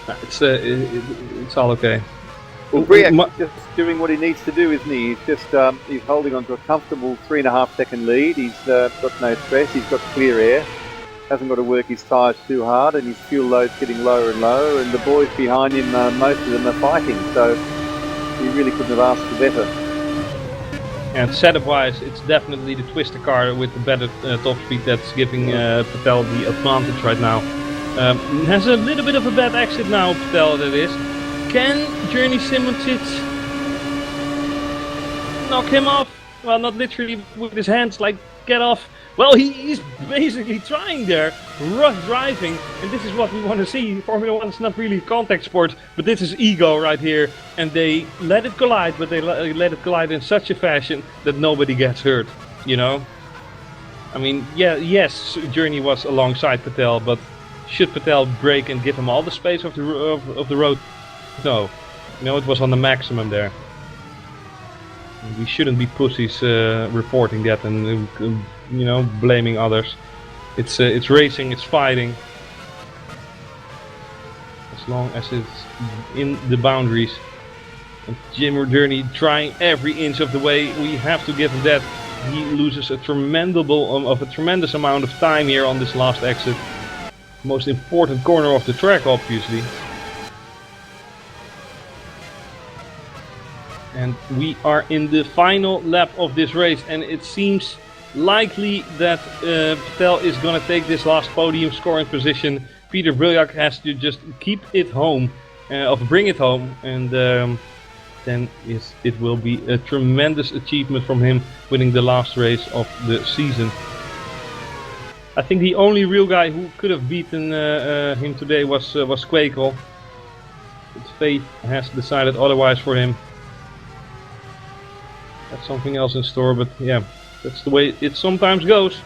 It's all okay. Well, Briac just doing what he needs to do, isn't he? He's just he's holding on to a comfortable 3.5 second lead. He's got no stress. He's got clear air. Hasn't got to work his tyres too hard, and his fuel load's getting lower and lower. And the boys behind him, most of them are fighting. So he really couldn't have asked for better. And setup-wise, it's definitely the twister car with the better top speed that's giving Patel the advantage right now. Has a little bit of a bad exit now, Patel, that is. Can Journey Simonsits knock him off? Well, not literally with his hands, like, get off. Well, he's basically trying there, rough driving, and this is what we want to see. Formula 1 is not really a contact sport, but this is ego right here, and they let it collide, but they let it collide in such a fashion that nobody gets hurt, you know? I mean, yeah, yes, Journey was alongside Patel, but should Patel brake and give him all the space of the road? No, it was on the maximum there. We shouldn't be pussies reporting that and blaming others. It's racing, it's fighting. As long as it's in the boundaries. And Jim Journey trying every inch of the way. We have to give him that. He loses a tremendous amount of time here on this last exit. Most important corner of the track, obviously. And we are in the final lap of this race, and it seems likely that Patel is going to take this last podium scoring position. Peter Briljak has to just keep it home, bring it home, and then it will be a tremendous achievement from him, winning the last race of the season. I think the only real guy who could have beaten him today was Quakel. But fate has decided otherwise for him. That's something else in store, but yeah, that's the way it sometimes goes.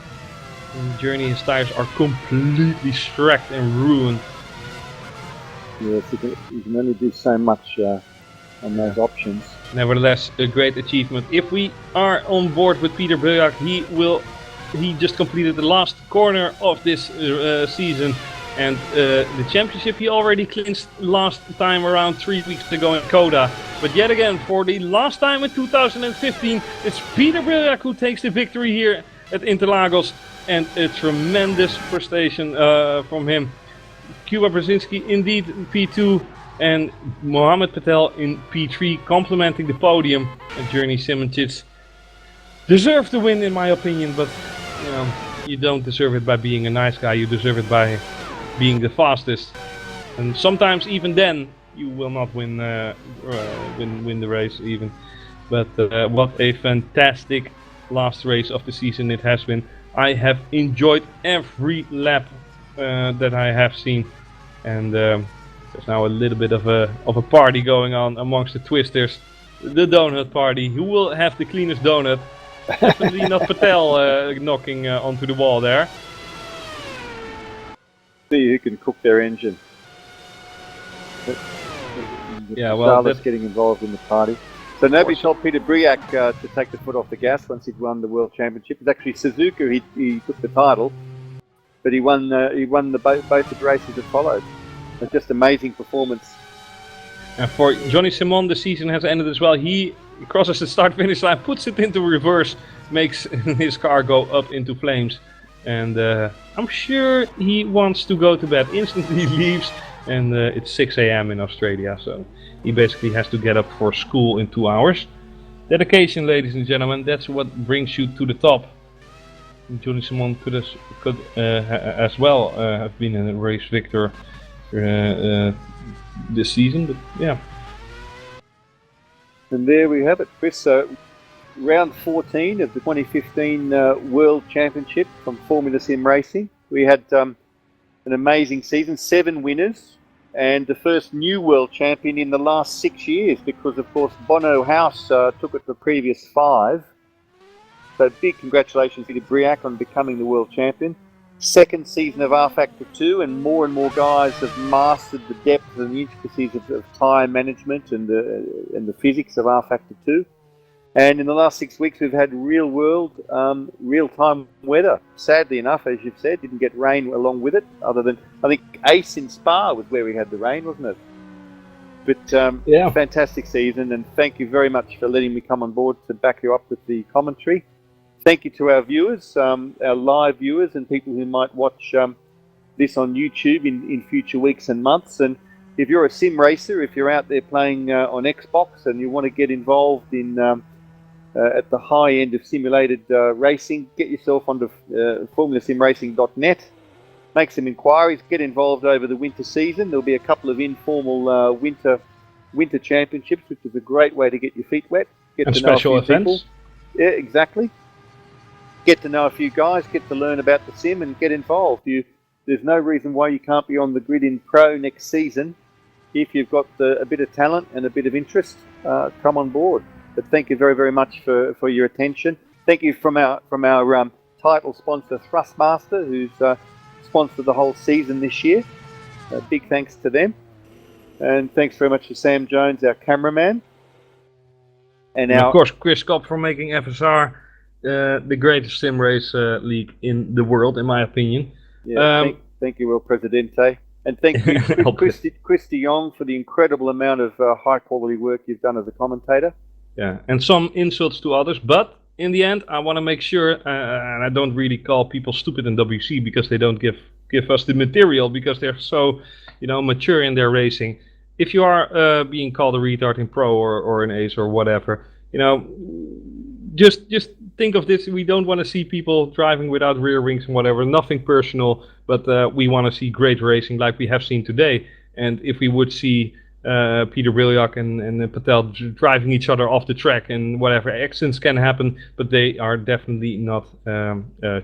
In Journey, his tires are completely stracked and ruined. Yes, you can only do so much on those options. Nevertheless, a great achievement. If we are on board with Peter Briljak, he just completed the last corner of this season, and the championship he already clinched last time around 3 weeks ago in Coda. But yet again, for the last time in 2015, it's Peter Briljak who takes the victory here at Interlagos, and a tremendous prestation from him. Cuba Brzezinski indeed P2, and Mohamed Patel in P3, complementing the podium. And Journey Simonsits deserved the win in my opinion, but you don't deserve it by being a nice guy, you deserve it by being the fastest. And sometimes even then you will not win the race even. But what a fantastic last race of the season it has been. I have enjoyed every lap that I have seen, and there's now a little bit of a party going on amongst the twisters. The donut party. Who will have the cleanest donut? Definitely not Patel knocking onto the wall there. See who can cook their engine. Yeah, well, that's getting involved in the party. So nobody told Peter Briljak to take the foot off the gas once he'd won the World Championship. It was actually Suzuka he took the title, but he won both the races that followed. It's just amazing performance. And for Johnny Simon, the season has ended as well. He crosses the start-finish line, puts it into reverse, makes his car go up into flames. And I'm sure he wants to go to bed. Instantly leaves, and it's 6 AM in Australia, so he basically has to get up for school in 2 hours. Dedication, ladies and gentlemen, that's what brings you to the top. And Johnny Simon could as well have been a race victor this season, but yeah. And there we have it, Chris. So round 14 of the 2015 World Championship from Formula Sim Racing. We had an amazing season, 7 winners, and the first new world champion in the last 6 years, because of course Bono House took it the previous 5. So big congratulations to Briac on becoming the world champion. Second season of rFactor 2, and more guys have mastered the depth and the intricacies of tyre management and the physics of rFactor 2. And in the last 6 weeks, we've had real-world, real-time weather. Sadly enough, as you've said, didn't get rain along with it, other than, I think, Ace in Spa was where we had the rain, wasn't it? But fantastic season, and thank you very much for letting me come on board to back you up with the commentary. Thank you to our viewers, our live viewers, and people who might watch this on YouTube in future weeks and months. And if you're a sim racer, if you're out there playing on Xbox and you want to get involved in at the high end of simulated racing, get yourself onto formulasimracing.net, make some inquiries, get involved over the winter season. There'll be a couple of informal winter championships, which is a great way to get your feet wet, get and to know special a few events. people. Yeah, exactly. Get to know a few guys, get to learn about the sim, and get involved. There's no reason why you can't be on the grid in Pro next season if you've got a bit of talent and a bit of interest. Come on board. But thank you very, very much for your attention. Thank you from our title sponsor Thrustmaster, who's sponsored the whole season this year. Big thanks to them, and thanks very much to Sam Jones, our cameraman, and of course Chris Kopp for making FSR the greatest sim race league in the world, in my opinion. Yeah, thank you, El Presidente, and thank you, Chris de Jong, for the incredible amount of high quality work you've done as a commentator. Yeah, and some insults to others, but in the end, I want to make sure, and I don't really call people stupid in WC because they don't give us the material, because they're so, mature in their racing. If you are being called a retard in Pro or an Ace or whatever, just think of this. We don't want to see people driving without rear wings and whatever. Nothing personal, but we want to see great racing like we have seen today. And if we would see Peter Briljak and Patel driving each other off the track and whatever, accidents can happen, but they are definitely not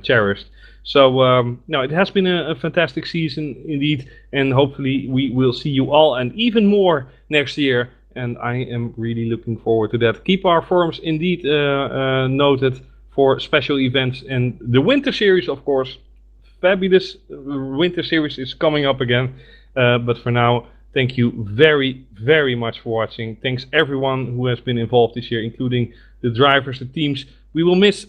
cherished. So no, it has been a fantastic season indeed, and hopefully we will see you all and even more next year, and I am really looking forward to that. Keep our forums indeed noted for special events, and the winter series, of course. Fabulous winter series is coming up again, but for now, thank you very, very much for watching. Thanks everyone who has been involved this year, including the drivers, the teams. We will miss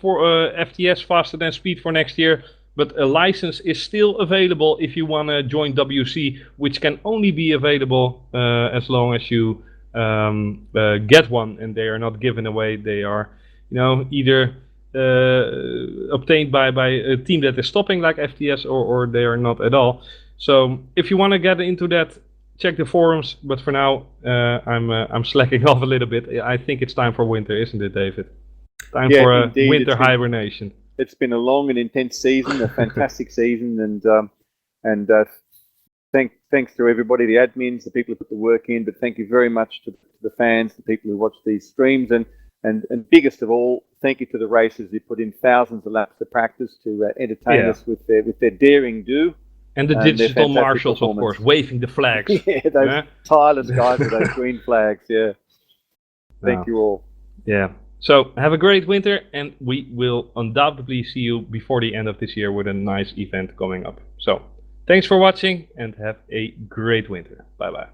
for FTS Faster Than Speed for next year, but a license is still available if you want to join WC, which can only be available as long as you get one, and they are not given away. They are, either obtained by a team that is stopping like FTS, or they are not at all. So if you want to get into that, check the forums. But for now, I'm slacking off a little bit. I think it's time for winter, isn't it, David? Time for a winter hibernation. It's been a long and intense season, a fantastic season, and thanks to everybody, the admins, the people who put the work in. But thank you very much to the fans, the people who watch these streams, and biggest of all, thank you to the racers who put in thousands of laps of practice to entertain us with their daring do. And the digital marshals, of course, waving the flags. Yeah, those tireless guys with those green flags, yeah. Thank you all. Yeah. So, have a great winter, and we will undoubtedly see you before the end of this year with a nice event coming up. So, thanks for watching, and have a great winter. Bye-bye.